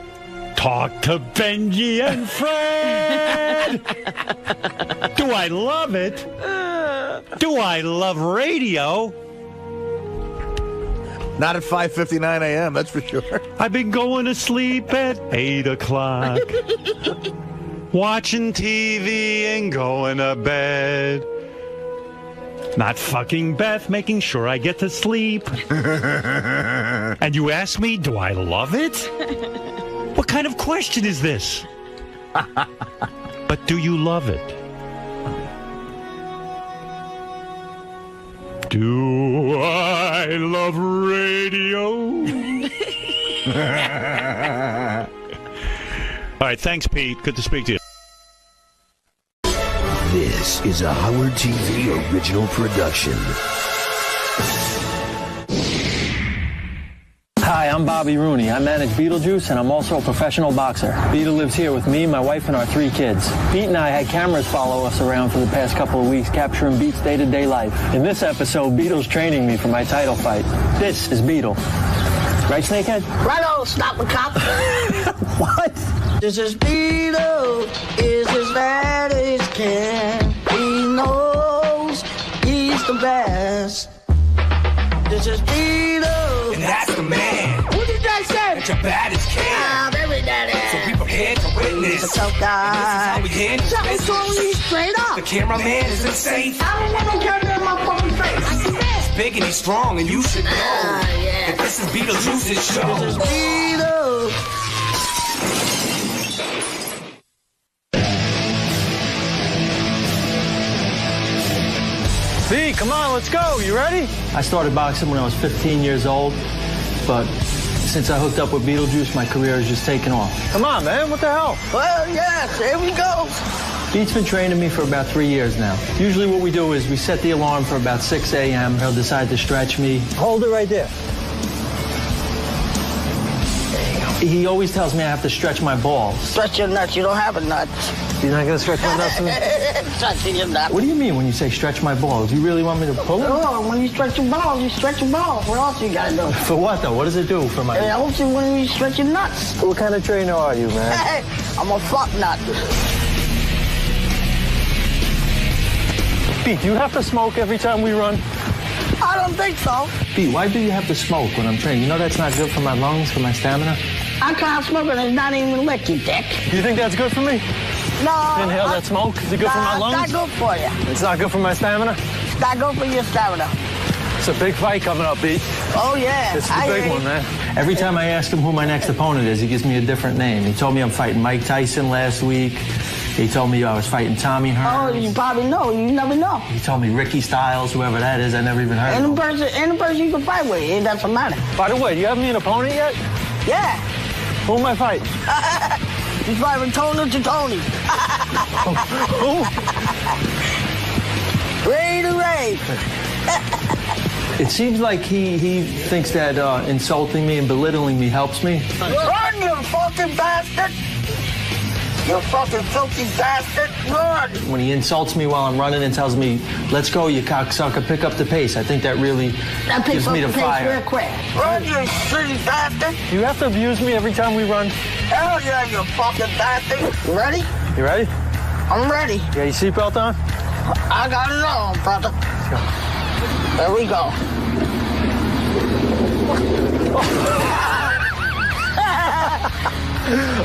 Speaker 1: Talk to Benji and Fred. Do I love it? Do I love radio?
Speaker 13: Not at 5:59 a.m., that's for sure.
Speaker 1: I've been going to sleep at 8 o'clock, watching TV and going to bed. Not fucking Beth, making sure I get to sleep. And you ask me, do I love it? What kind of question is this? But do you love it? Do I love radio? All right, thanks, Pete. Good to speak to you.
Speaker 14: This is a Howard TV original production.
Speaker 15: Hi, I'm Bobby Rooney. I manage Beetlejuice, and I'm also a professional boxer. Beetle lives here with me, my wife, and our 3 kids. Pete and I had cameras follow us around for the past couple of weeks, capturing Beet's day-to-day life. In this episode, Beetle's training me for my title fight. This is Beetle. Right, Snakehead?
Speaker 16: Righto, stop the cop.
Speaker 15: What?
Speaker 16: This is Beetle, is as bad as can. He knows he's the best. This is Beetle.
Speaker 17: And that's the man.
Speaker 16: What did I say?
Speaker 17: That you're bad as can.
Speaker 16: Ah, very daddy.
Speaker 17: So be prepared to witness.
Speaker 16: It's a tough guy.
Speaker 17: And this is how we handle
Speaker 16: Something's throwing you straight up.
Speaker 17: The cameraman is insane.
Speaker 16: I don't want no camera in my fucking face.
Speaker 17: He's big and he's strong, and you should know that this is Beetlejuice's show.
Speaker 16: This is Beetle.
Speaker 15: B, come on, let's go. You ready? I started boxing when I was 15 years old, but since I hooked up with Beetlejuice, my career has just taken off. Come on, man. What the hell?
Speaker 16: Well, yes, here we go.
Speaker 15: Beat's been training me for about 3 years now. Usually what we do is we set the alarm for about 6 a.m. He'll decide to stretch me. Hold it right there. He always tells me I have to stretch my balls.
Speaker 16: Stretch your nuts. You don't have a nut.
Speaker 15: You're not going to stretch my nuts to me?
Speaker 16: Stretching your nuts.
Speaker 15: What do you mean when you say stretch my balls? You really want me to pull them?
Speaker 16: No, when you stretch your balls, you stretch your balls. What else you got to do?
Speaker 15: For what, though? What does it do for my...
Speaker 16: It helps you when you stretch your nuts.
Speaker 15: What kind of trainer are you, man?
Speaker 16: Hey, I'm a fuck nut.
Speaker 15: Pete, do you have to smoke every time we run?
Speaker 16: I don't think so.
Speaker 15: Pete, why do you have to smoke when I'm training? You know that's not good for my lungs, for my stamina?
Speaker 16: I can't smoke and it's not even lick, you dick.
Speaker 15: You think that's good for me?
Speaker 16: No.
Speaker 15: Inhale that smoke? Is it good for my lungs?
Speaker 16: It's not good for you.
Speaker 15: It's not good for my stamina?
Speaker 16: It's not good for your stamina.
Speaker 15: It's a big fight coming up, Pete.
Speaker 16: Oh, yeah.
Speaker 15: It's the big one, man. Every time I ask him who my next opponent is, he gives me a different name. He told me I'm fighting Mike Tyson last week. He told me I was fighting Tommy Hearns.
Speaker 16: Oh, you probably know. You never know.
Speaker 15: He told me Ricky Styles, whoever that is. I never even heard of him.
Speaker 16: Any person you can fight with, it doesn't matter.
Speaker 15: By the way, do you have me an opponent yet?
Speaker 16: Yeah.
Speaker 15: Who am I fighting?
Speaker 16: He's fighting Tony to Tony.
Speaker 15: Who?
Speaker 16: Ray to Ray.
Speaker 15: It seems like he thinks that insulting me and belittling me helps me.
Speaker 16: Run, you fucking bastard! You fucking filthy bastard! Run!
Speaker 15: When he insults me while I'm running and tells me, let's go, you cocksucker, pick up the pace, I think that really gives me the fire.
Speaker 16: Real quick. Run, you shitty bastard!
Speaker 15: Do you have to abuse me every time we run?
Speaker 16: Hell yeah, you fucking bastard! You ready?
Speaker 15: You ready?
Speaker 16: I'm ready.
Speaker 15: You got your seatbelt on?
Speaker 16: I got it on, brother. There we go.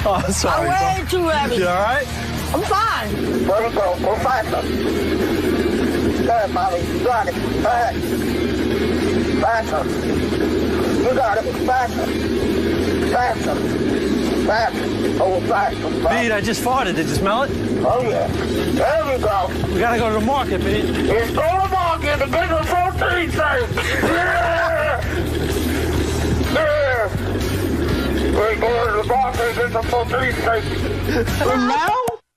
Speaker 15: Oh, sorry.
Speaker 16: I'm way too heavy.
Speaker 15: You all right?
Speaker 16: I'm fine. There we go. Go faster. Go ahead, Bobby. You got it. Go ahead. Faster. You got it. Faster. Faster. Faster. Oh, faster.
Speaker 15: Pete, I just farted. Did you smell it?
Speaker 16: Oh, yeah. There we go.
Speaker 15: We gotta go to the market, Pete.
Speaker 16: Let's go to the market to get the protein thing. Yeah. Yeah. We're going to the market to get the protein thing. And now,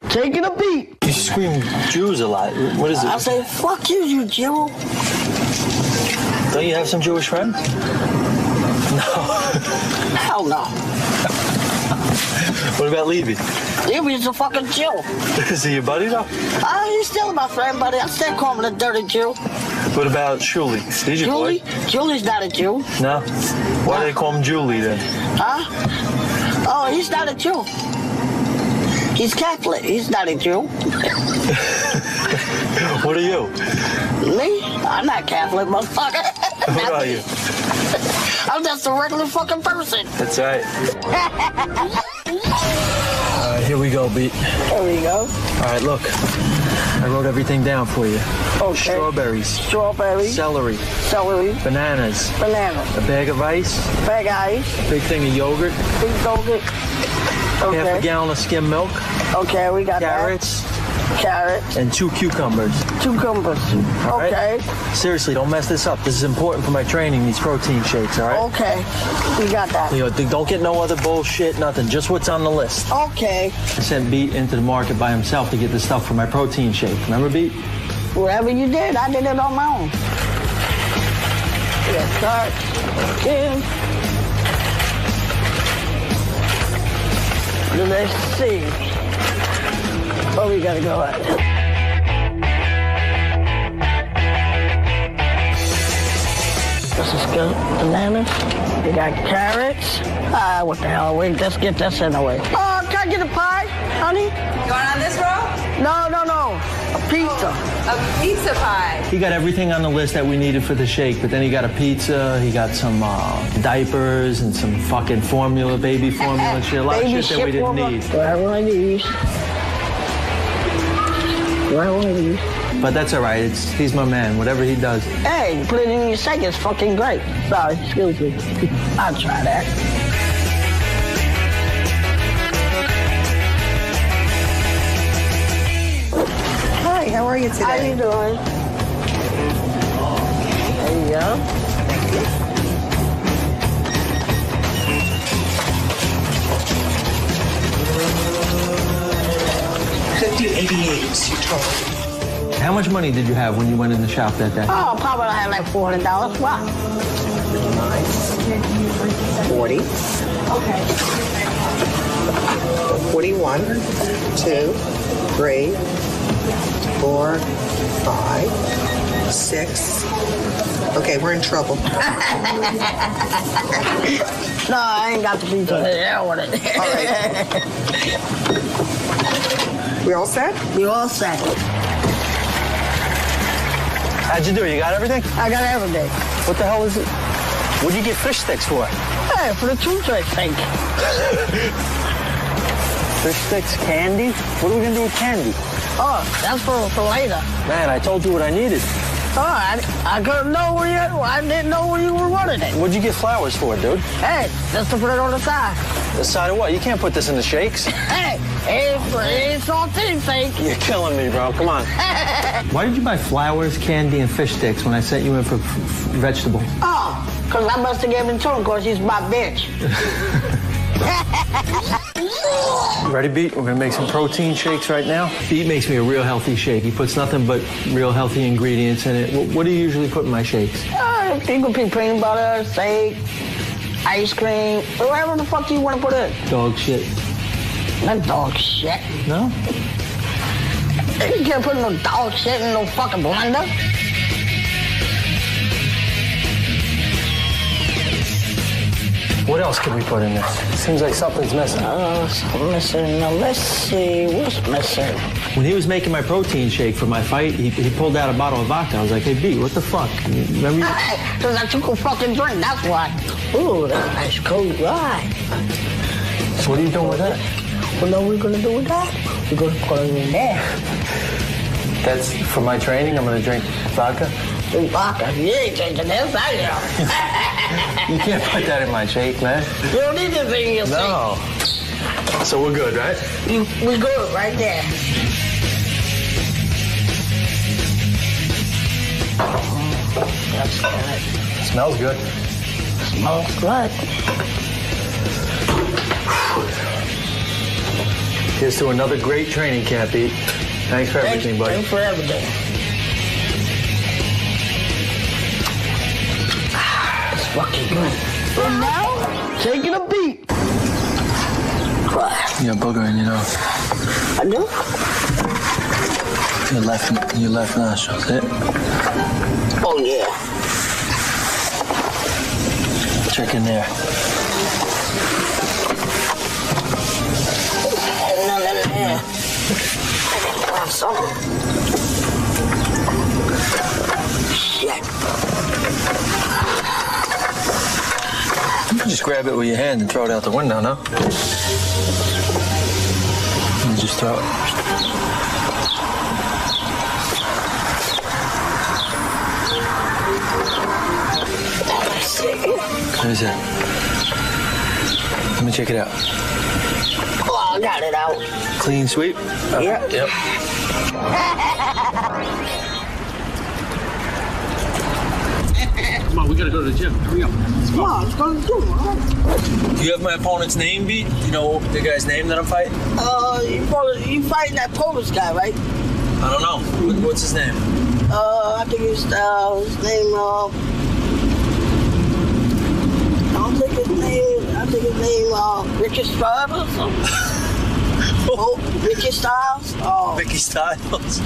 Speaker 16: taking a beat.
Speaker 15: You scream Jews a lot. What is it?
Speaker 16: I say, fuck you, you Jew.
Speaker 15: Don't you have some Jewish friends? No.
Speaker 16: Hell no.
Speaker 15: What about Levy?
Speaker 16: Levy's a fucking Jew.
Speaker 15: Is he your buddy, though?
Speaker 16: He's still my friend, buddy. I still call him a dirty Jew.
Speaker 15: What about Julie? He's your boy.
Speaker 16: Julie's not a Jew.
Speaker 15: No? Why do they call him Julie, then?
Speaker 16: Huh? Oh, he's not a Jew. He's Catholic. He's not a Jew.
Speaker 15: What are you?
Speaker 16: Me? I'm not Catholic, motherfucker.
Speaker 15: What are you?
Speaker 16: I'm just a regular fucking person.
Speaker 15: That's right. Here we go, Beat.
Speaker 16: Here we go.
Speaker 15: All right, look. I wrote everything down for you.
Speaker 16: Okay.
Speaker 15: Strawberries.
Speaker 16: Strawberries.
Speaker 15: Celery.
Speaker 16: Celery.
Speaker 15: Bananas.
Speaker 16: Banana.
Speaker 15: A bag of ice.
Speaker 16: Bag of ice.
Speaker 15: A big thing of yogurt.
Speaker 16: Big yogurt. Okay.
Speaker 15: Half a gallon of skim milk.
Speaker 16: Okay, we got
Speaker 15: carrots.
Speaker 16: Carrots.
Speaker 15: And 2 cucumbers.
Speaker 16: Cucumbers.
Speaker 15: All
Speaker 16: okay.
Speaker 15: Right? Seriously, don't mess this up. This is important for my training, these protein shakes, all right?
Speaker 16: Okay. We got that.
Speaker 15: You know, don't get no other bullshit, nothing. Just what's on the list.
Speaker 16: Okay.
Speaker 15: I sent Beat into the market by himself to get the stuff for my protein shake. Remember, Beat?
Speaker 16: Whatever you did, I did it on my own. Let's start. Let's see. Oh, we gotta go at it. This is good. Bananas. We got carrots. What the hell? Wait, let's get this in the way. Oh, can I get a pie, honey?
Speaker 18: You want on this roll?
Speaker 16: No. A pizza.
Speaker 18: A pizza pie.
Speaker 15: He got everything on the list that we needed for the shake, but then he got a pizza, he got some diapers and some fucking formula, baby formula and shit. A lot of shit that we didn't need.
Speaker 16: Grab one of these.
Speaker 15: But that's all right. He's my man. Whatever he does.
Speaker 16: Hey, put it in your shake. It's fucking great. Sorry, excuse me. I'll try that.
Speaker 18: Hi, how are you today?
Speaker 16: How you doing? There you go.
Speaker 18: Thank you. $50.88, you told.
Speaker 15: How much money did you have when you went in the shop that day?
Speaker 16: Oh, probably I had like $400. What?
Speaker 18: 40.
Speaker 16: Okay.
Speaker 18: 41, 2, 3, 4, 5, 6. Okay, we're in trouble.
Speaker 16: No, I ain't got the pizza. Yeah, I want it.
Speaker 18: All right. We all set?
Speaker 16: We all set.
Speaker 15: How'd you do? You got everything?
Speaker 16: I got everything.
Speaker 15: What the hell is it? What'd you get fish sticks for?
Speaker 16: Hey, for the toothpaste thing.
Speaker 15: Fish sticks, candy? What are we gonna do with candy?
Speaker 16: Oh, that's for later.
Speaker 15: Man, I told you what I needed.
Speaker 16: Oh, I couldn't know where you. I didn't know where you were running it.
Speaker 15: What'd you get flowers for, dude?
Speaker 16: Hey, just to put it on the side.
Speaker 15: The side of what? You can't put this in the shakes.
Speaker 16: Hey, it's all things, thing.
Speaker 15: You're killing me, bro. Come on. Why did you buy flowers, candy, and fish sticks when I sent you in for vegetable?
Speaker 16: Oh, because I must have given it to him because he's my bitch.
Speaker 15: Ready, Beat? We're gonna make some protein shakes right now. Beat makes me a real healthy shake. He puts nothing but real healthy ingredients in it. What do you usually put in my shakes?
Speaker 16: You can put peanut butter, steak, ice cream, whatever the fuck you want to put in.
Speaker 15: Dog shit.
Speaker 16: Not dog shit.
Speaker 15: No?
Speaker 16: You can't put no dog shit in no fucking blender.
Speaker 15: What else can we put in this? Seems like something's missing.
Speaker 16: Something missing. Now, let's see. What's missing?
Speaker 15: When he was making my protein shake for my fight, he pulled out a bottle of vodka. I was like, hey, B, what the fuck? Remember?
Speaker 16: Because I took a fucking drink, that's why. Ooh, that's a nice cold ride.
Speaker 15: So what are you doing with that?
Speaker 16: What are we going to do with that? We're going to put it in there.
Speaker 15: That's for my training? I'm going to drink vodka?
Speaker 16: Vodka? You ain't drinking this, are you?
Speaker 15: You can't put that in my shake, man.
Speaker 16: You don't need this in your shake.
Speaker 15: No. So we're good, right?
Speaker 16: We're good right there. That's good.
Speaker 15: Smells good.
Speaker 16: Smells good.
Speaker 15: Here's to another great training camp, Pete. Thanks for everything, buddy.
Speaker 16: Thanks for everything. It's fucking good. And now, taking a beat.
Speaker 15: You got booger in your nose.
Speaker 16: I do?
Speaker 15: Your left nostril, is it?
Speaker 16: Oh, yeah.
Speaker 15: Check in there.
Speaker 16: None in there. I can grab some. Shit.
Speaker 15: Just grab it with your hand and throw it out the window, no? You just throw it. What is that? Let me check it out.
Speaker 16: Oh, I got it out.
Speaker 15: Clean sweep?
Speaker 16: Yep.
Speaker 15: Yep. Come on, we gotta go to the gym. Hurry up. Let's go.
Speaker 16: Come on, let's go to the gym, huh?
Speaker 15: Do you have my opponent's name beat? You know the guy's name that I'm fighting?
Speaker 16: You fighting that Polish guy, right?
Speaker 15: I don't know. What's his name?
Speaker 16: I think his name, I think his name, Ricky Styles or something. Oh, Ricky Styles? Oh.
Speaker 15: Ricky Styles?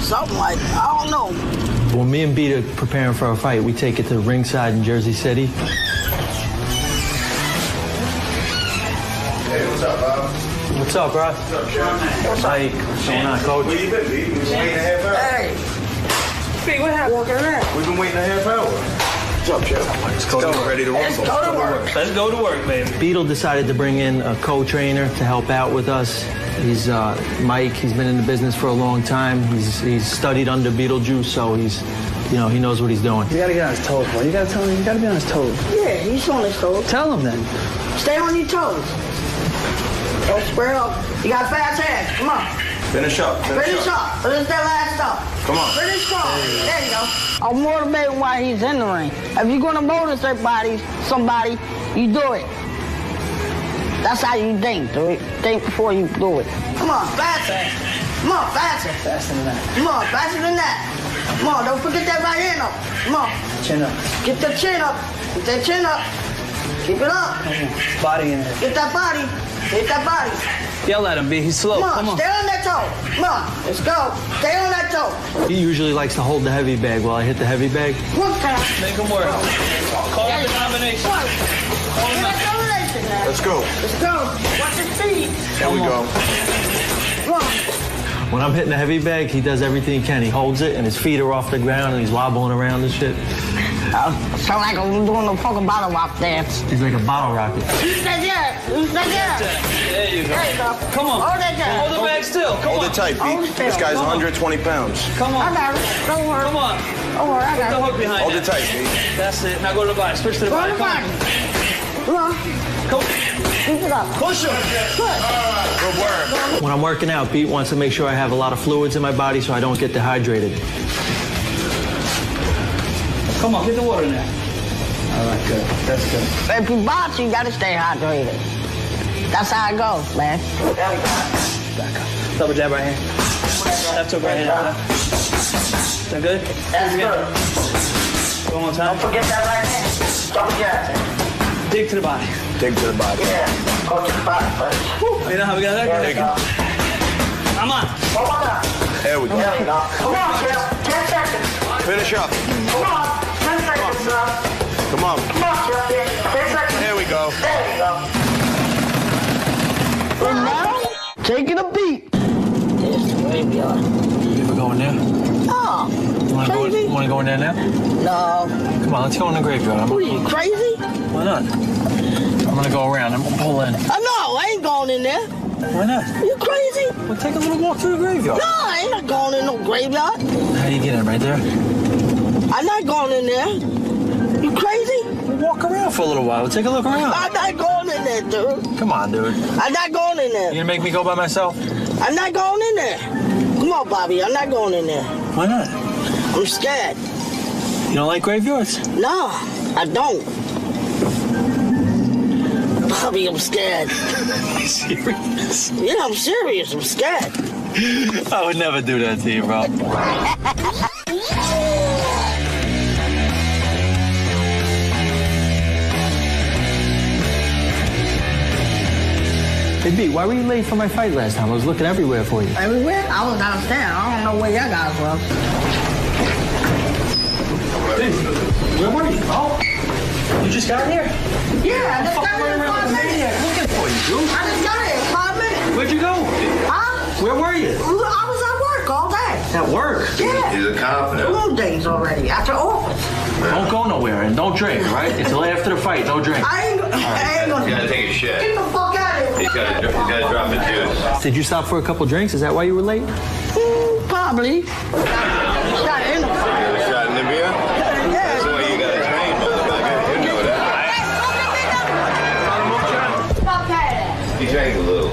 Speaker 16: Something like that. I don't know.
Speaker 15: When me and Beat are preparing for a fight, we take it to ringside in Jersey City.
Speaker 6: Hey, what's up, Bob?
Speaker 15: What's up, bro?
Speaker 6: What's up, Sean?
Speaker 15: What's going on, coach?
Speaker 6: Where you been, B? We've been waiting a half hour.
Speaker 16: Hey. Hey, what happened? Walking around.
Speaker 6: We've been waiting a half hour. What's up, Chef?
Speaker 15: Let's go to work.
Speaker 6: Ready to
Speaker 16: Let's
Speaker 6: rumble.
Speaker 16: go to work.
Speaker 15: Let's go to work, baby. Beetle decided to bring in a co-trainer to help out with us. He's Mike. He's been in the business for a long time. He's studied under Beetlejuice, so he's, you know, he knows what he's doing.
Speaker 19: You gotta get on his toes, boy. You gotta tell him. You gotta be on his toes.
Speaker 16: Yeah, he's on his toes.
Speaker 19: Tell him then.
Speaker 16: Stay on your toes. Don't square up. You got fast hands. Come on.
Speaker 6: Finish up.
Speaker 16: Finish up. Finish that last up.
Speaker 6: Come on.
Speaker 16: Finish strong. There you go. I'm motivated while he's in the ring. If you're gonna motivate somebody, you do it. That's how you think, dude. Think before you do it. Come on, faster. Come on, faster.
Speaker 19: Faster than that.
Speaker 16: Come on, faster than that. Come on, don't forget that right hand up. Come on.
Speaker 19: Chin up.
Speaker 16: Get the chin up. Get that chin up. Keep it up.
Speaker 19: Body in it.
Speaker 16: Get that body. Get that body.
Speaker 19: Yell at him, B. He's slow.
Speaker 16: Come on, stay on that toe. Come on, let's go. Stay on that toe.
Speaker 15: He usually likes to hold the heavy bag while I hit the heavy bag.
Speaker 16: One time.
Speaker 15: Make him work. Call up the combination.
Speaker 6: Let's go.
Speaker 16: Let's go. Watch your feet.
Speaker 6: There we go.
Speaker 16: Come on.
Speaker 15: When I'm hitting the heavy bag, he does everything he can. He holds it, and his feet are off the ground, and he's wobbling around and shit.
Speaker 16: Sound like I'm doing a fucking bottle rock dance.
Speaker 15: He's like a bottle rocket.
Speaker 16: You stay there. You stay there.
Speaker 15: There you go.
Speaker 16: There you go.
Speaker 15: Come on.
Speaker 16: Hold that down.
Speaker 15: Hold the bag still. Come
Speaker 6: Hold
Speaker 15: on.
Speaker 6: it tight,
Speaker 16: Hold
Speaker 6: B.
Speaker 16: it still.
Speaker 6: This guy's
Speaker 16: Come on.
Speaker 6: 120 pounds.
Speaker 15: Come on.
Speaker 16: I got it. Don't worry.
Speaker 15: Come on.
Speaker 16: Don't worry, I
Speaker 15: Put the
Speaker 16: got
Speaker 15: hook
Speaker 16: it.
Speaker 15: behind
Speaker 6: Hold
Speaker 15: that.
Speaker 6: it tight, B.
Speaker 15: That's it. Now go to the body. Switch to the
Speaker 16: Go
Speaker 15: body.
Speaker 16: to the body. Come on.
Speaker 15: Come.
Speaker 16: Keep it up.
Speaker 15: Push him.
Speaker 16: Good.
Speaker 6: Good work.
Speaker 15: When I'm working out, Pete wants to make sure I have a lot of fluids in my body so I don't get dehydrated.
Speaker 19: Come on, get the water in there. All right, good. That's good.
Speaker 16: If you box, you gotta stay hydrated. That's how it goes, man.
Speaker 19: Back up. Double jab right hand. Left hook right hand. Is that good?
Speaker 16: That's good.
Speaker 19: One more time.
Speaker 16: Don't forget that right hand. Double jab.
Speaker 19: Dig to the body.
Speaker 6: Dig to the body.
Speaker 16: Yeah. Go to the body first.
Speaker 19: You know how we got that?
Speaker 16: There you go.
Speaker 19: Come on.
Speaker 16: One more time.
Speaker 6: There we go.
Speaker 16: There you go. Come on, Jeff. 10 seconds.
Speaker 6: Finish up.
Speaker 16: Come on. 10 seconds, son.
Speaker 6: Come on.
Speaker 16: Come on, Jeff. 10 seconds.
Speaker 6: There we go.
Speaker 16: There you go. And now, taking a beat. There's the graveyard.
Speaker 15: You ever go in there?
Speaker 16: Oh, crazy?
Speaker 15: Want to go in there now?
Speaker 16: No.
Speaker 15: Come on, let's go in the graveyard.
Speaker 16: What are you, crazy?
Speaker 15: Why not? I'm gonna go around. I'm gonna pull in.
Speaker 16: No, I ain't going in there.
Speaker 15: Why not?
Speaker 16: You crazy?
Speaker 15: We'll take a little walk through the graveyard.
Speaker 16: No, I ain't not going in no graveyard.
Speaker 15: How do you get in? Right there?
Speaker 16: I'm not going in there. You crazy?
Speaker 15: We'll walk around for a little while. We'll take a look around.
Speaker 16: I'm not going in there, dude.
Speaker 15: Come on, dude.
Speaker 16: I'm not going in there.
Speaker 15: You gonna make me go by myself?
Speaker 16: I'm not going in there. Come on, Bobby. I'm not going in there.
Speaker 15: Why not?
Speaker 16: I'm scared.
Speaker 15: You don't like graveyards?
Speaker 16: No, I don't. Bobby, I'm scared.
Speaker 15: Serious?
Speaker 16: Yeah, I'm serious. I'm scared.
Speaker 15: I would never do that to you, bro. Hey, B, why were you late for my fight last time? I was looking everywhere for you.
Speaker 16: Everywhere? I was downstairs. I don't know where y'all guys was.
Speaker 19: Hey, where were you? Oh, you just got here?
Speaker 16: Yeah, I just got here in 5 minutes.
Speaker 19: Looking for you, dude.
Speaker 16: I just got here in 5 minutes.
Speaker 19: Where'd you go?
Speaker 16: Huh?
Speaker 19: Where were you?
Speaker 16: I was at work all day.
Speaker 19: At work?
Speaker 16: Yeah.
Speaker 20: He's a cop now.
Speaker 16: 2 days already. At the office.
Speaker 15: Don't go nowhere and don't drink, right? Until after the fight, no drink.
Speaker 16: I ain't gonna.
Speaker 20: He's gotta take a shit.
Speaker 16: Get the fuck out of here.
Speaker 20: He's gotta drop the juice.
Speaker 15: Did you stop for a couple drinks? Is that why you were late?
Speaker 16: Probably.
Speaker 20: Shot in the beer? That's the way you gotta train, motherfucker. You know that. He drank a little.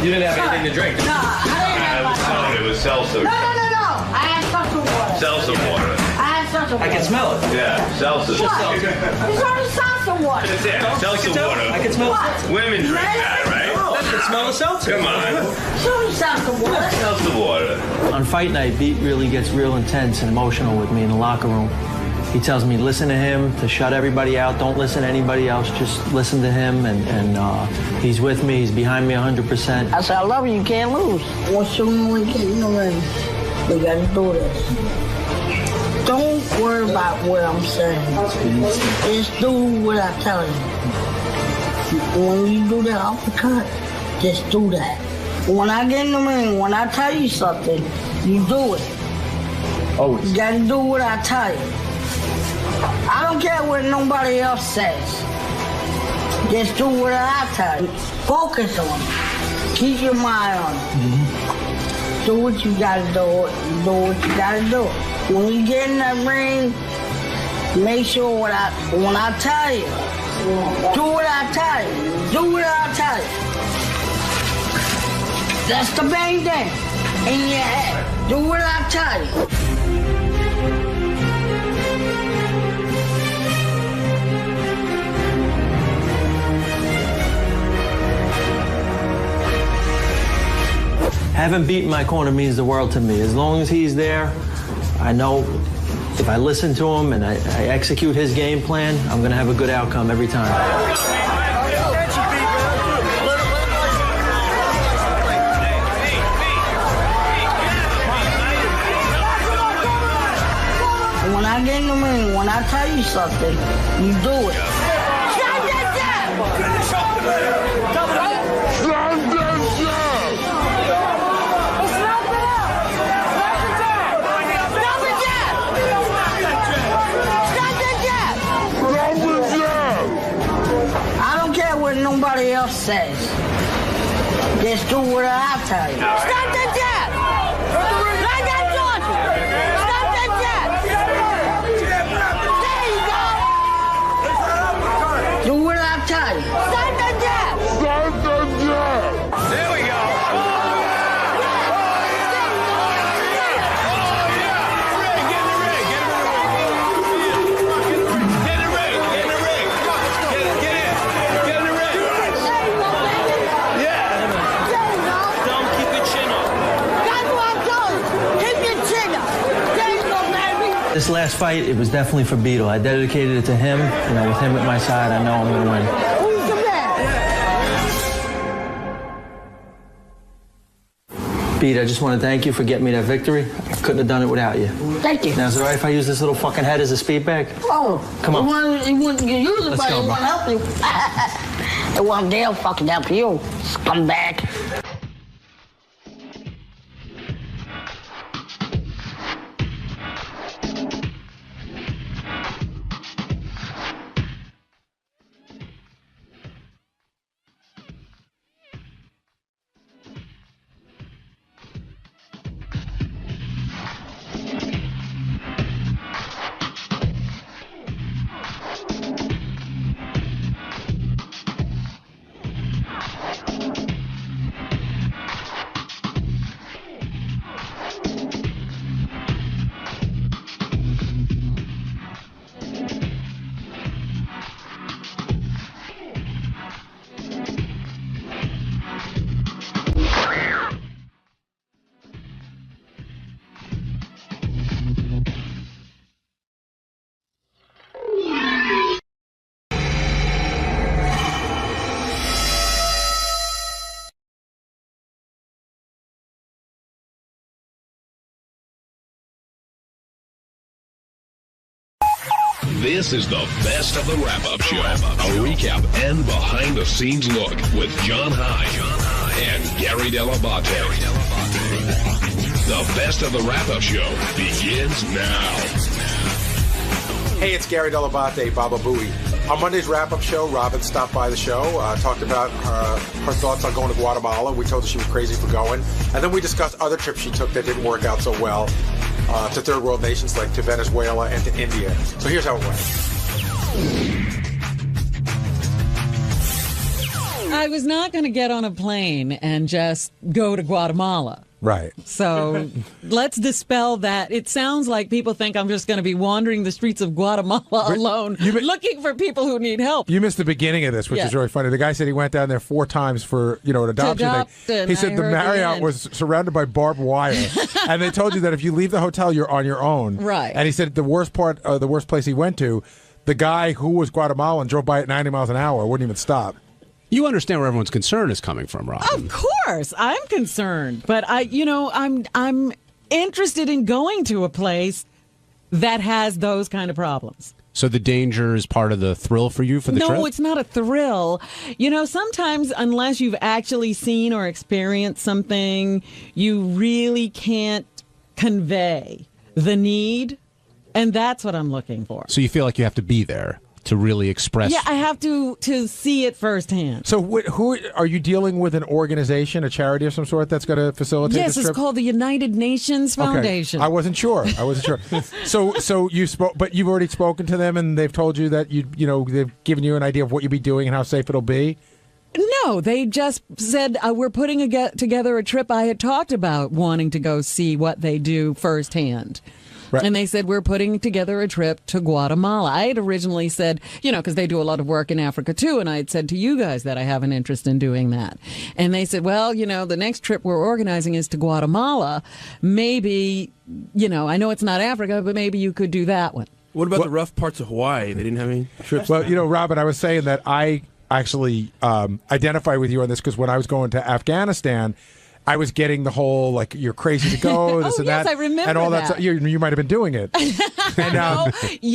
Speaker 15: You didn't have anything to drink.
Speaker 16: No, I
Speaker 20: It was seltzer.
Speaker 16: No. I had seltzer water.
Speaker 20: Seltzer water.
Speaker 16: I had seltzer water.
Speaker 15: I can smell it.
Speaker 20: Yeah, seltzer.
Speaker 16: What? It's only seltzer water.
Speaker 20: It's there. Seltzer water.
Speaker 15: I can smell it.
Speaker 20: Women drink that, right?
Speaker 15: I can smell the seltzer.
Speaker 20: Come on.
Speaker 16: It's only seltzer water.
Speaker 20: Seltzer water.
Speaker 15: On fight night, Beat really gets real intense and emotional with me in the locker room. He tells me listen to him, to shut everybody out, don't listen to anybody else, just listen to him, and he's with me, he's behind me 100%.
Speaker 16: I said, I love you, you can't lose. Once you get in the ring, you gotta do this. Don't worry about what I'm saying. Just do what I tell you. When you do that uppercut, just do that. When I get in the ring, when I tell you something, you do it.
Speaker 15: Always.
Speaker 16: You gotta do what I tell you. I don't care what nobody else says. Just do what I tell you. Focus on it. Keep your mind on it. Do what you gotta do. Do what you gotta do. When you get in that ring, make sure when I tell you, do what I tell you. Do what I tell you. That's the main thing in your head. Do what I tell you.
Speaker 15: Having Beat in my corner means the world to me. As long as he's there, I know if I listen to him and I execute his game plan, I'm going to have a good outcome every time.
Speaker 16: When I get in the ring, when I tell you something, you do it. I don't care what nobody else says. Just do what I tell you. Stop the jab! Like I told you! Stop the jab! There you go! Do what I tell you. Stop the jab! Stop the jab!
Speaker 20: There we go.
Speaker 15: This last fight, it was definitely for Beetle. I dedicated it to him. You know, with him at my side, I know I'm going to win.
Speaker 16: Who's the man?
Speaker 15: Beat, I just want to thank you for getting me that victory. I couldn't have done it without you.
Speaker 16: Thank you.
Speaker 15: Now, is it all right if I use this little fucking head as a speed bag?
Speaker 16: Oh,
Speaker 15: Come on.
Speaker 16: You wouldn't use it,
Speaker 15: Let's
Speaker 16: but
Speaker 15: go,
Speaker 16: it
Speaker 15: bro.
Speaker 16: won't help you. It won't dare fucking help you, scumbag.
Speaker 21: This is the best of the wrap-up show. A recap and behind-the-scenes look with John High. and Gary Dell'Abate. The best of the wrap-up show begins now.
Speaker 4: Hey, it's Gary Dell'Abate, Baba Booey. On Monday's wrap-up show, Robin stopped by the show, talked about her thoughts on going to Guatemala. We told her she was crazy for going. And then we discussed other trips she took that didn't work out so well to third world nations like to Venezuela and to India. So here's how it went.
Speaker 3: I was not going to get on a plane and just go to Guatemala.
Speaker 22: Right.
Speaker 3: So let's dispel that. It sounds like people think I'm just going to be wandering the streets of Guatemala alone, looking for people who need help.
Speaker 22: You missed the beginning of this, which is really funny. The guy said he went down there 4 times for, an adoption thing. He said the Marriott was surrounded by barbed wire, and they told you that if you leave the hotel, you're on your own.
Speaker 3: Right.
Speaker 22: And he said the worst place he went to, the guy who was Guatemalan drove by at 90 miles an hour, wouldn't even stop.
Speaker 23: You understand where everyone's concern is coming from, Robin.
Speaker 3: Of course, I'm concerned, but I'm interested in going to a place that has those kind of problems.
Speaker 23: So the danger is part of the thrill for you for the trip?
Speaker 3: No, it's not a thrill. Sometimes unless you've actually seen or experienced something, you really can't convey the need, and that's what I'm looking for.
Speaker 23: So you feel like you have to be there to really express.
Speaker 3: Yeah, I have to see it firsthand.
Speaker 22: So who are you dealing with? An organization, a charity of some sort that's going to facilitate this trip?
Speaker 3: Yes, it's called the United Nations Foundation.
Speaker 22: Okay. I wasn't sure. So you spoke, but you've already spoken to them, and they've told you that they've given you an idea of what you'd be doing and how safe it'll be.
Speaker 3: No, they just said we're putting together a trip. I had talked about wanting to go see what they do firsthand. Right. And they said, we're putting together a trip to Guatemala. I had originally said, because they do a lot of work in Africa, too. And I had said to you guys that I have an interest in doing that. And they said, well, the next trip we're organizing is to Guatemala. Maybe, I know it's not Africa, but maybe you could do that one.
Speaker 24: What about the rough parts of Hawaii? They didn't have any trips?
Speaker 22: Well, Robin, I was saying that I actually identify with you on this because when I was going to Afghanistan, I was getting the whole, you're crazy to go, this and that.
Speaker 3: I remember
Speaker 22: and all
Speaker 3: that.
Speaker 22: Stuff. You might have been doing it. And,
Speaker 3: no,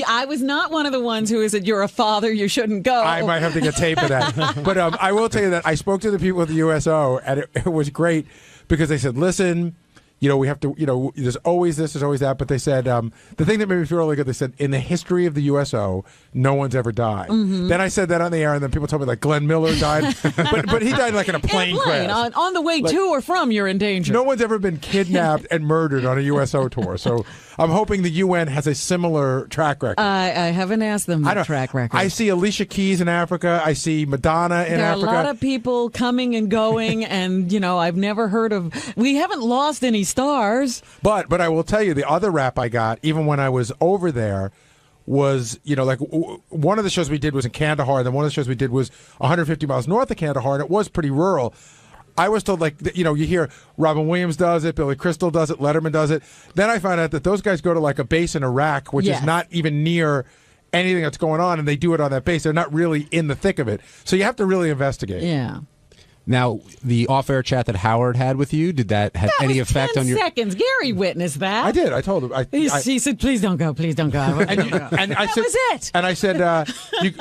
Speaker 3: I was not one of the ones who said, you're a father, you shouldn't go.
Speaker 22: I might have to get tape of that. But I will tell you that I spoke to the people at the USO, and it was great because they said, listen, we have to, there's always this, there's always that. But they said, the thing that made me feel really good, they said, in the history of the USO, no one's ever died. Mm-hmm. Then I said that on the air, and then people told me, Glenn Miller died. but he died, in a plane crash.
Speaker 3: On the way to or from, you're in danger.
Speaker 22: No one's ever been kidnapped and murdered on a USO tour. So I'm hoping the UN has a similar track record.
Speaker 3: I haven't asked them the track record.
Speaker 22: I see Alicia Keys in Africa. I see Madonna in Africa.
Speaker 3: There are a lot of people coming and going, and, I've never heard of... We haven't lost any stars.
Speaker 22: But I will tell you, the other rap I got, even when I was over there, was, one of the shows we did was in Kandahar, then one of the shows we did was 150 miles north of Kandahar, and it was pretty rural. I was told, you hear Robin Williams does it, Billy Crystal does it, Letterman does it. Then I found out that those guys go to, a base in Iraq, which is not even near anything that's going on, and they do it on that base. They're not really in the thick of it. So you have to really investigate.
Speaker 3: Yeah.
Speaker 23: Now, the off-air chat that Howard had with you, did that have any effect on your...
Speaker 3: 10 seconds. Gary witnessed that.
Speaker 22: I did. I told him.
Speaker 3: He said, please don't go. Please don't go.
Speaker 22: And I said,
Speaker 3: was it.
Speaker 22: And I said,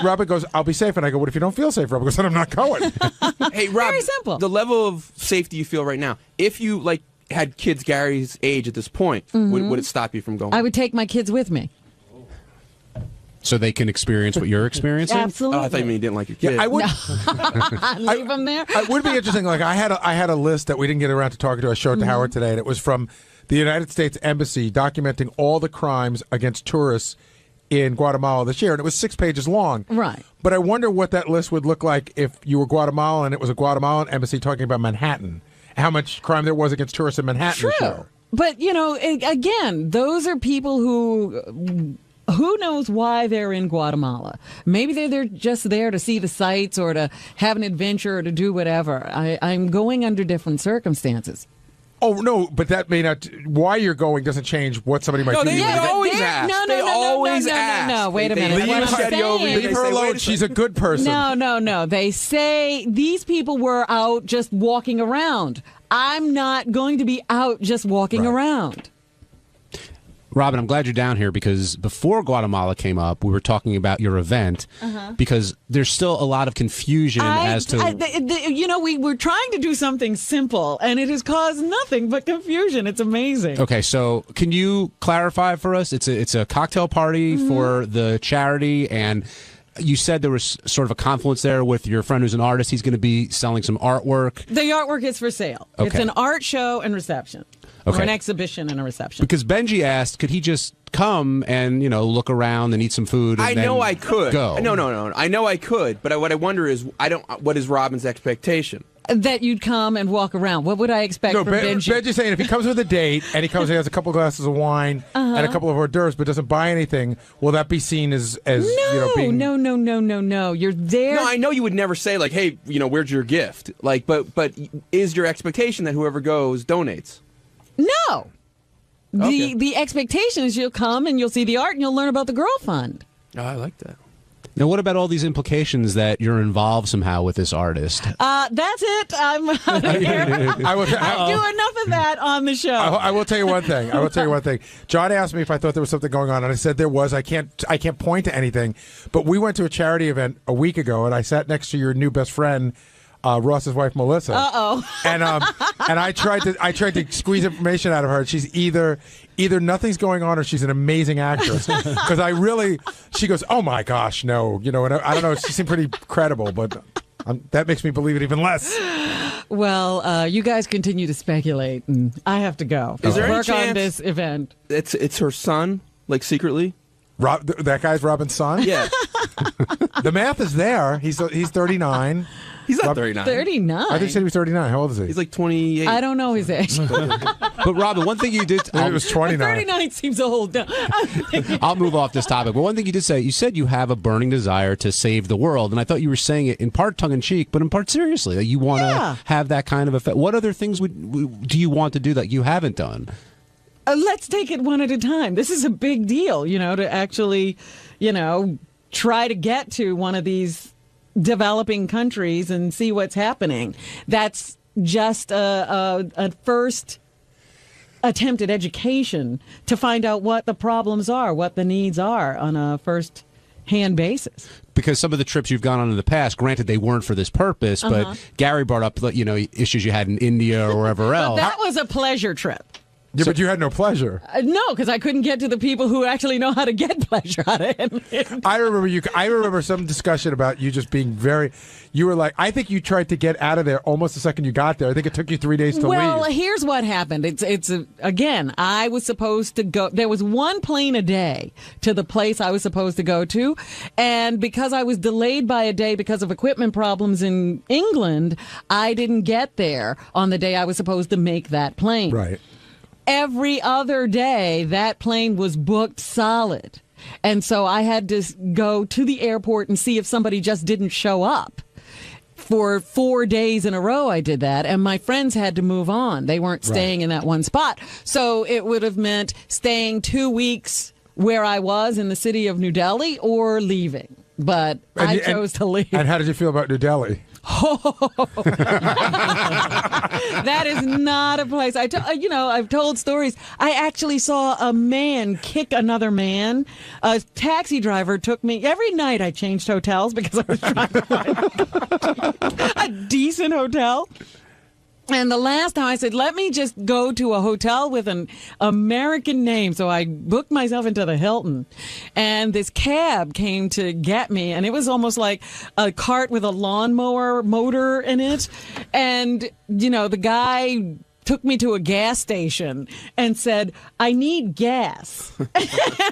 Speaker 22: Robert goes, I'll be safe. And I go, what if you don't feel safe? Robert goes, then I'm not going.
Speaker 24: Hey, Rob,
Speaker 3: very simple.
Speaker 24: The level of safety you feel right now, if you, had kids Gary's age at this point, would it stop you from going?
Speaker 3: I would take my kids with me.
Speaker 23: So they can experience what you're experiencing?
Speaker 3: Absolutely.
Speaker 24: Oh, I thought you mean you didn't like your kids.
Speaker 22: Yeah, I would
Speaker 3: leave them there.
Speaker 22: It would be interesting. I had a list that we didn't get around to talking to. I showed it to Howard today, and it was from the United States Embassy documenting all the crimes against tourists in Guatemala this year, and it was 6 pages long.
Speaker 3: Right.
Speaker 22: But I wonder what that list would look like if you were Guatemalan and it was a Guatemalan embassy talking about Manhattan. How much crime there was against tourists in Manhattan this year.
Speaker 3: But, again, those are people who knows why they're in Guatemala? Maybe they're just there to see the sights or to have an adventure or to do whatever. I'm going under different circumstances.
Speaker 22: Oh, no, but that may not... Why you're going doesn't change what somebody might do.
Speaker 24: They always ask.
Speaker 3: No, wait a minute.
Speaker 22: Leave her alone. She's a good person.
Speaker 3: No. They say these people were out just walking around. I'm not going to be out just walking around.
Speaker 23: Robin, I'm glad you're down here because before Guatemala came up, we were talking about your event because there's still a lot of confusion as to...
Speaker 3: we were trying to do something simple, and it has caused nothing but confusion. It's amazing.
Speaker 23: Okay, so can you clarify for us? It's a cocktail party for the charity, and you said there was sort of a confluence there with your friend who's an artist. He's going to be selling some artwork.
Speaker 3: The artwork is for sale.
Speaker 23: Okay.
Speaker 3: It's an art show and reception. Or an exhibition and a reception.
Speaker 23: Because Benji asked, could he just come and, look around and eat some food and
Speaker 24: I know I could.
Speaker 23: Go?
Speaker 24: No. I know I could, but what I wonder is, what is Robin's expectation?
Speaker 3: That you'd come and walk around. What would I expect from Benji?
Speaker 22: Benji's saying if he comes with a date and he comes and has a couple glasses of wine and a couple of hors d'oeuvres but doesn't buy anything, will that be seen as being...
Speaker 3: No. You're there.
Speaker 24: No, I know you would never say, like, hey, where's your gift? Like, but is your expectation that whoever goes donates?
Speaker 3: No. The expectation is you'll come and you'll see the art and you'll learn about the Girl Fund.
Speaker 24: Oh, I like that.
Speaker 23: Now, what about all these implications that you're involved somehow with this artist?
Speaker 3: That's it. I'm out of here. I do enough of that on the show.
Speaker 22: I will tell you one thing. John asked me if I thought there was something going on, and I said there was. I can't point to anything. But we went to a charity event a week ago, and I sat next to your new best friend, Ross's wife Melissa. And I tried to squeeze information out of her. She's either nothing's going on or she's an amazing actress. Because she goes, oh my gosh, no, and I don't know. She seemed pretty credible, but that makes me believe it even less.
Speaker 3: Well, you guys continue to speculate, and I have to go.
Speaker 24: Is there any
Speaker 3: work
Speaker 24: chance
Speaker 3: on this event?
Speaker 24: It's her son, like secretly.
Speaker 22: That guy's Robin's son.
Speaker 24: Yeah.
Speaker 22: The math is there. He's 39.
Speaker 24: He's not 39.
Speaker 3: 39?
Speaker 22: I think he said he was 39. How old is he?
Speaker 24: He's like 28.
Speaker 3: I don't know his age.
Speaker 23: But Robin, one thing you did...
Speaker 22: It was 29.
Speaker 3: 39 seems old.
Speaker 23: I'll move off this topic. But one thing you did say, you said you have a burning desire to save the world. And I thought you were saying it in part tongue-in-cheek, but in part seriously. That you want to have that kind of effect. What other things do you want to do that you haven't done?
Speaker 3: Let's take it one at a time. This is a big deal, to actually, try to get to one of these developing countries and see what's happening. That's just a first attempt at education to find out what the problems are, what the needs are on a first-hand basis.
Speaker 23: Because some of the trips you've gone on in the past, granted they weren't for this purpose, but Gary brought up issues you had in India or wherever else.
Speaker 3: That was a pleasure trip.
Speaker 22: Yeah, but you had no pleasure.
Speaker 3: No, because I couldn't get to the people who actually know how to get pleasure out of it.
Speaker 22: I remember some discussion about you just being very. You were like, I think you tried to get out of there almost the second you got there. I think it took you 3 days to leave.
Speaker 3: Well, here's what happened. Again, I was supposed to go. There was one plane a day to the place I was supposed to go to, and because I was delayed by a day because of equipment problems in England, I didn't get there on the day I was supposed to make that plane.
Speaker 22: Right.
Speaker 3: Every other day, that plane was booked solid. And so I had to go to the airport and see if somebody just didn't show up. For 4 days in a row, I did that. And my friends had to move on. They weren't staying in that one spot. So it would have meant staying 2 weeks where I was in the city of New Delhi or leaving. But I chose to leave.
Speaker 22: And how did you feel about New Delhi?
Speaker 3: That is not a place. I've told stories. I actually saw a man kick another man. A taxi driver took me. Every night I changed hotels because I was trying to find a decent hotel. And the last time I said, let me just go to a hotel with an American name. So I booked myself into the Hilton. And this cab came to get me. And it was almost like a cart with a lawnmower motor in it. And, the guy took me to a gas station and said, I need gas.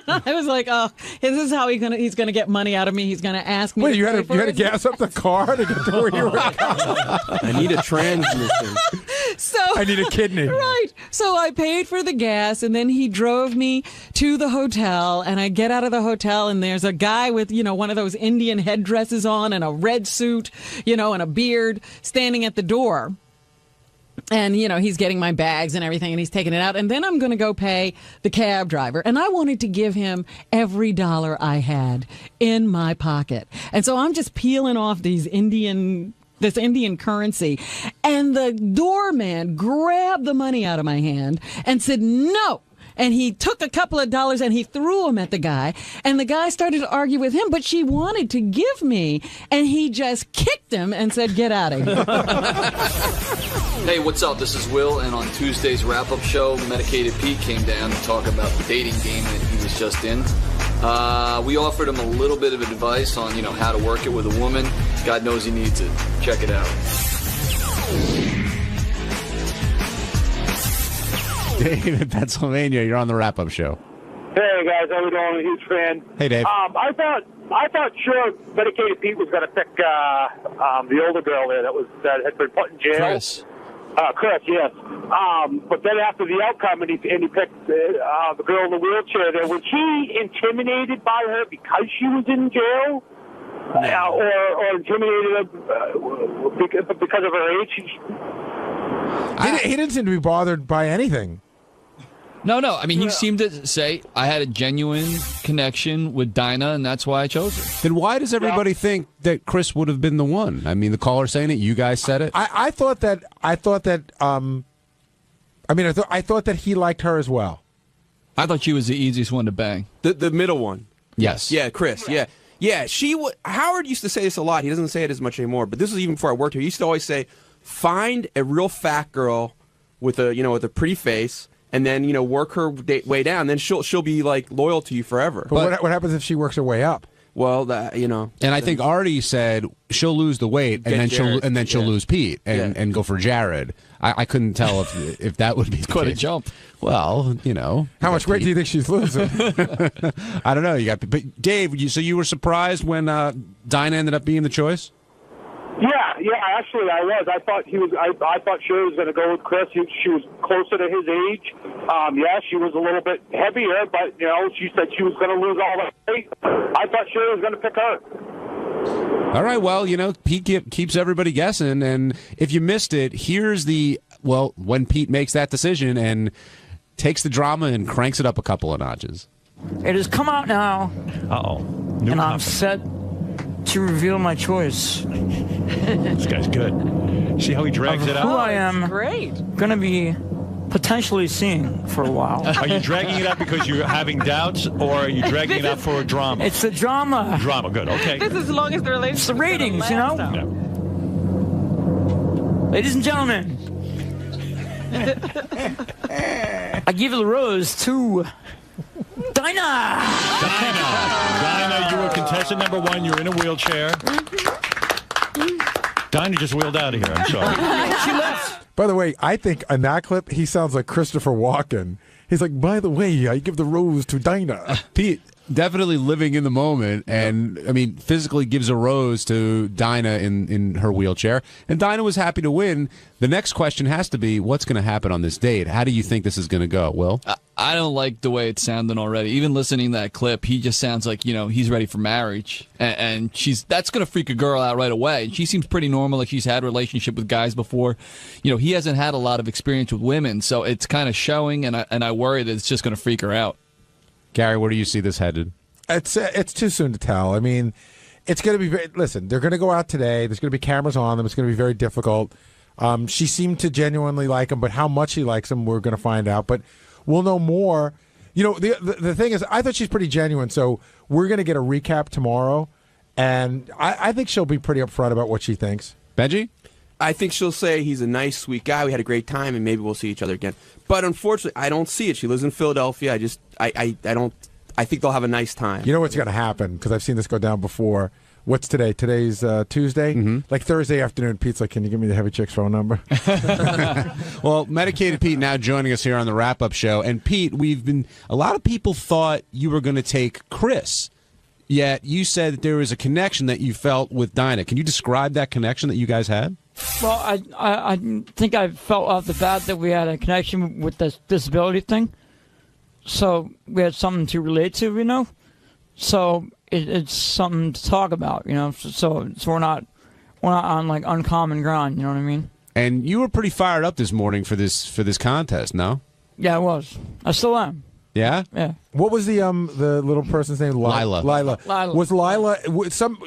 Speaker 3: I was like, oh, this is how he's gonna get money out of me. He's going to ask me.
Speaker 22: Wait, you had to gas up the car to get to where you were going?
Speaker 24: I need a transmission.
Speaker 22: I need a kidney.
Speaker 3: Right. So I paid for the gas, and then he drove me to the hotel, and I get out of the hotel, and there's a guy with, one of those Indian headdresses on and a red suit, and a beard standing at the door. And, he's getting my bags and everything, and he's taking it out. And then I'm going to go pay the cab driver. And I wanted to give him every dollar I had in my pocket. And so I'm just peeling off this Indian currency. And the doorman grabbed the money out of my hand and said, no.
Speaker 2: and he took a couple of dollars and he threw them at the guy, and the guy started to argue with him, but she wanted to give me, and he just kicked him and said, "Get out of here."
Speaker 5: Hey, what's up? This is Will, and on Tuesday's wrap-up show, Medicated Pete came down to talk about the dating game that he was just in. We offered him a little bit of advice on, how to work it with a woman. God knows he needs it. Check it out.
Speaker 23: Dave in Pennsylvania, you're on the wrap-up show.
Speaker 8: Hey guys, how we doing? I'm a huge fan.
Speaker 23: Hey, Dave.
Speaker 8: I thought sure Medicated Pete was going to pick the older girl there that had been put in jail. Chris, yes. But then after the outcome, and he picked the girl in the wheelchair there, was he intimidated by her because she was in jail? Or intimidated because of her age?
Speaker 22: He didn't seem to be bothered by anything.
Speaker 10: No. I mean, he seemed to say, I had a genuine connection with Dinah, and that's why I chose her.
Speaker 23: Then why does everybody think that Chris would have been the one? I mean, the caller saying it, you guys said it.
Speaker 22: I thought that he liked her as well.
Speaker 10: I thought she was the easiest one to bang.
Speaker 24: The middle one.
Speaker 10: Yes.
Speaker 24: Yeah, Chris. Yeah. Yeah, Howard used to say this a lot. He doesn't say it as much anymore, but this was even before I worked here. He used to always say, find a real fat girl with a pretty face, and then work her way down. Then she'll be like loyal to you forever.
Speaker 22: But what happens if she works her way up?
Speaker 24: Well,
Speaker 23: And I think Artie said she'll lose the weight, and then she'll lose Pete and go for Jared. I couldn't tell if that would be
Speaker 10: quite a jump.
Speaker 23: Well,
Speaker 22: how much weight do you think she's losing?
Speaker 23: I don't know. But Dave, so you were surprised when Dinah ended up being the choice?
Speaker 8: Yeah, actually I was. I thought I thought Sherry was going to go with Chris. She was closer to his age. She was a little bit heavier, but she said she was going to lose all that weight. I thought Sherry was going to pick her.
Speaker 23: All right, well, Pete keeps everybody guessing, and if you missed it, here's when Pete makes that decision and takes the drama and cranks it up a couple of notches.
Speaker 25: It has come out now.
Speaker 1: Uh-oh.
Speaker 25: And I'm set to reveal my choice.
Speaker 1: This guy's good. See how he drags it out?
Speaker 25: Who I am
Speaker 3: great.
Speaker 25: Going to be potentially seeing for a while.
Speaker 1: Are you dragging it out because you're having doubts, or are you dragging it out for a drama?
Speaker 25: It's the drama.
Speaker 1: Drama, good, okay.
Speaker 3: This is as long as the relationship.
Speaker 25: It's the ratings, Yeah. Ladies and gentlemen, I give the rose to Dinah, you
Speaker 1: were contestant number 1. You're in a wheelchair. Dinah just wheeled out of here. I'm sorry.
Speaker 25: She left.
Speaker 22: By the way, I think in that clip, he sounds like Christopher Walken. He's like, by the way, I give the rose to Dinah.
Speaker 23: Pete, definitely living in the moment, and, physically gives a rose to Dinah in her wheelchair. And Dinah was happy to win. The next question has to be, what's going to happen on this date? How do you think this is going to go, Will?
Speaker 10: I don't like the way it's sounding already. Even listening to that clip, he just sounds like, he's ready for marriage. And that's going to freak a girl out right away. She seems pretty normal, like she's had a relationship with guys before. He hasn't had a lot of experience with women, so it's kind of showing, and I worry that it's just going to freak her out.
Speaker 23: Gary, where do you see this headed?
Speaker 22: It's too soon to tell. It's going to be listen, they're going to go out today. There's going to be cameras on them. It's going to be very difficult. She seemed to genuinely like him, but how much she likes him, we're going to find out. But we'll know more. The thing is, I thought she's pretty genuine, so we're going to get a recap tomorrow, and I think she'll be pretty upfront about what she thinks.
Speaker 23: Benji?
Speaker 24: I think she'll say he's a nice, sweet guy. We had a great time, and maybe we'll see each other again. But unfortunately, I don't see it. She lives in Philadelphia. I don't. I think they'll have a nice time.
Speaker 22: You know what's going to happen, because I've seen this go down before. What's today? Today's Tuesday? Mm-hmm. Like Thursday afternoon, Pete's like, can you give me the heavy chick's phone number?
Speaker 23: Well, Medicated Pete now joining us here on the wrap-up show. And Pete, a lot of people thought you were going to take Chris, yet you said that there was a connection that you felt with Dinah. Can you describe that connection that you guys had?
Speaker 25: Well, I think I felt off the bat that we had a connection with this disability thing. So we had something to relate to, So it's something to talk about, So we're not on like uncommon ground, you know what I mean?
Speaker 23: And you were pretty fired up this morning for this contest, no?
Speaker 25: Yeah, I was. I still am.
Speaker 23: Yeah?
Speaker 25: Yeah.
Speaker 22: What was the little person's name?
Speaker 23: Lila.
Speaker 25: Lila.
Speaker 22: Was Lila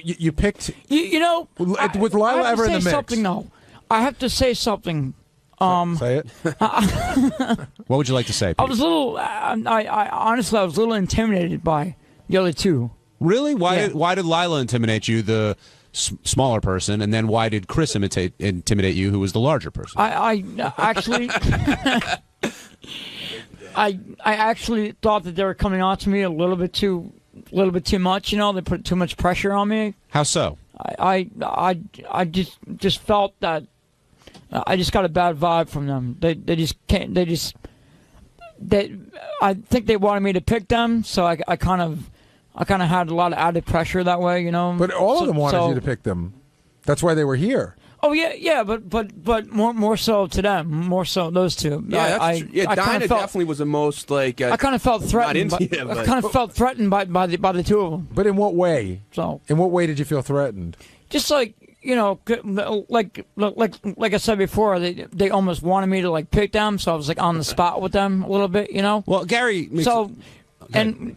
Speaker 22: you picked?
Speaker 25: Was Lila
Speaker 22: ever in the mix?
Speaker 25: I have to say something
Speaker 22: Say it.
Speaker 23: What would you like to say,
Speaker 25: I
Speaker 23: Pete?
Speaker 25: was a little. I honestly, I was a little intimidated by the other two.
Speaker 23: Really?
Speaker 25: Yeah.
Speaker 23: Why did Lila intimidate you, the smaller person, and then why did Chris intimidate you, who was the larger person?
Speaker 25: I actually, I actually thought that they were coming on to me a little bit too much. You know, they put too much pressure on me.
Speaker 23: How so?
Speaker 25: I just felt that I just got a bad vibe from them. They just can't. I think they wanted me to pick them, so I kind of had a lot of added pressure that way, you know.
Speaker 22: But all of them wanted you to pick them. That's why they were here.
Speaker 25: Oh yeah, but more so to them, more so those two.
Speaker 24: Yeah,
Speaker 25: I
Speaker 24: Dinah definitely was the most like.
Speaker 25: I kind of felt threatened.
Speaker 24: Not into you,
Speaker 25: I kind of felt threatened by the two of them.
Speaker 22: But in what way?
Speaker 25: So
Speaker 22: in what way did you feel threatened?
Speaker 25: Just like, you know, like I said before, they almost wanted me to like pick them, so I was like on the spot with them a little bit, you know.
Speaker 23: Well, Gary.
Speaker 25: And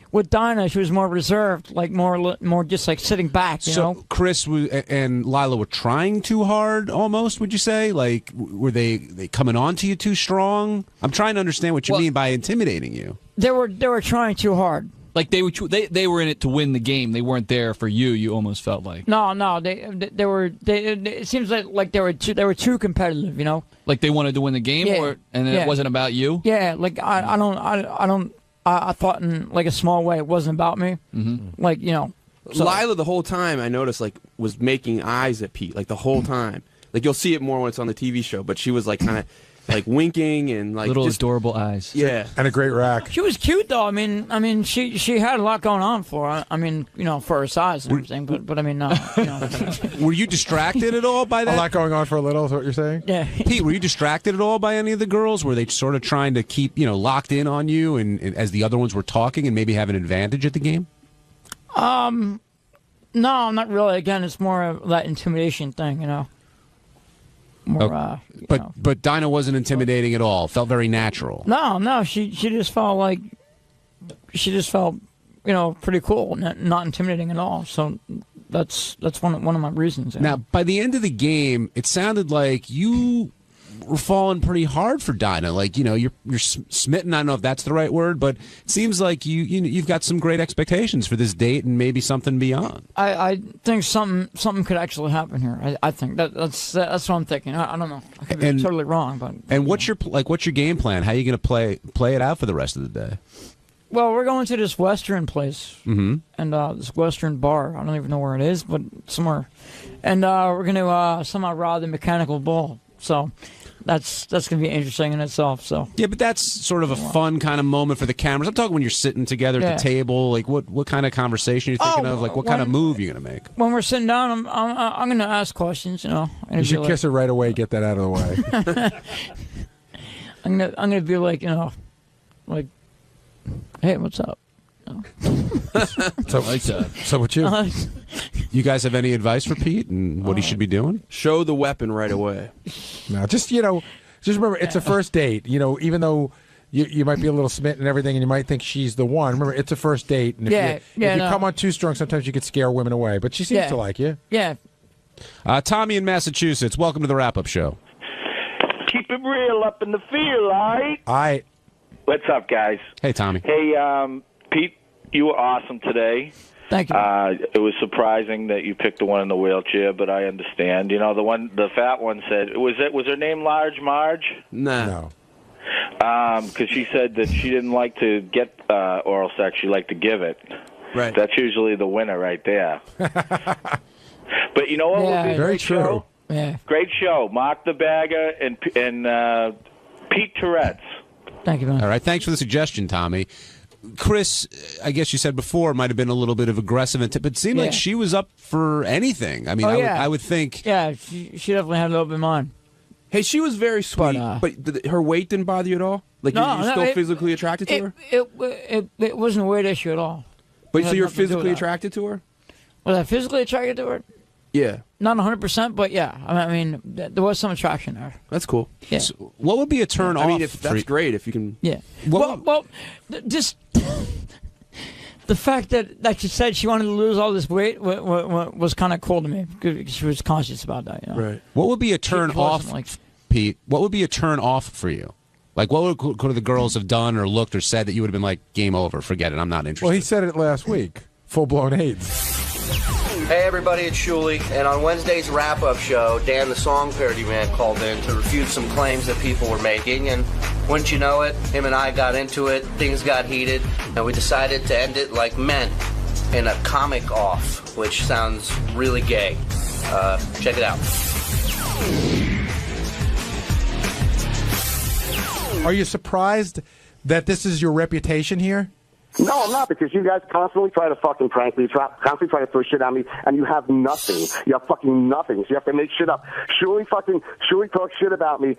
Speaker 25: with Dinah, she was more reserved, like more just like sitting back, you know.
Speaker 23: Chris and Lila were trying too hard, almost. Would you say? Like, were they coming on to you too strong? I'm trying to understand what you mean by intimidating you.
Speaker 25: They were trying too hard.
Speaker 10: Like they were in it to win the game. They weren't there for you. You almost felt like.
Speaker 25: No, they were. It seems like they were too competitive, you know.
Speaker 10: Like they wanted to win the game, and it wasn't about you.
Speaker 25: Yeah, like I thought in like a small way it wasn't about me.
Speaker 10: Mm-hmm.
Speaker 25: Like, you know. So.
Speaker 24: Lila the whole time I noticed like was making eyes at Pete like the whole time. Like you'll see it more when it's on the TV show, but she was like kind of like winking and like
Speaker 10: little
Speaker 24: just
Speaker 10: adorable eyes.
Speaker 24: Yeah,
Speaker 22: and a great rack.
Speaker 25: She was cute though. I mean, she had a lot going on for her. I mean, you know, for her size and everything. But I mean, no. You know.
Speaker 23: Were you distracted at all by that?
Speaker 22: A lot going on for a little is what you're saying?
Speaker 25: Yeah.
Speaker 23: Pete, were you distracted at all by any of the girls? Were they sort of trying to keep locked in on you, and as the other ones were talking, and maybe have an advantage at the game?
Speaker 25: No, not really. Again, it's more of that intimidation thing, you know. More,
Speaker 23: but Dinah wasn't intimidating at all. Felt very natural.
Speaker 25: No, she just felt like you know, pretty cool, not intimidating at all. So that's one of my reasons. You know?
Speaker 23: Now, by the end of the game, it sounded like you were falling pretty hard for Dinah. Like, you know, you're smitten. I don't know if that's the right word, but it seems like you've got some great expectations for this date and maybe something beyond.
Speaker 25: I think something could actually happen here. I think that's what I'm thinking. I don't know. I could be totally wrong, but.
Speaker 23: And what's your game plan? How are you going to play it out for the rest of the day?
Speaker 25: Well, we're going to this Western place, and this Western bar. I don't even know where it is, but somewhere. And we're going to somehow rob the mechanical bull. So that's going to be interesting in itself. So
Speaker 23: yeah, but that's sort of a fun kind of moment for the cameras. I'm talking when you're sitting together at the table. Like, what kind of conversation are you thinking of? Like, what kind of move you're going to make?
Speaker 25: When we're sitting down, I'm going to ask questions. You know,
Speaker 22: you should kiss her right away. Get that out of the way.
Speaker 25: I'm gonna be like, you know, like, hey, what's up? You
Speaker 22: know? So what you?
Speaker 23: You guys have any advice for Pete and what he should be doing?
Speaker 24: Show the weapon right away.
Speaker 22: No, just remember, it's a first date. You know, even though you might be a little smitten and everything, and you might think she's the one. Remember, it's a first date, and if you come on too strong, sometimes you could scare women away. But she seems to like you.
Speaker 25: Yeah.
Speaker 23: Tommy in Massachusetts, welcome to the wrap-up show.
Speaker 7: Keep it real up in the field, all right?
Speaker 22: All right.
Speaker 7: What's up, guys?
Speaker 23: Hey, Tommy.
Speaker 7: Hey, Pete, you were awesome today.
Speaker 25: Thank you.
Speaker 7: It was surprising that you picked the one in the wheelchair, but I understand. You know, the fat one said, was her name Large Marge?
Speaker 24: No.
Speaker 7: Because she said that she didn't like to get oral sex; she liked to give it.
Speaker 24: Right.
Speaker 7: That's usually the winner right there. But you know what?
Speaker 25: Yeah,
Speaker 7: would be a
Speaker 22: very
Speaker 7: great
Speaker 22: true.
Speaker 7: Show?
Speaker 25: Yeah.
Speaker 7: Great show. Mark the Bagger and Pete Tourette's.
Speaker 25: Thank you, man.
Speaker 23: All right, thanks for the suggestion, Tommy. Chris, I guess you said before, might have been a little bit of aggressive, but it seemed like she was up for anything. I mean, I would think.
Speaker 25: Yeah, she definitely had a little bit of mine.
Speaker 24: Hey, she was very sweet, but her weight didn't bother you at all? Like, you're still physically attracted to her?
Speaker 25: It wasn't a weight issue at all.
Speaker 24: But so you're physically attracted to her?
Speaker 25: Was I physically attracted to her?
Speaker 24: Yeah.
Speaker 25: Not 100%, but yeah. I mean, there was some attraction there.
Speaker 24: That's cool.
Speaker 25: Yeah.
Speaker 23: So what would be a turn off?
Speaker 24: I mean, that's great if you can.
Speaker 25: Yeah. Well, just the fact that she said she wanted to lose all this weight was kind of cool to me because she was conscious about that. You know?
Speaker 24: Right.
Speaker 23: What would be a turn off, Pete, what would be a turn off for you? Like, what could the girls have done or looked or said that you would have been like, game over, forget it, I'm not interested?
Speaker 22: Well, he said it last week. Full-blown AIDS.
Speaker 9: Hey everybody, it's Shuli, and on Wednesday's wrap-up show, Dan the Song Parody Man called in to refute some claims that people were making, and wouldn't you know it, him and I got into it, things got heated, and we decided to end it like men, in a comic off, which sounds really gay. Check it out.
Speaker 22: Are you surprised that this is your reputation here?
Speaker 8: No, I'm not, because you guys constantly try to fucking prank me, constantly try to throw shit at me, and you have nothing. You have fucking nothing. So you have to make shit up. Shuli talks shit about me,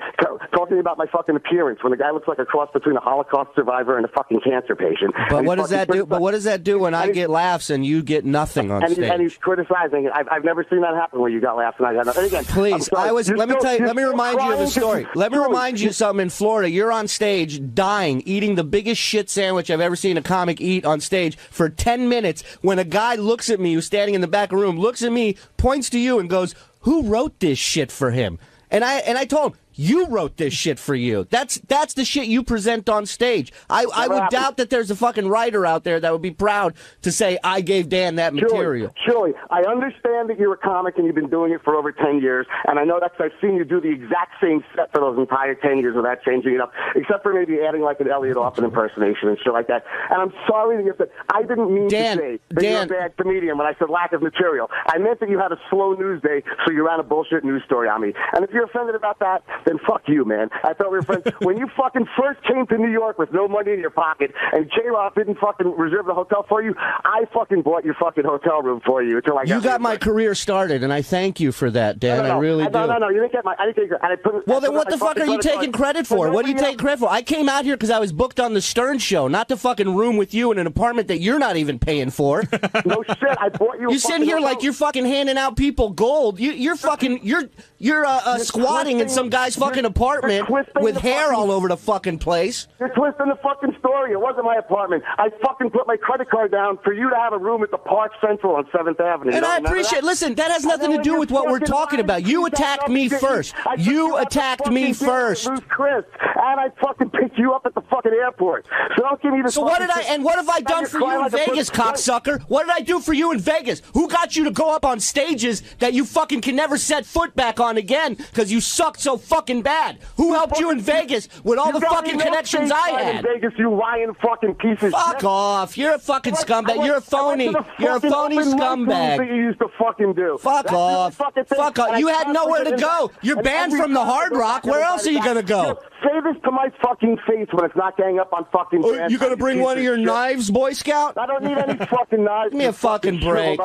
Speaker 8: talking about my fucking appearance when the guy looks like a cross between a Holocaust survivor and a fucking cancer patient.
Speaker 9: But what does that do? But what does that do when I get laughs and you get nothing on stage?
Speaker 8: And he's criticizing. I've never seen that happen where you got laughs and I got nothing. And again,
Speaker 9: please, let me remind you of a story. Let me remind you something. In Florida, you're on stage dying, eating the biggest shit sandwich I've ever seen a comic eat on stage for 10 minutes when a guy looks at me who's standing in the back of the room, looks at me, points to you and goes, "Who wrote this shit for him?" And I told him, "You wrote this shit for you. That's the shit you present on stage." I would doubt that there's a fucking writer out there that would be proud to say, "I gave Dan that material."
Speaker 8: Surely. I understand that you're a comic and you've been doing it for over 10 years, and I know that 'cause I've seen you do the exact same set for those entire 10 years without changing it up, except for maybe adding like an Elliot Offman impersonation and shit like that. And I'm sorry that you said, I didn't mean to say that you're a bad comedian when I said lack of material. I meant that you had a slow news day, so you ran a bullshit news story on me. And if you're offended about that, then fuck you, man. I thought we were friends. When you fucking first came to New York with no money in your pocket and J-Rock didn't fucking reserve the hotel for you, I fucking bought your fucking hotel room for you until I got...
Speaker 9: You got my career started, and I thank you for that, Dan.
Speaker 8: No,
Speaker 9: I really do.
Speaker 8: No, you didn't get my... I didn't get your...
Speaker 9: Well, then what the fuck are you taking credit for? What are you taking credit for? I came out here because I was booked on the Stern Show, not to fucking room with you in an apartment that you're not even paying for.
Speaker 8: No shit, I bought you...
Speaker 9: You sitting here like you're fucking handing out people gold. You're fucking... You're squatting in some guy's fucking apartment with hair all over the fucking place.
Speaker 8: You're twisting the fucking story. It wasn't my apartment. I fucking put my credit card down for you to have a room at the Park Central on 7th Avenue.
Speaker 9: And I appreciate... Listen, that has nothing to do with what we're talking about. You attacked me first. You attacked me first.
Speaker 8: Chris, and I fucking picked you up at the fucking airport. So don't give me the...
Speaker 9: So what did what have I done for you in Vegas, cocksucker? What did I do for you in Vegas? Who got you to go up on stages that you fucking can never set foot back on again because you sucked so fucking bad? Who helped you in Vegas with all the fucking connections I had?
Speaker 8: In Vegas, you lying fucking piece of
Speaker 9: Fuck off. You're a fucking scumbag. You're a phony. You're a phony scumbag.
Speaker 8: That you used to fucking do.
Speaker 9: Fuck off. Fuck off. You had nowhere to go. You're banned from the Hard Rock. Where else are you going to go?
Speaker 8: Say this to my fucking face when it's not getting up on fucking...
Speaker 9: You going to bring one of your knives, Boy Scout?
Speaker 8: I don't need any fucking knives.
Speaker 9: Give me a fucking break.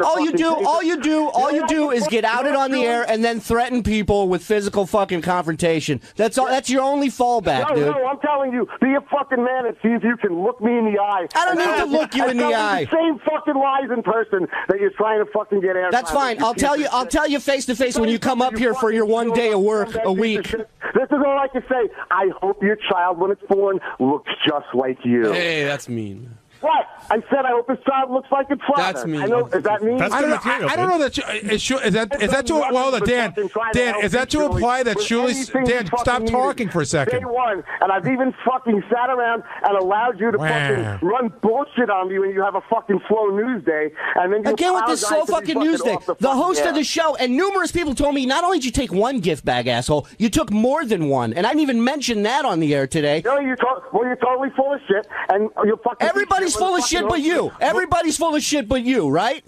Speaker 9: All you do is get outed on the air and then threaten people with physical fucking confrontation. That's all. That's your only fallback, dude.
Speaker 8: No, I'm telling you, be a fucking man and see if you can look me in the eye.
Speaker 9: I don't need to look you in the eye.
Speaker 8: The same fucking lies in person that you're trying to fucking get air.
Speaker 9: That's fine. I'll tell you face to face when you come up here for your 1 day of work a week.
Speaker 8: This is all I can say. I hope your child, when it's born, looks just like you.
Speaker 24: Hey, that's mean.
Speaker 8: What? I said I hope his child looks like its father.
Speaker 24: That's mean.
Speaker 8: I know, is that mean?
Speaker 22: I don't know that. Is that to? Well, hold on, Dan. Dan, is that to imply that Shuli's? Dan, stop talking for a second.
Speaker 8: Day one, and I've even fucking sat around and allowed you to fucking run bullshit on me when you have a fucking slow news day, and then you
Speaker 9: again with this slow fucking news day. The host of the show and numerous people told me not only did you take one gift bag, asshole, you took more than one, and I didn't even mention that on the air today.
Speaker 8: No, you're totally full of shit, and you're fucking.
Speaker 9: Everybody's full of shit but you. Everybody's full of shit but you, right?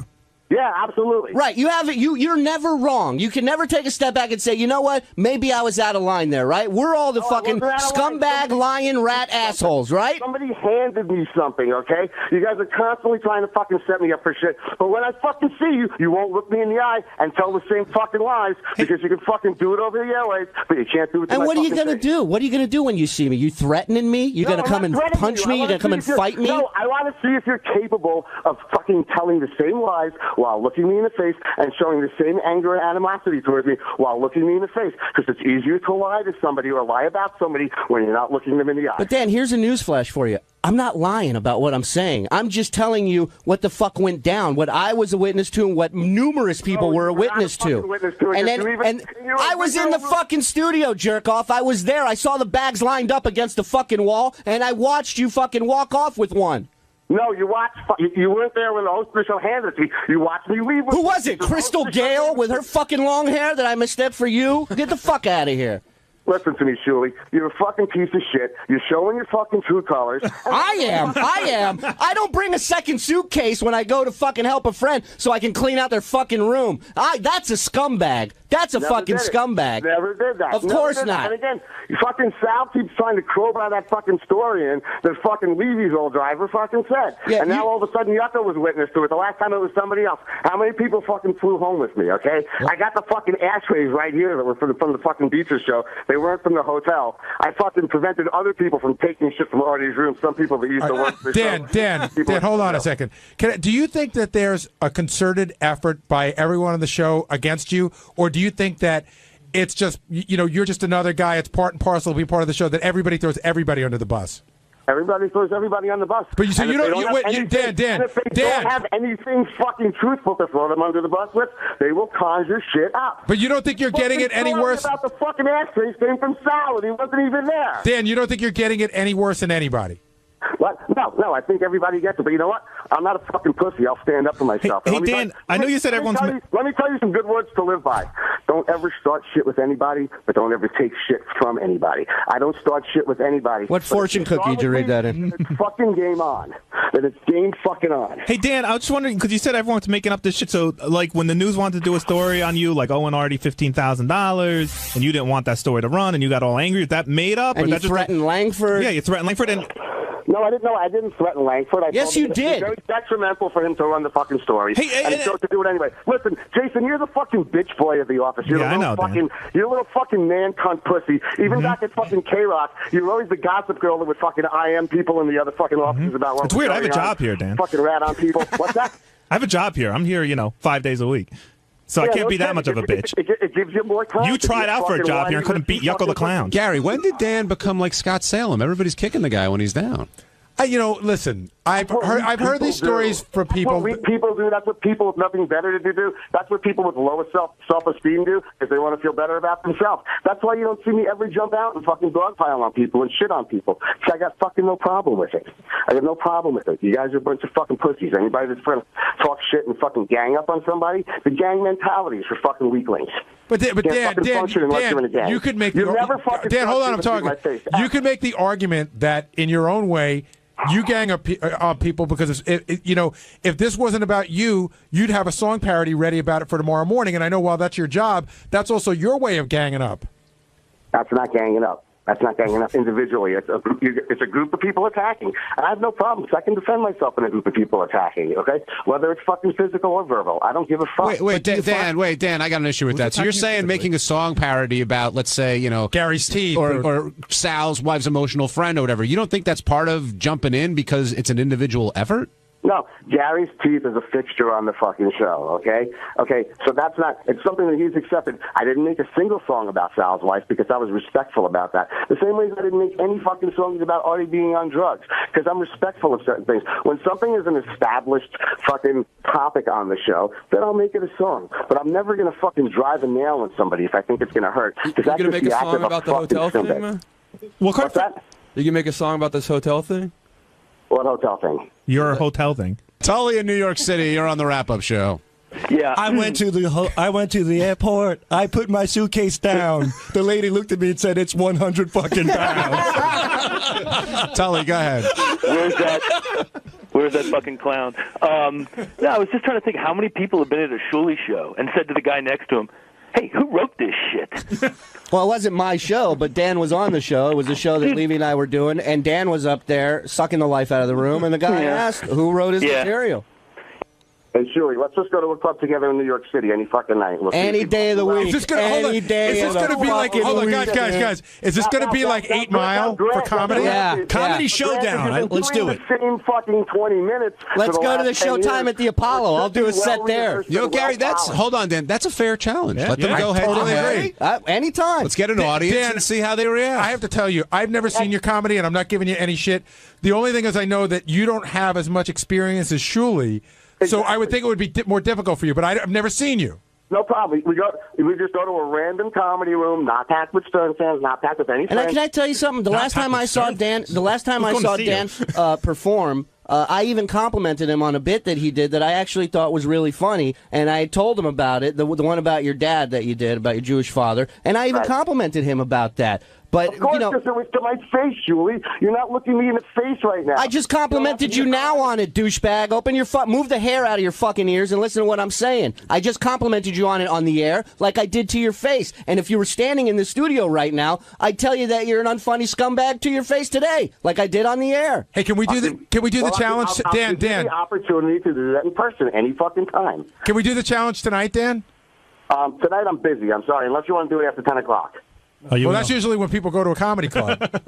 Speaker 8: Yeah, absolutely.
Speaker 9: Right. You have it. You're never wrong. You can never take a step back and say, you know what? Maybe I was out of line there, right? We're all the fucking scumbag, lion, rat assholes, right?
Speaker 8: Somebody handed me something, okay? You guys are constantly trying to fucking set me up for shit. But when I fucking see you, you won't look me in the eye and tell the same fucking lies because you can fucking do it over the airwaves, but you can't do it to
Speaker 9: And
Speaker 8: my
Speaker 9: what are you
Speaker 8: fucking
Speaker 9: going to do? What are you going to do when you see me? You threatening me? You're going to come and punch me? You're going to come and fight me?
Speaker 8: No, I want to see if you're capable of fucking telling the same lies while looking me in the face and showing the same anger and animosity towards me while looking me in the face. Because it's easier to lie to somebody or lie about somebody when you're not looking them in the eye.
Speaker 9: But Dan, here's a newsflash for you. I'm not lying about what I'm saying. I'm just telling you what the fuck went down, what I was a witness to, and what numerous people were a witness to. And I was in the fucking studio, jerk off. I was there. I saw the bags lined up against the fucking wall, and I watched you fucking walk off with one.
Speaker 8: No, you watched. You weren't there when the host of the show handed it to me. You watched me leave.
Speaker 9: Who was it? Crystal Gale with her fucking long hair that I mistook for you? Get the fuck out of here.
Speaker 8: Listen to me, Shuli. You're a fucking piece of shit. You're showing your fucking true colors.
Speaker 9: I am. I don't bring a second suitcase when I go to fucking help a friend so I can clean out their fucking room. That's a scumbag. That's a fucking scumbag.
Speaker 8: Never did that.
Speaker 9: Of course not.
Speaker 8: And again, fucking Sal keeps trying to crowbar that fucking story in that fucking Levy's old driver fucking said. Yeah, and now all of a sudden Yucca was witness to it. The last time it was somebody else. How many people fucking flew home with me, okay? I got the fucking ashtrays right here that were from the fucking Beaches show. They weren't from the hotel. I fucking prevented other people from taking shit from Artie's room. Some people that used to work for the show.
Speaker 22: Dan, hold on a second. Do you think that there's a concerted effort by everyone on the show against you, or do you think that it's just, you're just another guy, it's part and parcel to be part of the show, that everybody throws everybody under the bus?
Speaker 8: Everybody throws everybody on the bus.
Speaker 22: But Dan,
Speaker 8: if they don't have anything fucking truthful to throw them under the bus with, they will conjure shit up.
Speaker 22: But you don't think you're getting it any worse?
Speaker 8: About the fucking ashtrays came from Sal, and he wasn't even there.
Speaker 22: Dan, you don't think you're getting it any worse than anybody?
Speaker 8: What? No, I think everybody gets it. But you know what? I'm not a fucking pussy. I'll stand up for myself.
Speaker 11: Hey Dan, I know you said everyone's...
Speaker 8: Let me tell you some good words to live by. Don't ever start shit with anybody, but don't ever take shit from anybody. I don't start shit with anybody.
Speaker 9: What fortune cookie did you read that in?
Speaker 8: It's fucking game on. Then it's game fucking on.
Speaker 11: Hey Dan, I was just wondering, because you said everyone's making up this shit, so like when the news wanted to do a story on you, like Owen Artie $15,000, and you didn't want that story to run, and you got all angry, is that made up?
Speaker 9: And you threatened Langford?
Speaker 11: Yeah, you threatened Langford, and...
Speaker 8: No, I didn't know. I didn't threaten Langford.
Speaker 9: Yes, you did.
Speaker 8: It's very detrimental for him to run the fucking story. And he chose to do it anyway. Listen, Jason, you're the fucking bitch boy of the office. You're you're a little fucking man cunt pussy. Even back at fucking K-Rock, you're always the gossip girl that would fucking IM people in the other fucking offices about what
Speaker 11: It's weird. I have a job here, Dan.
Speaker 8: Fucking rat on people. What's that?
Speaker 11: I have a job here. I'm here, 5 days a week. So I can't be that much of a bitch.
Speaker 8: It gives you more time.
Speaker 11: You tried out for a job here and couldn't beat Yucko the Clown.
Speaker 23: Gary, when did Dan become like Scott Salem? Everybody's kicking the guy when he's down.
Speaker 22: Listen, I've heard these stories from people.
Speaker 8: That's what weak people do. That's what people with nothing better to do. That's what people with lower self-esteem do, if they want to feel better about themselves. That's why you don't see me ever jump out and fucking dogpile on people and shit on people. See, I got fucking no problem with it. I got no problem with it. You guys are a bunch of fucking pussies. Anybody that's going to talk shit and fucking gang up on somebody, the gang mentality is for fucking weaklings.
Speaker 22: But Dan, you could make Dan, hold on, I'm talking. You could make the argument that in your own way, you gang up people because if this wasn't about you, you'd have a song parody ready about it for tomorrow morning. And I know while that's your job, that's also your way of ganging up.
Speaker 8: That's not ganging up. That's not ganging up individually. It's a group of people attacking. And I have no problems. I can defend myself in a group of people attacking, okay? Whether it's fucking physical or verbal. I don't give a fuck.
Speaker 23: Wait, Dan, I got an issue with that. So you're saying making a song parody about, let's say,
Speaker 22: Gary's teeth
Speaker 23: or Sal's wife's emotional friend or whatever. You don't think that's part of jumping in because it's an individual effort?
Speaker 8: No, Gary's teeth is a fixture on the fucking show, okay? Okay, so that's not, it's something that he's accepted. I didn't make a single song about Sal's wife because I was respectful about that. The same way as I didn't make any fucking songs about Artie being on drugs because I'm respectful of certain things. When something is an established fucking topic on the show, then I'll make it a song. But I'm never going to fucking drive a nail in somebody if I think it's going to hurt.
Speaker 24: You going to make a song about the hotel thing, man?
Speaker 8: What's that?
Speaker 24: You can make a song about this hotel thing?
Speaker 8: What hotel thing?
Speaker 11: Your hotel thing.
Speaker 23: Tully in New York City, you're on the wrap-up show.
Speaker 12: Yeah. I went to the airport. I put my suitcase down. The lady looked at me and said, "It's 100 fucking pounds."
Speaker 23: Tully, go ahead.
Speaker 13: Where's that fucking clown? No, I was just trying to think how many people have been at a Shuli show and said to the guy next to him, "Hey, who wrote this shit?"
Speaker 9: Well, it wasn't my show, but Dan was on the show. It was a show that Levy and I were doing, and Dan was up there sucking the life out of the room, and the guy asked who wrote his material.
Speaker 6: Hey, Shuey, let's just go to a club together in New York City any fucking night.
Speaker 9: Any day of the week.
Speaker 22: Is this gonna,
Speaker 9: Any day
Speaker 22: is
Speaker 9: of
Speaker 22: this
Speaker 9: the
Speaker 22: going to be like, hold on, guys. Is this going to be like 8 Mile for comedy?
Speaker 12: Comedy showdown. Let's do it.
Speaker 6: The same fucking 20 minutes.
Speaker 9: Let's go to the Showtime at the Apollo. I'll do a set there.
Speaker 23: Yo, Gary, hold on, Dan. That's a fair challenge. Let them go ahead.
Speaker 22: Totally agree.
Speaker 9: Anytime.
Speaker 23: Let's get an audience
Speaker 22: Dan,
Speaker 23: and see how they react.
Speaker 22: I have to tell you, I've never seen your comedy, and I'm not giving you any shit. The only thing is I know that you don't have as much experience as Shuli, so I would think it would be more difficult for you, but I've never seen you.
Speaker 6: No problem. We just go to a random comedy room, not packed with Stern fans, not packed with any friends.
Speaker 9: And can I tell you something? The last time I saw Dan perform, I even complimented him on a bit that he did that I actually thought was really funny, and I told him about it, the one about your dad that you did, about your Jewish father, and I even complimented him about that. But,
Speaker 6: of course, because it was to my face, Julie. You're not looking me in the face right now.
Speaker 9: I just complimented you now on it, douchebag. Open your move the hair out of your fucking ears and listen to what I'm saying. I just complimented you on it on the air like I did to your face. And if you were standing in the studio right now, I'd tell you that you're an unfunny scumbag to your face today, like I did on the air.
Speaker 22: Hey, can we do the challenge, Dan?
Speaker 6: The opportunity to do that in person any fucking time.
Speaker 22: Can we do the challenge tonight, Dan?
Speaker 6: Tonight I'm busy. I'm sorry, unless you want to do it after 10 o'clock.
Speaker 22: Well, that's usually when people go to a comedy club.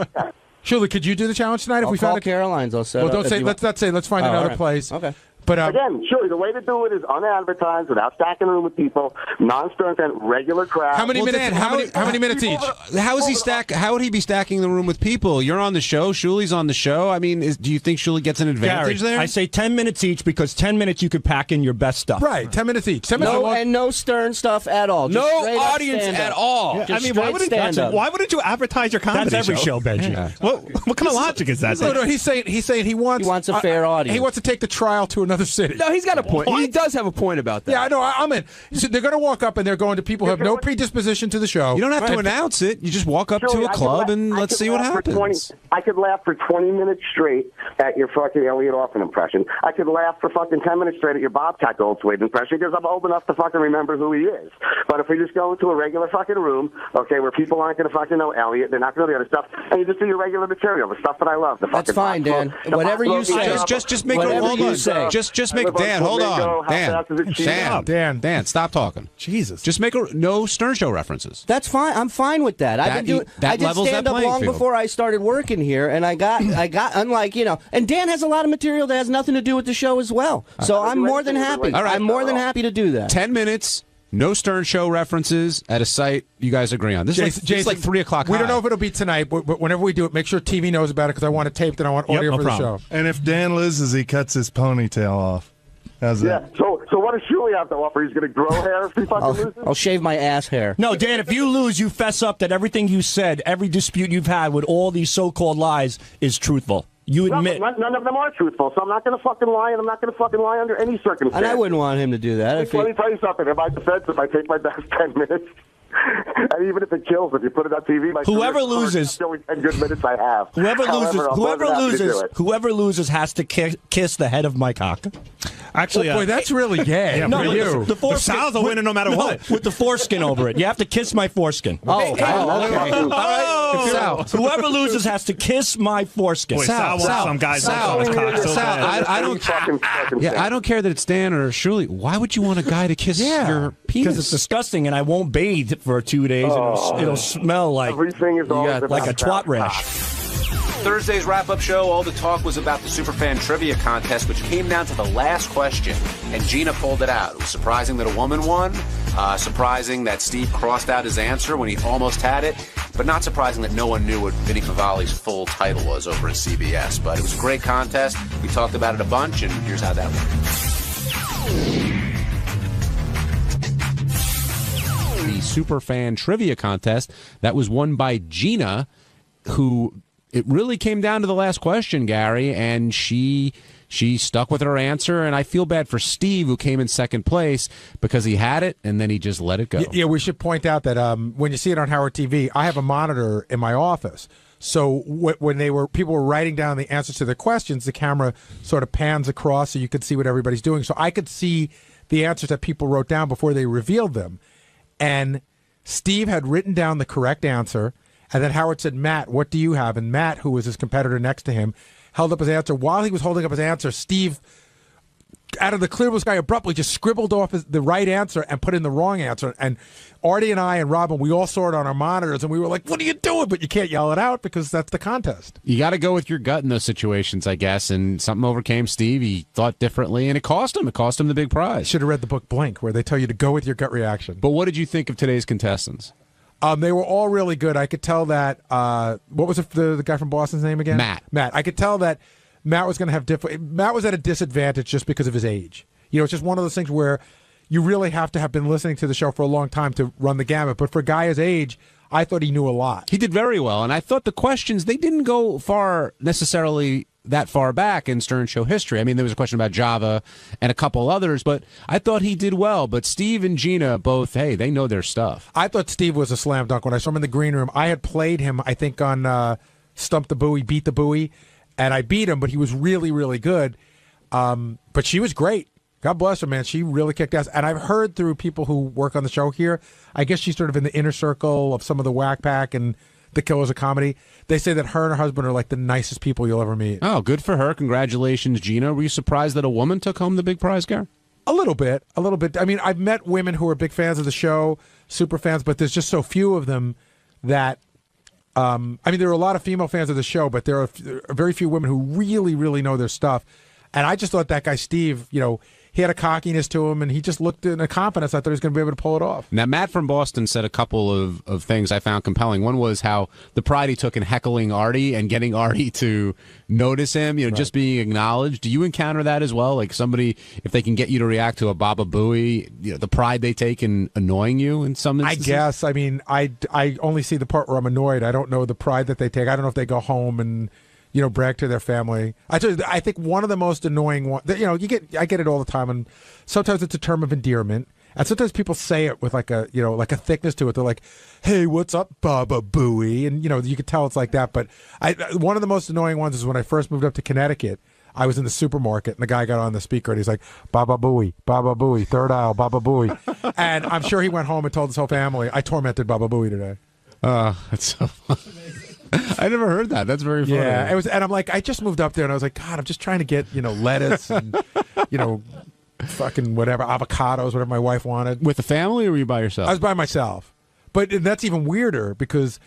Speaker 22: Shirley, could you do the challenge tonight?
Speaker 9: I'll call Caroline's. I'll set
Speaker 22: Well,
Speaker 9: up.
Speaker 22: don't say. Let's not say. Let's find another place.
Speaker 9: Okay.
Speaker 22: But
Speaker 6: again, Shirley, the way to do it is unadvertised, without stacking the room with people, non-Stern fan, regular crowd.
Speaker 23: How many minutes? How many minutes each? How is he stack? How would he be stacking the room with people? You're on the show. Shuli's on the show. I mean, do you think Shuli gets an advantage
Speaker 12: Gary,
Speaker 23: there?
Speaker 12: I say 10 minutes each because 10 minutes you could pack in your best stuff.
Speaker 22: Right, 10 minutes each. 10 minutes
Speaker 9: and no Stern stuff at all. Just
Speaker 12: no
Speaker 9: straight up
Speaker 12: audience
Speaker 9: stand-up.
Speaker 12: at all.
Speaker 9: Just
Speaker 12: I mean, why wouldn't you advertise your comedy? That's every show, Benji.
Speaker 22: Yeah.
Speaker 12: What kind of logic is that?
Speaker 22: No, he's saying he wants
Speaker 9: a fair audience.
Speaker 22: He wants to take the trial to another city.
Speaker 24: No, he's got a point. He does have a point about that.
Speaker 22: Yeah, I know. I'm in. So they're going to walk up and they're going to people who have no predisposition to the show.
Speaker 23: You don't have to announce it. You just walk up to a club and let's see what happens.
Speaker 6: I could laugh for 20 minutes straight at your fucking Elliot Orphan impression. I could laugh for fucking 10 minutes straight at your Bobcat Goldthwait impression because I'm old enough to fucking remember who he is. But if we just go into a regular fucking room, okay, where people aren't going to fucking know Elliot, they're not going to know the other stuff, and you just do your regular material, the stuff that I love.
Speaker 9: That's fine, Dan. Whatever you say.
Speaker 23: Just make it. Hold on. Just make Dan. Hold on. Dan, stop talking.
Speaker 22: Jesus.
Speaker 23: Just make no Stern Show references.
Speaker 9: That's fine. I'm fine with that. I did stand up long before I started working here, and I got unlike and Dan has a lot of material that has nothing to do with the show as well. So I'm more than happy.
Speaker 23: All right.
Speaker 9: I'm more than happy to do that.
Speaker 23: 10 minutes. No Stern Show references at a site you guys agree on. This is like 3 o'clock.
Speaker 22: We don't know if it'll be tonight, but whenever we do it, make sure TV knows about it because I want it taped and I want audio for the show.
Speaker 14: And if Dan loses, he cuts his ponytail off. How's that?
Speaker 6: So what does Shuli have to offer? He's going to grow hair if he fucking loses?
Speaker 9: I'll shave my ass hair.
Speaker 12: No, Dan, if you lose, you fess up that everything you said, every dispute you've had with all these so-called lies is truthful. You admit.
Speaker 6: None of them are truthful, so I'm not going to fucking lie, and I'm not going to fucking lie under any circumstance.
Speaker 9: And I wouldn't want him to do that.
Speaker 6: Let me tell you something. In my defense, if I take my best 10 minutes, and even if it kills, if you put it on TV,
Speaker 12: whoever loses,
Speaker 6: still 10 good minutes I have.
Speaker 12: Whoever loses has to kiss the head of my cock.
Speaker 22: Actually, boy, that's really gay.
Speaker 12: No,
Speaker 22: for you.
Speaker 12: The Sal's a winner no matter what. With the foreskin over it, you have to kiss my foreskin.
Speaker 9: Okay.
Speaker 12: All right. Whoever loses has to kiss my foreskin.
Speaker 11: Boy, Sal wants some guys on his cock so bad.
Speaker 23: I don't care that it's Dan or Shuli. Why would you want a guy to kiss your penis?
Speaker 12: Because it's disgusting, and I won't bathe for 2 days, and it'll smell like
Speaker 6: everything is
Speaker 12: like a twat rash.
Speaker 17: Thursday's wrap-up show, all the talk was about the Superfan Trivia Contest, which came down to the last question, and Gina pulled it out. It was surprising that a woman won, surprising that Steve crossed out his answer when he almost had it, but not surprising that no one knew what Vinnie Cavalli's full title was over at CBS. But it was a great contest. We talked about it a bunch, and here's how that went.
Speaker 23: The Superfan Trivia Contest that was won by Gina, who it really came down to the last question, Gary, and she stuck with her answer, and I feel bad for Steve, who came in second place because he had it and then he just let it go.
Speaker 22: Yeah, we should point out that when you see it on Howard TV, I have a monitor in my office. So when people were writing down the answers to their questions, the camera sort of pans across so you could see what everybody's doing. So I could see the answers that people wrote down before they revealed them. And Steve had written down the correct answer, and then Howard said, "Matt, what do you have?" And Matt, who was his competitor next to him, held up his answer. While he was holding up his answer, Steve out of the clear blue sky abruptly just scribbled off the right answer and put in the wrong answer. And Artie and I and Robin, we all saw it on our monitors, and we were like, what are you doing? But you can't yell it out because that's the contest.
Speaker 23: You got to go with your gut in those situations, I guess, and something overcame Steve. He thought differently, and it cost him. It cost him the big prize.
Speaker 22: Should have read the book Blink, where they tell you to go with your gut reaction.
Speaker 23: But what did you think of today's contestants?
Speaker 22: They were all really good. I could tell that, what was the guy from Boston's name again? Matt. I could tell that Matt was going to have Matt was at a disadvantage just because of his age. You know, it's just one of those things where you really have to have been listening to the show for a long time to run the gamut. But for a guy his age, I thought he knew a lot.
Speaker 23: He did very well, and I thought the questions, they didn't go necessarily that far back in Stern Show history. I mean, there was a question about Java and a couple others, but I thought he did well. But Steve and Gina both, hey, they know their stuff.
Speaker 22: I thought Steve was a slam dunk when I saw him in the green room. I had played him, I think, on Stump the Buoy, Beat the Buoy, and I beat him, but he was really, really good. But she was great. God bless her, man. She really kicked ass. And I've heard through people who work on the show here, I guess she's sort of in the inner circle of some of the Whack Pack and the Killers of Comedy. They say that her and her husband are like the nicest people you'll ever meet.
Speaker 23: Oh, good for her. Congratulations, Gina. Were you surprised that a woman took home the big prize, Gary?
Speaker 22: A little bit. I mean, I've met women who are big fans of the show, super fans, but there's just so few of them that, I mean, there are a lot of female fans of the show, but there are very few women who really, really know their stuff. And I just thought that guy, Steve, you know, he had a cockiness to him, and he just looked in a confidence. I thought he was going to be able to pull it off.
Speaker 23: Now, Matt from Boston said a couple of things I found compelling. One was how the pride he took in heckling Artie and getting Artie to notice him, you know, just being acknowledged. Do you encounter that as well? Like somebody, if they can get you to react to a Baba Booey, you know, the pride they take in annoying you in some instances?
Speaker 22: I guess. I mean, I only see the part where I'm annoyed. I don't know the pride that they take. I don't know if they go home and, you know, brag to their family. I think one of the most annoying ones, you know, I get it all the time, and sometimes it's a term of endearment, and sometimes people say it with like a, you know, like a thickness to it. They're like, "Hey, what's up, Baba Booey?" And you know, you could tell it's like that. But one of the most annoying ones is when I first moved up to Connecticut. I was in the supermarket, and the guy got on the speaker, and he's like, Baba Booey, third aisle, Baba Booey. And I'm sure he went home and told his whole family, I tormented Baba Booey today.
Speaker 23: That's so funny. I never heard that. That's very funny.
Speaker 22: Yeah, it was, and I'm like, I just moved up there, and I was like, God, I'm just trying to get, you know, lettuce and, you know, fucking whatever, avocados, whatever my wife wanted.
Speaker 23: With the family, or were you by yourself?
Speaker 22: I was by myself. But that's even weirder because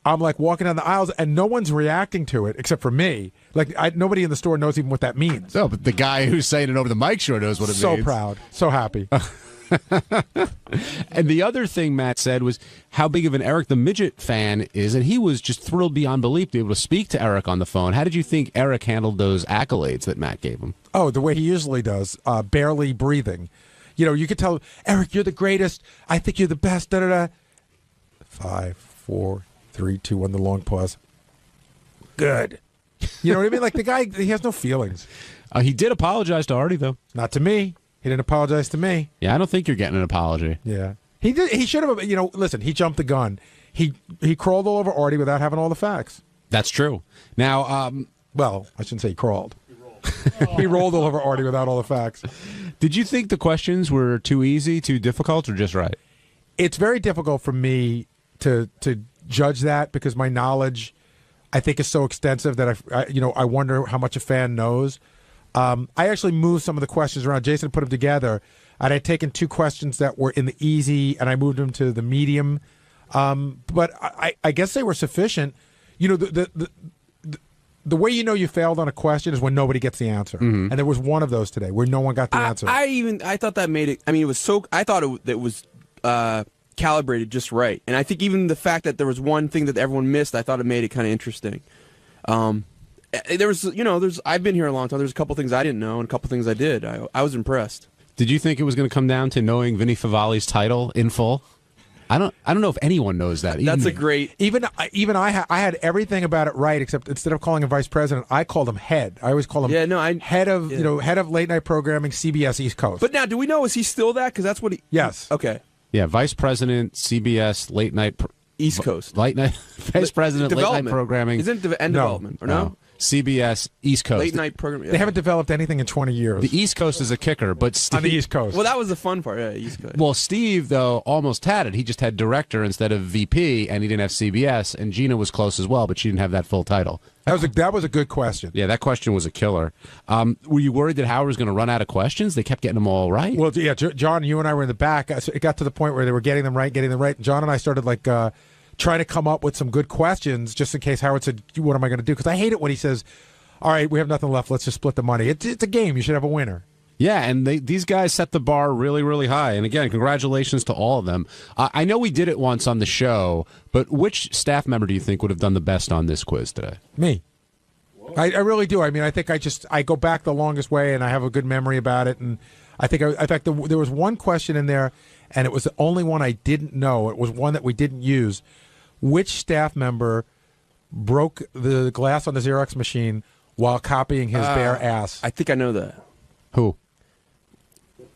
Speaker 22: I'm like walking down the aisles, and no one's reacting to it except for me. Like, nobody in the store knows even what that means.
Speaker 23: No, but the guy who's saying it over the mic sure knows what it means.
Speaker 22: So proud. So happy.
Speaker 23: And the other thing Matt said was how big of an Eric the Midget fan is, and he was just thrilled beyond belief to be able to speak to Eric on the phone. How did you think Eric handled those accolades that Matt gave him?
Speaker 22: Oh, the way he usually does, barely breathing. You know, you could tell, Eric, you're the greatest. I think you're the best. Da da da. 5, 4, 3, 2, 1. The long pause. Good. You know what I mean? Like the guy, he has no feelings.
Speaker 23: He did apologize to Artie, though.
Speaker 22: Not to me. He didn't apologize to me.
Speaker 23: Yeah, I don't think you're getting an apology.
Speaker 22: Yeah. He did. He should have, you know, listen, he jumped the gun. He crawled all over Artie without having all the facts.
Speaker 23: That's true. Now,
Speaker 22: well, I shouldn't say he crawled. He rolled all over Artie without all the facts.
Speaker 23: Did you think the questions were too easy, too difficult, or just right?
Speaker 22: It's very difficult for me to judge that because my knowledge, I think, is so extensive that I wonder how much a fan knows. I actually moved some of the questions around. Jason put them together, and I'd taken 2 questions that were in the easy, and I moved them to the medium. But I guess they were sufficient. You know, the way you know you failed on a question is when nobody gets the answer. Mm-hmm. And there was one of those today where no one got the answer.
Speaker 24: I thought that made it. I mean, it was so. I thought it was calibrated just right, and I think even the fact that there was one thing that everyone missed, I thought it made it kind of interesting. There was, you know, I've been here a long time. There's a couple things I didn't know and a couple things I did. I was impressed.
Speaker 23: Did you think it was going to come down to knowing Vinny Favale's title in full? I don't know if anyone knows that.
Speaker 24: That's a great.
Speaker 22: Even I had everything about it right, except instead of calling him vice president, I called him head. I always call him head of head of late night programming, CBS East Coast.
Speaker 24: But now, do we know, is he still that? Because that's what he.
Speaker 22: Yes.
Speaker 24: Okay.
Speaker 23: Yeah, vice president, CBS late night
Speaker 24: East Coast
Speaker 23: vice president late night programming.
Speaker 24: Isn't it development or no?
Speaker 23: CBS East Coast.
Speaker 24: Late night program. Yeah.
Speaker 22: They haven't developed anything in 20 years.
Speaker 23: The East Coast is a kicker, but Steve,
Speaker 22: on the East Coast.
Speaker 24: Well, that was the fun part. Yeah, East Coast.
Speaker 23: Well, Steve though almost had it. He just had director instead of VP, and he didn't have CBS. And Gina was close as well, but she didn't have that full title.
Speaker 22: That was a good question.
Speaker 23: Yeah, that question was a killer. Were you worried that Howard was going to run out of questions? They kept getting them all right.
Speaker 22: Well, yeah, John, you and I were in the back. It got to the point where they were getting them right. And John and I started trying to come up with some good questions just in case Howard said, "What am I going to do?" Because I hate it when he says, "All right, we have nothing left. Let's just split the money." It's a game. You should have a winner.
Speaker 23: Yeah, and these guys set the bar really, really high. And again, congratulations to all of them. I know we did it once on the show, but which staff member do you think would have done the best on this quiz today?
Speaker 22: Me. I really do. I mean, I think I go back the longest way, and I have a good memory about it. And I think, in fact, there was one question in there, and it was the only one I didn't know. It was one that we didn't use. Which staff member broke the glass on the Xerox machine while copying his bare ass?
Speaker 24: I think I know that.
Speaker 23: Who?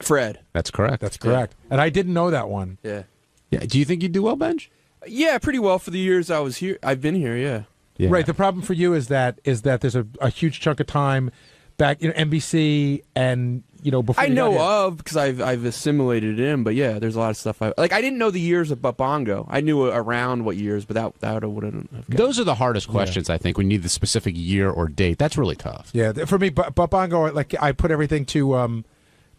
Speaker 24: Fred.
Speaker 23: That's correct.
Speaker 22: That's correct. Yeah. And I didn't know that one.
Speaker 24: Yeah.
Speaker 23: Yeah. Do you think you'd do well, Benj?
Speaker 24: Yeah, pretty well for the years I was here. I've been here. Yeah.
Speaker 23: Yeah.
Speaker 22: Right. The problem for you is that there's a huge chunk of time back, NBC, and before
Speaker 24: I know of because I've assimilated it in. But yeah, there's a lot of stuff I didn't know the years of Bongo. I knew around what years, but that wouldn't have gotten.
Speaker 23: Those are the hardest questions, I think, when you need the specific year or date. That's really tough.
Speaker 22: Yeah, for me, Bongo, I put everything to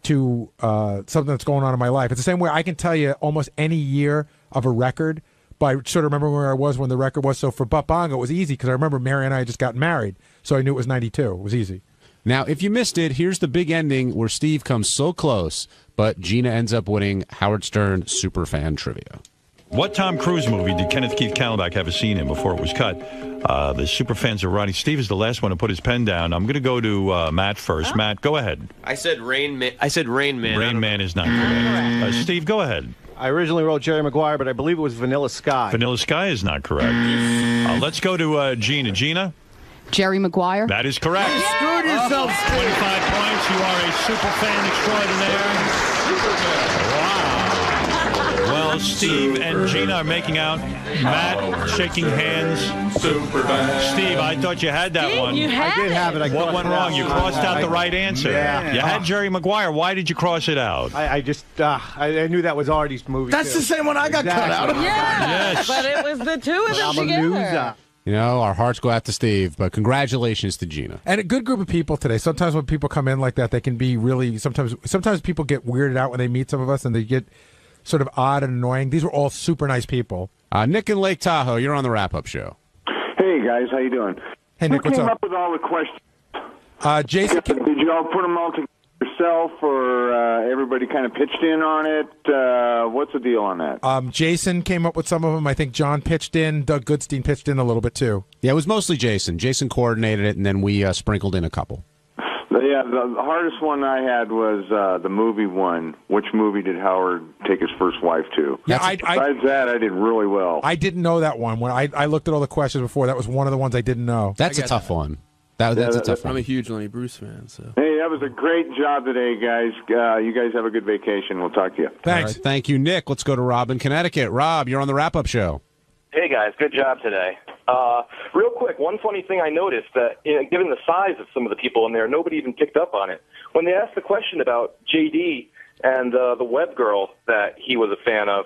Speaker 22: something that's going on in my life. It's the same way I can tell you almost any year of a record, but I sort of remember where I was when the record was. So for Bongo, it was easy because I remember Mary and I had just gotten married, so I knew it was 92. It was easy.
Speaker 23: Now, if you missed it, here's the big ending where Steve comes so close, but Gina ends up winning Howard Stern Superfan Trivia.
Speaker 1: What Tom Cruise movie did Kenneth Keith Kallenbach have a scene in before it was cut? The superfans are Ronnie. Steve is the last one to put his pen down. I'm going to go to Matt first. Oh. Matt, go ahead.
Speaker 15: I said Rain Man.
Speaker 1: Rain Man is not correct. Steve, go ahead.
Speaker 16: I originally wrote Jerry Maguire, but I believe it was Vanilla Sky.
Speaker 1: Vanilla Sky is not correct. Let's go to Gina. Gina?
Speaker 18: Jerry Maguire.
Speaker 1: That is correct.
Speaker 18: You
Speaker 1: screwed yourself, 25 points. You are a super fan extraordinaire. Wow. Well, Steve and Gina are making out. Matt shaking hands. Steve, I thought you had that one.
Speaker 18: You had
Speaker 16: I did have it.
Speaker 1: What went wrong? You crossed out the right answer.
Speaker 16: Yeah.
Speaker 1: You had Jerry Maguire. Why did you cross it out?
Speaker 16: I just I knew that was Artie's movie.
Speaker 12: That's
Speaker 16: too.
Speaker 12: the same one I got cut out of.
Speaker 3: Yeah,
Speaker 1: Yes.
Speaker 3: but it was the two of them
Speaker 16: I'm a
Speaker 3: together.
Speaker 16: loser.
Speaker 23: Our hearts go out to Steve, but congratulations to Gina.
Speaker 22: And a good group of people today. Sometimes when people come in like that, they can be really, sometimes people get weirded out when they meet some of us and they get sort of odd and annoying. These were all super nice people.
Speaker 23: Nick in Lake Tahoe, you're on the wrap-up show.
Speaker 19: Hey, guys, how you doing?
Speaker 22: Hey, Nick,
Speaker 19: Who
Speaker 22: what's
Speaker 19: came
Speaker 22: up?
Speaker 19: up with all the questions?
Speaker 22: Jason.
Speaker 19: Did you all put them all together yourself, or everybody kind of pitched in on it? What's the deal on that?
Speaker 22: Jason came up with some of them. I think John pitched in. Doug Goodstein pitched in a little bit, too.
Speaker 23: Yeah, it was mostly Jason. Jason coordinated it, and then we sprinkled in a couple.
Speaker 19: Yeah, the hardest one I had was the movie one. Which movie did Howard take his first wife to?
Speaker 22: Yeah,
Speaker 19: Besides that, I did really well.
Speaker 22: I didn't know that one. When I looked at all the questions before, that was one of the ones I didn't know.
Speaker 23: That's a tough one. That's a tough one.
Speaker 24: I'm a huge Lenny Bruce fan. So.
Speaker 19: Hey, that was a great job today, guys. You guys have a good vacation. We'll talk to you.
Speaker 22: Thanks.
Speaker 23: Right, thank you, Nick. Let's go to Rob in Connecticut. Rob, you're on the wrap-up show.
Speaker 20: Hey, guys. Good job today. Real quick, one funny thing I noticed that, given the size of some of the people in there, nobody even picked up on it. When they asked the question about J.D. and the web girl that he was a fan of,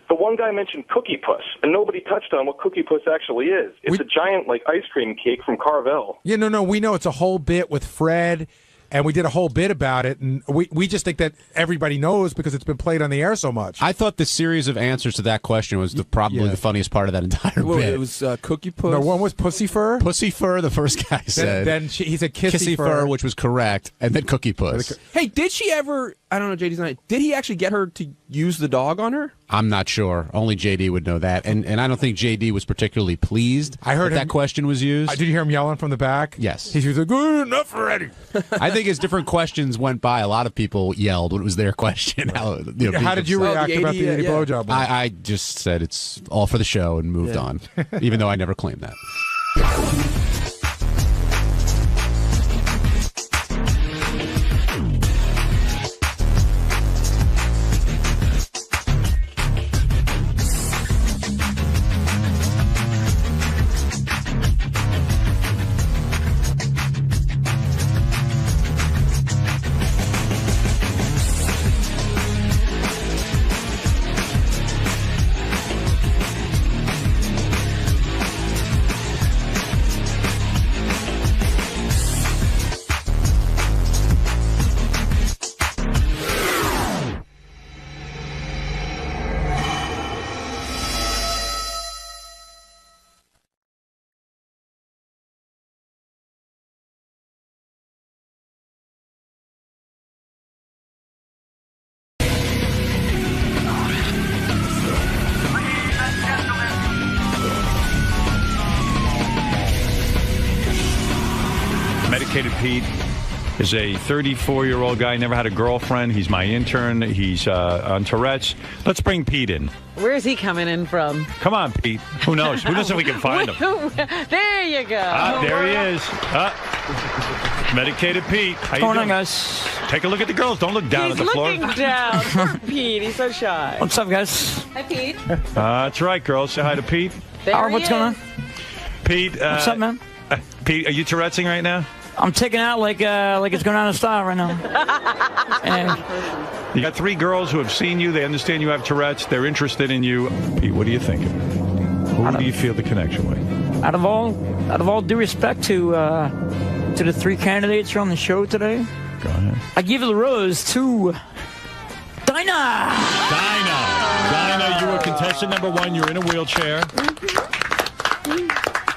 Speaker 20: the one guy mentioned Cookie Puss, and nobody touched on what Cookie Puss actually is. It's a giant, ice cream cake from Carvel.
Speaker 22: Yeah, no, we know it's a whole bit with Fred, and we did a whole bit about it, and we just think that everybody knows because it's been played on the air so much.
Speaker 23: I thought the series of answers to that question was probably the funniest part of that entire bit.
Speaker 24: It was Cookie Puss.
Speaker 22: No, one was Pussy Fur.
Speaker 23: Pussy Fur, the first guy said.
Speaker 22: Then he said Kissy
Speaker 23: Fur, which was correct, and then Cookie Puss.
Speaker 24: Hey, did she ever, I don't know, JD's not, did he actually get her to use the dog on her?
Speaker 23: I'm not sure. Only JD would know that. And I don't think JD was particularly pleased
Speaker 22: I heard
Speaker 23: that question was used.
Speaker 22: Did you hear him yelling from the back?
Speaker 23: Yes.
Speaker 22: He was like, good enough already.
Speaker 23: I think as different questions went by, a lot of people yelled when it was their question. How
Speaker 22: did you react about the 80 blowjob one?
Speaker 23: I just said it's all for the show and moved on, even though I never claimed that.
Speaker 1: Medicated Pete is a 34-year-old guy, never had a girlfriend. He's my intern. He's on Tourette's. Let's bring Pete in.
Speaker 3: Where's he coming in from?
Speaker 1: Come on, Pete. Who knows? Who knows if we can find him?
Speaker 3: There you go.
Speaker 1: There he is. Medicated Pete. How you doing,
Speaker 25: guys?
Speaker 1: Take a look at the girls. Don't look down
Speaker 3: He's
Speaker 1: at the floor.
Speaker 3: looking down. Poor Pete. He's so shy.
Speaker 25: What's up, guys?
Speaker 3: Hi, Pete.
Speaker 1: That's right, girls. Say hi to Pete.
Speaker 25: What's going on?
Speaker 1: Pete.
Speaker 25: What's up, man?
Speaker 1: Pete, are you Tourette'ing right now?
Speaker 25: I'm taking out like it's going out of style right now.
Speaker 1: You got 3 girls who have seen you. They understand you have Tourette's. They're interested in you. Pete, what are you thinking? Who do you feel the connection with?
Speaker 25: Out of all due respect to the 3 candidates who are on the show today,
Speaker 1: go ahead.
Speaker 25: I give the rose to Dinah.
Speaker 1: Dinah, you were contestant number 1. You're in a wheelchair.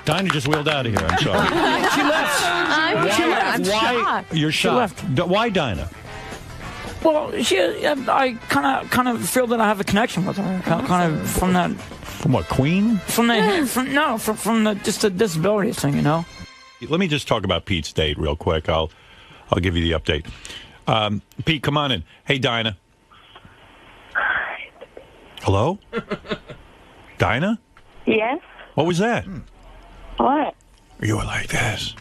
Speaker 1: Dinah just wheeled out of here. I'm sorry.
Speaker 25: She left.
Speaker 3: I'm
Speaker 1: Why? You're shocked. Why Dinah?
Speaker 25: Well, I kind of feel that I have a connection with her, kind of from that.
Speaker 1: From what, Queen?
Speaker 25: From the just the disability thing, you know.
Speaker 1: Let me just talk about Pete's date real quick. I'll give you the update. Pete, come on in. Hey, Dinah. Hello? Dinah?
Speaker 2: Yes?
Speaker 1: What was that?
Speaker 2: What?
Speaker 1: You were like this.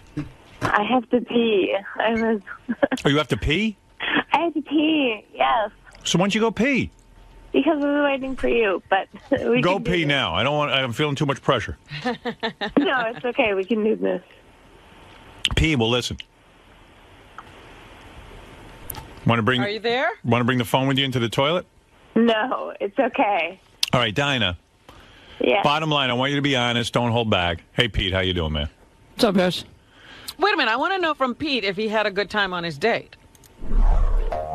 Speaker 2: I have to pee.
Speaker 1: Oh, you have to pee?
Speaker 2: I have to pee, yes.
Speaker 1: So why don't you go pee?
Speaker 2: Because we were waiting for you, but we
Speaker 1: Go
Speaker 2: can do
Speaker 1: pee
Speaker 2: this.
Speaker 1: now. I'm feeling too much pressure.
Speaker 2: No, it's okay. We can do this.
Speaker 1: Pee, well, listen.
Speaker 3: Are you there?
Speaker 1: Want to bring the phone with you into the toilet?
Speaker 2: No, it's okay.
Speaker 1: All right, Dinah.
Speaker 2: Yeah.
Speaker 1: Bottom line, I want you to be honest. Don't hold back. Hey, Pete, how you doing, man?
Speaker 25: What's up, guys?
Speaker 3: Wait a minute. I want to know from Pete if he had a good time on his date.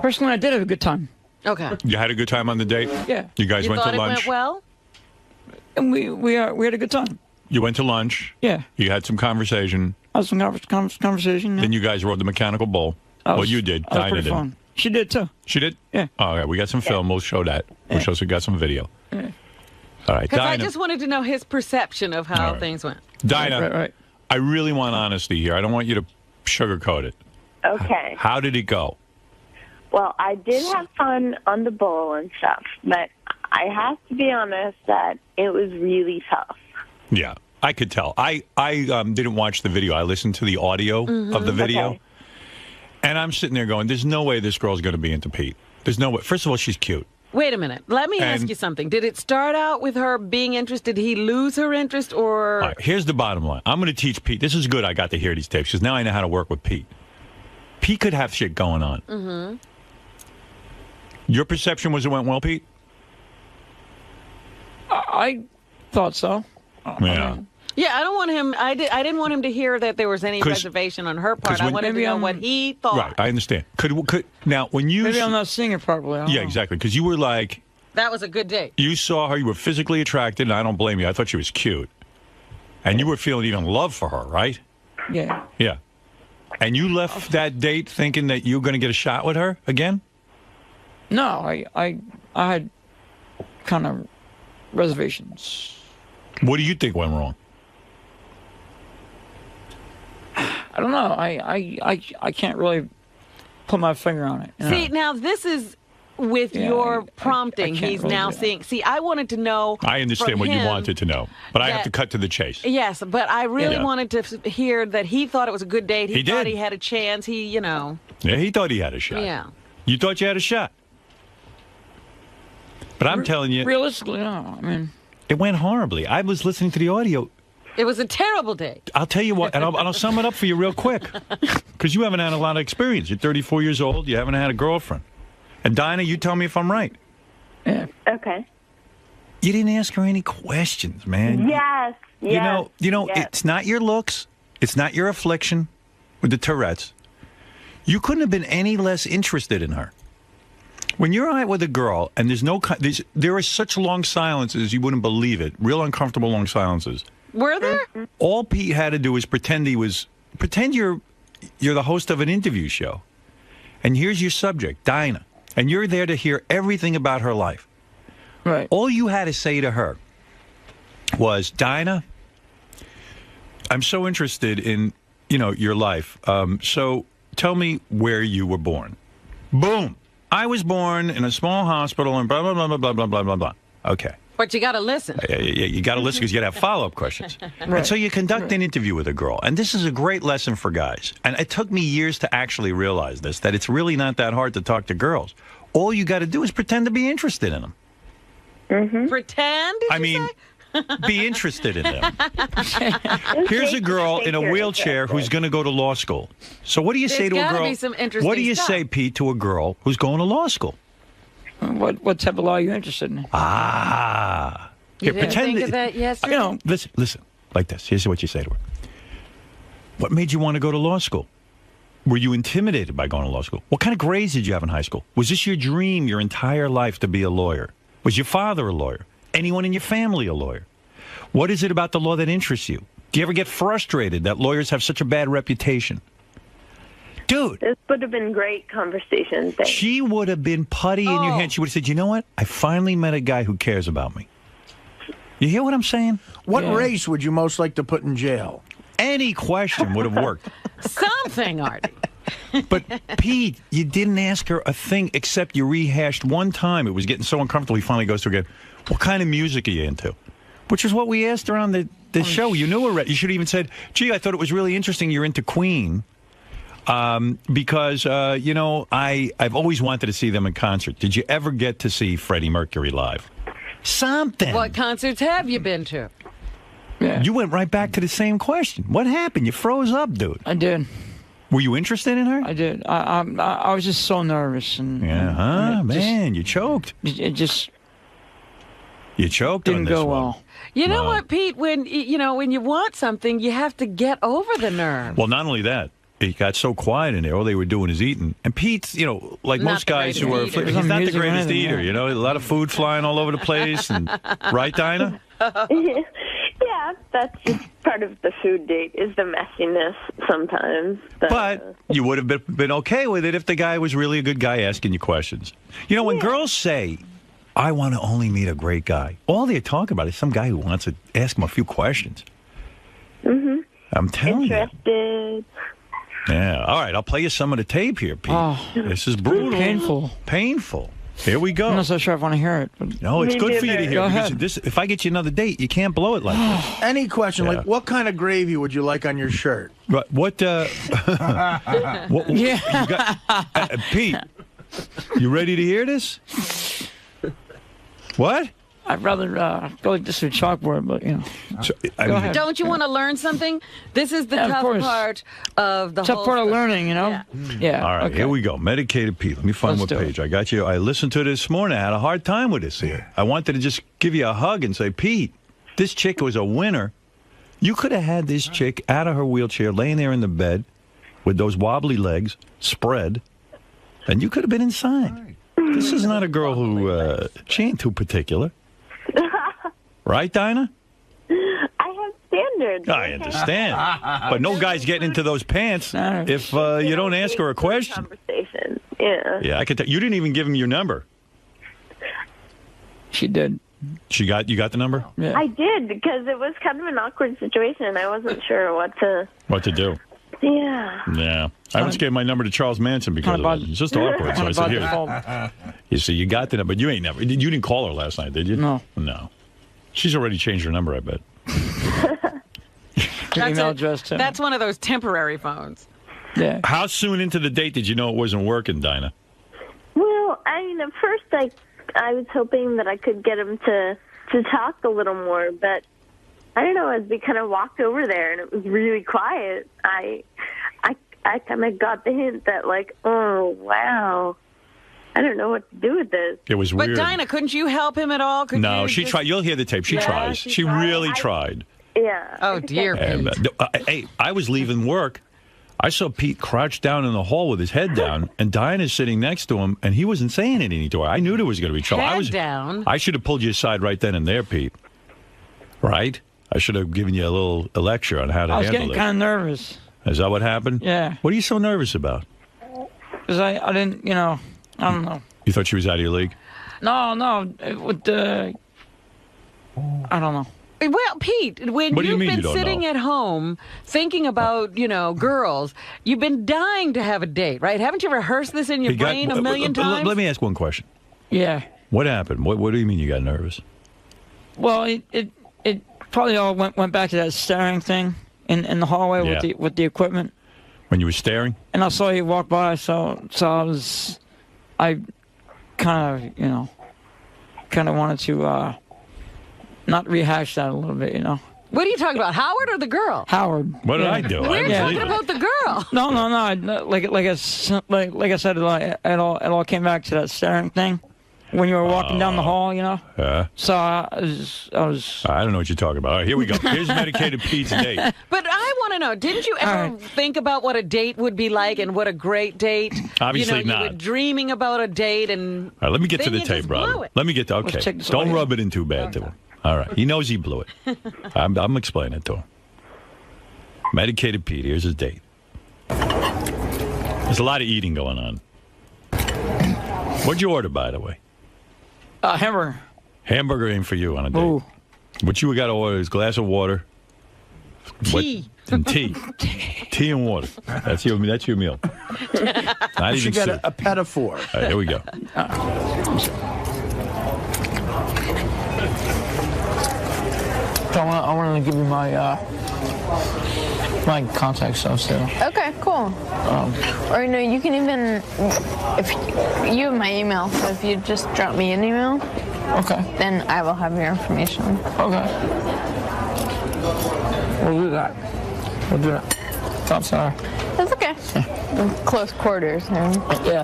Speaker 25: Personally, I did have a good time.
Speaker 3: Okay.
Speaker 1: You had a good time on the date?
Speaker 25: Yeah.
Speaker 1: You guys went
Speaker 3: thought
Speaker 1: to
Speaker 3: it
Speaker 1: lunch?
Speaker 3: went well?
Speaker 25: And we had a good time.
Speaker 1: You went to lunch?
Speaker 25: Yeah.
Speaker 1: You had some conversation?
Speaker 25: I had some conversation. Yeah.
Speaker 1: Then you guys rode the mechanical bull? You did.
Speaker 25: That was
Speaker 1: Dinah
Speaker 25: pretty
Speaker 1: did.
Speaker 25: fun. She did, too.
Speaker 1: She did?
Speaker 25: Yeah.
Speaker 1: All right, we got some film. We'll show that. We'll show we got some video.
Speaker 25: Yeah.
Speaker 1: All right,
Speaker 3: Because I
Speaker 1: Dinah.
Speaker 3: just wanted to know his perception of how things went.
Speaker 1: Dinah,
Speaker 25: Right.
Speaker 1: I really want honesty here. I don't want you to sugarcoat it.
Speaker 2: Okay.
Speaker 1: How did it go?
Speaker 2: Well, I did have fun on the bowl and stuff, but I have to be honest that it was really tough.
Speaker 1: Yeah, I could tell. I didn't watch the video. I listened to the audio of the video.
Speaker 2: Okay.
Speaker 1: And I'm sitting there going, there's no way this girl's going to be into Pete. There's no way. First of all, she's cute.
Speaker 3: Wait a minute. Let me ask you something. Did it start out with her being interested? Did he lose her interest or...
Speaker 1: All right, here's the bottom line. I'm going to teach Pete. This is good I got to hear these tapes because now I know how to work with Pete. Pete could have shit going on.
Speaker 3: Mm-hmm.
Speaker 1: Your perception was it went well, Pete?
Speaker 25: I thought so.
Speaker 1: Yeah.
Speaker 3: Yeah, I don't want him... I didn't want him to hear that there was any
Speaker 1: 'Cause-
Speaker 3: reservation on her part.
Speaker 1: 'cause
Speaker 3: I
Speaker 1: when-
Speaker 3: wanted to
Speaker 25: Maybe
Speaker 3: know
Speaker 25: I'm-
Speaker 3: what he thought.
Speaker 1: Right, I understand. Could now when you...
Speaker 25: Maybe I'm not seeing it properly. I don't
Speaker 1: Yeah,
Speaker 25: know.
Speaker 1: exactly. Because you were like...
Speaker 3: That was a good date.
Speaker 1: You saw her, you were physically attracted, and I don't blame you. I thought she was cute. And you were feeling even love for her, right?
Speaker 25: Yeah.
Speaker 1: Yeah. And you left that date thinking that you were going to get a shot with her again?
Speaker 25: No, I had kind of reservations.
Speaker 1: What do you think went wrong?
Speaker 25: I don't know. I can't really put my finger on it. you know?
Speaker 3: See, now this is with your prompting.
Speaker 25: can't
Speaker 3: He's
Speaker 25: really
Speaker 3: now
Speaker 25: do that.
Speaker 3: seeing. See, I wanted to know.
Speaker 1: I understand
Speaker 3: from
Speaker 1: what you
Speaker 3: him
Speaker 1: wanted to know, but I have
Speaker 3: that-
Speaker 1: to cut to the chase.
Speaker 3: Yes, but I really
Speaker 1: Yeah.
Speaker 3: wanted to hear that he thought it was a good date. He
Speaker 1: He
Speaker 3: thought
Speaker 1: did.
Speaker 3: he had a chance. He, you know.
Speaker 1: Yeah, he thought he had a shot.
Speaker 3: Yeah.
Speaker 1: You thought you had a shot. But I'm telling you,
Speaker 25: Realistically, no. I mean,
Speaker 1: it went horribly. I was listening to the audio.
Speaker 3: It was a terrible date.
Speaker 1: I'll tell you what, and I'll sum it up for you real quick. Because you haven't had a lot of experience. You're 34 years old. You haven't had a girlfriend. And Dinah, you tell me if I'm right.
Speaker 2: Okay.
Speaker 1: You didn't ask her any questions, man.
Speaker 2: Yes.
Speaker 1: You know,
Speaker 2: yes.
Speaker 1: it's not your looks. It's not your affliction with the Tourette's. You couldn't have been any less interested in her. When you're out with a girl and there are such long silences, you wouldn't believe it. Real uncomfortable long silences.
Speaker 3: Were there?
Speaker 1: All Pete had to do was pretend you're the host of an interview show. And here's your subject, Dinah. And you're there to hear everything about her life.
Speaker 25: Right.
Speaker 1: All you had to say to her was, Dinah, I'm so interested in your life. So tell me where you were born. Boom. I was born in a small hospital and blah, blah, blah, blah, blah, blah, blah, blah, blah. Okay.
Speaker 3: But you got to listen.
Speaker 1: You got to listen because you got to have follow-up questions. And so you conduct an interview with a girl. And this is a great lesson for guys. And it took me years to actually realize this, that it's really not that hard to talk to girls. All you got to do is pretend to be interested in them.
Speaker 3: Mm-hmm. Pretend?
Speaker 1: Be interested in them. Here's a girl in a wheelchair who's going to go to law school. So what do you say to a girl?
Speaker 3: Be some interesting
Speaker 1: what do you
Speaker 3: stuff.
Speaker 1: say, Pete, to a girl who's going to law school?
Speaker 25: What type of law are you interested in?
Speaker 1: Ah.
Speaker 3: You didn't think of that yesterday?
Speaker 1: Listen, like this. Here's what you say to her. What made you want to go to law school? Were you intimidated by going to law school? What kind of grades did you have in high school? Was this your dream your entire life to be a lawyer? Was your father a lawyer? Anyone in your family a lawyer? What is it about the law that interests you? Do you ever get frustrated that lawyers have such a bad reputation? Dude.
Speaker 2: This would have been great conversation. Thanks.
Speaker 1: She would have been putty in your hand. She would have said, you know what? I finally met a guy who cares about me. You hear what I'm saying?
Speaker 4: What race would you most like to put in jail?
Speaker 1: Any question would have worked.
Speaker 3: Something, Artie.
Speaker 1: But, Pete, you didn't ask her a thing except you rehashed one time. It was getting so uncomfortable. He finally goes through again. What kind of music are you into? Which is what we asked her on the show. You knew already. You should have even said, gee, I thought it was really interesting you're into Queen. Because, I've always wanted to see them in concert. Did you ever get to see Freddie Mercury live? Something.
Speaker 3: What concerts have you been to?
Speaker 25: Yeah.
Speaker 1: You went right back to the same question. What happened? You froze up, dude.
Speaker 25: I did.
Speaker 1: Were you interested in her?
Speaker 25: I did. I was just so nervous. And
Speaker 1: you choked.
Speaker 25: It just...
Speaker 1: You choked
Speaker 25: didn't
Speaker 1: on this
Speaker 25: go
Speaker 1: one.
Speaker 25: well.
Speaker 3: You know what, Pete? When you want something, you have to get over the nerve.
Speaker 1: Well, not only that, it got so quiet in there. All they were doing is eating. And Pete's, like
Speaker 3: Not
Speaker 1: most
Speaker 3: the
Speaker 1: guys who are,
Speaker 3: greatest eater.
Speaker 1: he's not the
Speaker 25: Music or
Speaker 1: greatest
Speaker 25: anything,
Speaker 1: eater.
Speaker 25: yeah.
Speaker 1: A lot of food flying all over the place. And right, Dinah?
Speaker 2: Yeah, that's just part of the food date, is the messiness sometimes.
Speaker 1: But you would have been okay with it if the guy was really a good guy asking you questions. When girls say, I want to only meet a great guy, all they're talking about is some guy who wants to ask him a few questions.
Speaker 2: Mm-hmm.
Speaker 1: I'm telling
Speaker 2: Interested.
Speaker 1: you. Yeah. All right, I'll play you some of the tape here, Pete.
Speaker 25: Oh,
Speaker 1: this is brutal.
Speaker 25: Painful.
Speaker 1: Here we go.
Speaker 25: I'm not so sure if I want to hear it. But...
Speaker 1: No, it's good for you to hear.
Speaker 25: Go
Speaker 1: Because
Speaker 25: ahead.
Speaker 1: if I get you another date, you can't blow it like this.
Speaker 4: Any question,
Speaker 1: Yeah.
Speaker 4: like what kind of gravy would you like on your shirt?
Speaker 1: What? what
Speaker 25: Yeah.
Speaker 1: You got, Pete, you ready to hear this? What?
Speaker 25: I'd rather go like this with chalkboard, but
Speaker 1: So,
Speaker 25: Go ahead.
Speaker 3: Don't you want to learn something? This is the
Speaker 25: Yeah, of
Speaker 3: tough
Speaker 25: course.
Speaker 3: part of the
Speaker 25: tough
Speaker 3: whole
Speaker 25: part of
Speaker 3: stuff.
Speaker 25: learning, Yeah.
Speaker 1: All right,
Speaker 25: okay.
Speaker 1: here we go. Medicated Pete. Let me find
Speaker 25: Let's
Speaker 1: what
Speaker 25: do
Speaker 1: page. I got you. I listened to it this morning. I had a hard time with this here. I wanted to just give you a hug and say, Pete, this chick was a winner. You could have had this chick out of her wheelchair, laying there in the bed with those wobbly legs spread, and you could have been inside. This is not a girl who, she ain't too particular. Right, Dinah?
Speaker 2: I have standards.
Speaker 1: I understand. But no guy's getting into those pants if you don't ask her a question.
Speaker 2: Conversation. Yeah.
Speaker 1: Yeah, I could tell. You didn't even give him your number.
Speaker 25: She did.
Speaker 1: You got the number?
Speaker 25: Yeah.
Speaker 2: I did, because it was kind of an awkward situation. I wasn't sure what to...
Speaker 1: What to do?
Speaker 2: Yeah.
Speaker 1: Yeah. I once gave my number to Charles Manson because of it. It's just awkward. So I said, here. You see, you got the number, but you ain't never. You didn't call her last night, did you?
Speaker 25: No.
Speaker 1: No. She's already changed her number, I bet.
Speaker 25: Email address, too.
Speaker 3: That's one of those temporary phones.
Speaker 25: Yeah.
Speaker 1: How soon into the date did you know it wasn't working, Dinah?
Speaker 2: Well, at first I was hoping that I could get him to talk a little more, but I don't know, as we kind of walked over there and it was really quiet, I kind of got the hint that, oh, wow, I don't know what to do with this.
Speaker 1: It was
Speaker 3: But
Speaker 1: weird.
Speaker 3: Dinah, couldn't you help him at all? Could
Speaker 1: No,
Speaker 3: you
Speaker 1: she
Speaker 3: just-
Speaker 1: tried. You'll hear the tape. She
Speaker 2: Yeah,
Speaker 1: tries.
Speaker 2: she
Speaker 1: She
Speaker 2: tried.
Speaker 1: really tried.
Speaker 2: Yeah.
Speaker 3: Oh, dear.
Speaker 1: And, hey, I was leaving work. I saw Pete crouched down in the hall with his head down, and Dinah's sitting next to him, and he wasn't saying anything to her. I knew there was going to be trouble.
Speaker 3: Head down.
Speaker 1: I should have pulled you aside right then and there, Pete. Right? I should have given you a lecture on how to
Speaker 25: I was
Speaker 1: handle
Speaker 25: getting
Speaker 1: it.
Speaker 25: kind of nervous.
Speaker 1: Is that what happened?
Speaker 25: Yeah.
Speaker 1: What are you so nervous about?
Speaker 25: Because I didn't, I don't know.
Speaker 1: You thought she was out of your league?
Speaker 25: No, with the... I don't know.
Speaker 3: Well, Pete, when
Speaker 1: What do you
Speaker 3: you've
Speaker 1: mean
Speaker 3: been
Speaker 1: you don't
Speaker 3: sitting
Speaker 1: know?
Speaker 3: at home thinking about, girls, you've been dying to have a date, right? Haven't you rehearsed this in your brain a million times?
Speaker 1: Let me ask one question.
Speaker 25: Yeah.
Speaker 1: What happened? What do you mean you got nervous?
Speaker 25: Well, it probably all went back to that staring thing in the hallway with the equipment.
Speaker 1: When you were staring?
Speaker 25: And I saw you walk by, so I kind of wanted to not rehash that a little bit,
Speaker 3: What are you talking about, Howard or the girl?
Speaker 25: Howard.
Speaker 1: What did I do?
Speaker 3: We're talking about the girl.
Speaker 25: No. Like I said, it all came back to that staring thing when you were walking down the hall,
Speaker 1: Yeah.
Speaker 25: So I was.
Speaker 1: I don't know what you're talking about. All right, here we go. Here's Medicated Pete's date.
Speaker 3: But I want to know, didn't you ever think about what a date would be like and what a great date?
Speaker 1: Obviously
Speaker 3: you
Speaker 1: not.
Speaker 3: were dreaming about a date and.
Speaker 1: All right, let me get to
Speaker 3: then
Speaker 1: the
Speaker 3: you
Speaker 1: tape,
Speaker 3: just blew
Speaker 1: brother.
Speaker 3: it.
Speaker 1: Let me get to.
Speaker 25: Let's
Speaker 1: Okay,
Speaker 25: check this
Speaker 1: don't
Speaker 25: audio.
Speaker 1: rub it in too bad to him. All right, he knows he blew it. I'm explaining it to him. Medicated Pete. Here's his date. There's a lot of eating going on. What'd you order, by the way?
Speaker 25: Hamburger.
Speaker 1: Hamburger ain't for you on a date.
Speaker 25: Ooh.
Speaker 1: What you got to order is a glass of water.
Speaker 3: Tea.
Speaker 1: And tea. Tea and water. That's your meal. Not
Speaker 4: You
Speaker 1: even
Speaker 4: should get
Speaker 1: soup.
Speaker 4: a pedophore.
Speaker 1: All right, here we go.
Speaker 25: So I wanted to give you my contact stuff too.
Speaker 5: Okay, cool. Or you can even, if you have my email, so if you just drop me an email,
Speaker 25: okay,
Speaker 5: then I will have your information.
Speaker 25: Okay. We'll do that. I'm sorry.
Speaker 5: That's okay. Close quarters.
Speaker 25: Yeah.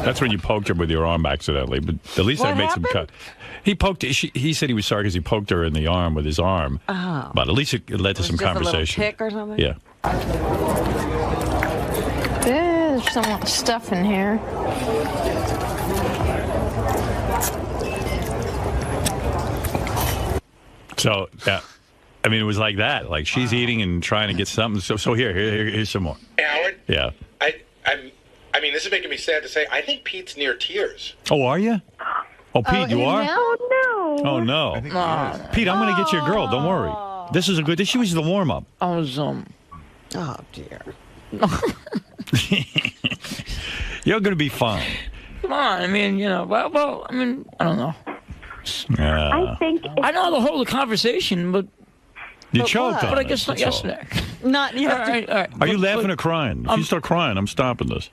Speaker 1: That's when you poked her with your arm accidentally, but at least I
Speaker 3: What
Speaker 1: made some cut. He poked. He said he was sorry because he poked her in the arm with his arm.
Speaker 3: Oh.
Speaker 1: But at least it led to some
Speaker 3: Just a little
Speaker 1: conversation.
Speaker 3: tick or something?
Speaker 1: Yeah.
Speaker 5: There's some stuff in here.
Speaker 1: So yeah, I mean it was like that. Like she's eating and trying to get something. So here's some more.
Speaker 10: Howard,
Speaker 1: Yeah.
Speaker 10: I mean, this is making me sad to say. I think Pete's near tears.
Speaker 1: Oh, are you? Oh, Pete, you are?
Speaker 2: Oh, no.
Speaker 1: Oh no. Pete, I'm going to get you a girl. Don't worry. This is a good. This was the warm up.
Speaker 25: I was
Speaker 3: Oh dear.
Speaker 1: You're going to be fine.
Speaker 25: Come on, I mean, well, I mean, I don't know.
Speaker 1: Yeah.
Speaker 25: I know the whole conversation, but
Speaker 1: You choked on
Speaker 25: But I
Speaker 1: it,
Speaker 25: guess not
Speaker 1: that's all.
Speaker 25: yesterday.
Speaker 3: Not yesterday.
Speaker 25: All right.
Speaker 1: Are you laughing or crying? If you start crying, I'm stopping this.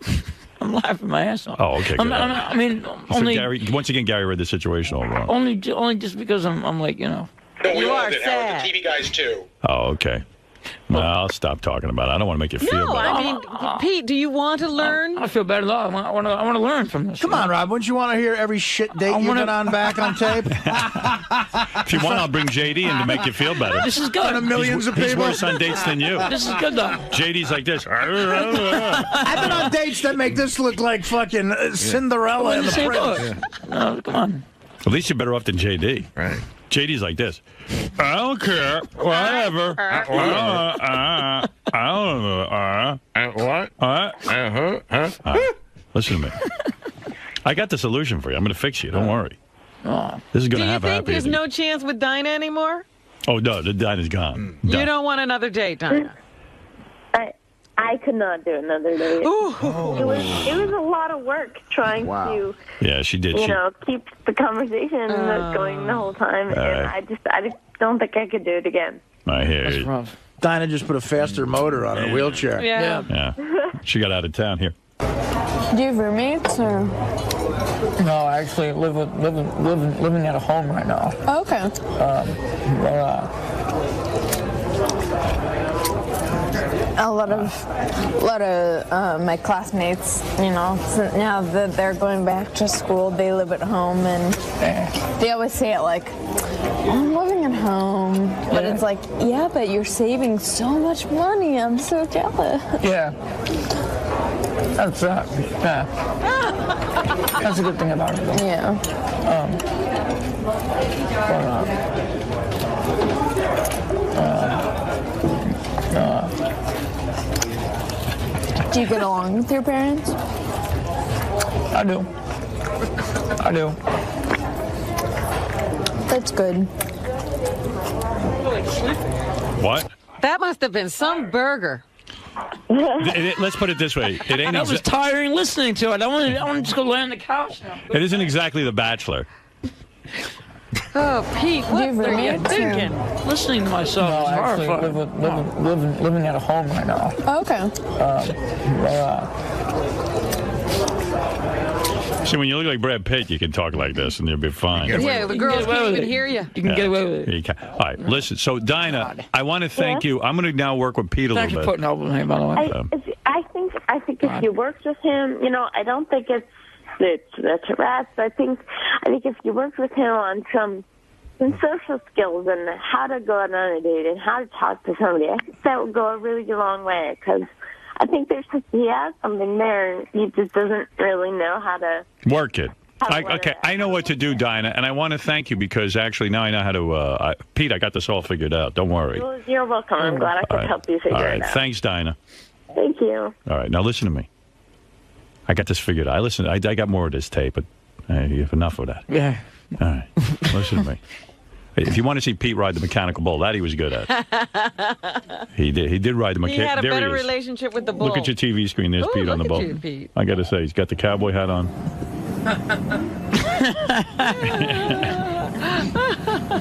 Speaker 25: I'm laughing my ass off.
Speaker 1: Oh, okay. Good.
Speaker 25: I mean,
Speaker 1: So
Speaker 25: only
Speaker 1: once again, Gary read the situation all wrong.
Speaker 25: only just because I'm like,
Speaker 10: No, we
Speaker 3: You
Speaker 10: all
Speaker 3: are
Speaker 10: did,
Speaker 3: sad.
Speaker 10: Howard. The TV guys too.
Speaker 1: Oh, okay. Well, I'll stop talking about it. I don't want to make you feel
Speaker 3: No,
Speaker 1: bad.
Speaker 3: I mean, Pete, do you want to learn?
Speaker 25: I feel better though. I want to learn from this.
Speaker 4: Come on, Rob. Wouldn't you want to hear every shit date you've been on back on tape?
Speaker 1: If you want, I'll bring JD in to make you feel better.
Speaker 25: This is good.
Speaker 4: In front of millions of
Speaker 1: He's
Speaker 4: people.
Speaker 1: worse on dates than you.
Speaker 25: This is good though.
Speaker 1: JD's like this.
Speaker 4: I've been on dates that make this look like fucking Cinderella and the
Speaker 25: Same
Speaker 4: Prince.
Speaker 25: book. No, come on.
Speaker 1: At least you're better off than JD. Right. JD's like this. I don't care. Whatever. I don't know. Listen to me. I got the solution for you. I'm going to fix you. Don't worry. This is going
Speaker 3: Do
Speaker 1: to
Speaker 3: you
Speaker 1: have a
Speaker 3: think
Speaker 1: happy
Speaker 3: there's
Speaker 1: ending.
Speaker 3: no chance with Dinah anymore?
Speaker 1: Oh, no. The Dinah's gone.
Speaker 3: You don't want another date, Dinah?
Speaker 2: I could not do another date. It was a lot of work trying to,
Speaker 1: Yeah, she did.
Speaker 2: keep the conversation going the whole time, and
Speaker 1: right.
Speaker 2: I just don't think I could do it again.
Speaker 1: I hear you.
Speaker 4: Dinah just put a faster motor on her wheelchair.
Speaker 3: Yeah.
Speaker 1: She got out of town here.
Speaker 5: Do you have roommates or?
Speaker 25: No, I actually living at a home right now.
Speaker 5: Oh, okay. A lot of my classmates, so now that they're going back to school, they live at home, and they always say it like, I'm living at home, but it's like, yeah, but you're saving so much money. I'm so jealous.
Speaker 25: Yeah. That's that. Yeah. That's a good thing about it. Though.
Speaker 5: Yeah. Do you get along with your parents?
Speaker 25: I do.
Speaker 5: That's good.
Speaker 1: What?
Speaker 3: That must have been some burger.
Speaker 1: Let's put it this way. It ain't.
Speaker 25: That was tiring listening to it. I want to just go lay on the couch now.
Speaker 1: It isn't exactly The Bachelor.
Speaker 3: Oh, Pete, what are you thinking?
Speaker 25: Listening to myself
Speaker 7: No,
Speaker 25: is
Speaker 7: I actually
Speaker 25: horrifying.
Speaker 7: living at home right now.
Speaker 5: Oh, okay.
Speaker 1: See, when you look like Brad Pitt, you can talk like this, and you'll be fine.
Speaker 3: Yeah, the girls can't even hear you.
Speaker 25: You can get away with it.
Speaker 1: You can. All right, listen. So, Dinah, I want to thank you. I'm going to now work with Pete a
Speaker 25: Thanks
Speaker 1: little
Speaker 25: for
Speaker 1: bit.
Speaker 25: putting up with me, by the way.
Speaker 2: I think if you worked with him, I don't think it's harassed. I think if you worked with him on some social skills and how to go out on a date and how to talk to somebody, I think that would go a really long way, because I think he has something there, and he just doesn't really know how to
Speaker 1: Work it. Okay, I know what to do, Dinah, and I want to thank you because actually now I know how to. Pete, I got this all figured out. Don't worry.
Speaker 2: Well, you're welcome. I'm glad I could help you figure
Speaker 1: All right,
Speaker 2: it out.
Speaker 1: thanks, Dinah.
Speaker 2: Thank you.
Speaker 1: All right, now listen to me. I got this figured out. I got more of this tape, but you have enough of that.
Speaker 25: Yeah.
Speaker 1: All right, listen to me. If you want to see Pete ride the mechanical bull, that he was good at. He did ride the
Speaker 3: He
Speaker 1: mechanical.
Speaker 3: had a
Speaker 1: There
Speaker 3: better
Speaker 1: he is.
Speaker 3: relationship with the bull.
Speaker 1: Look at your TV screen. There's
Speaker 3: Ooh,
Speaker 1: Pete on the
Speaker 3: look
Speaker 1: bull.
Speaker 3: at you, Pete.
Speaker 1: I got to say, he's got the cowboy hat on.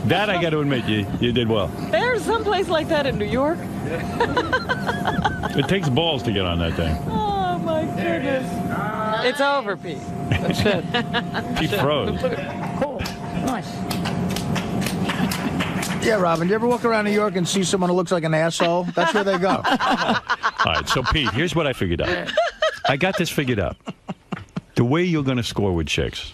Speaker 1: That I got to admit, you did well.
Speaker 3: There's someplace like that in New York.
Speaker 1: It takes balls to get on that thing.
Speaker 3: Oh, my goodness. It's over, Pete.
Speaker 25: That's it.
Speaker 1: Pete froze.
Speaker 25: Cool. Nice.
Speaker 4: Yeah, Robin, do you ever walk around New York and see someone who looks like an asshole? That's where they go.
Speaker 1: All right, so Pete, here's what I figured out. I got this figured out. The way you're going to score with chicks,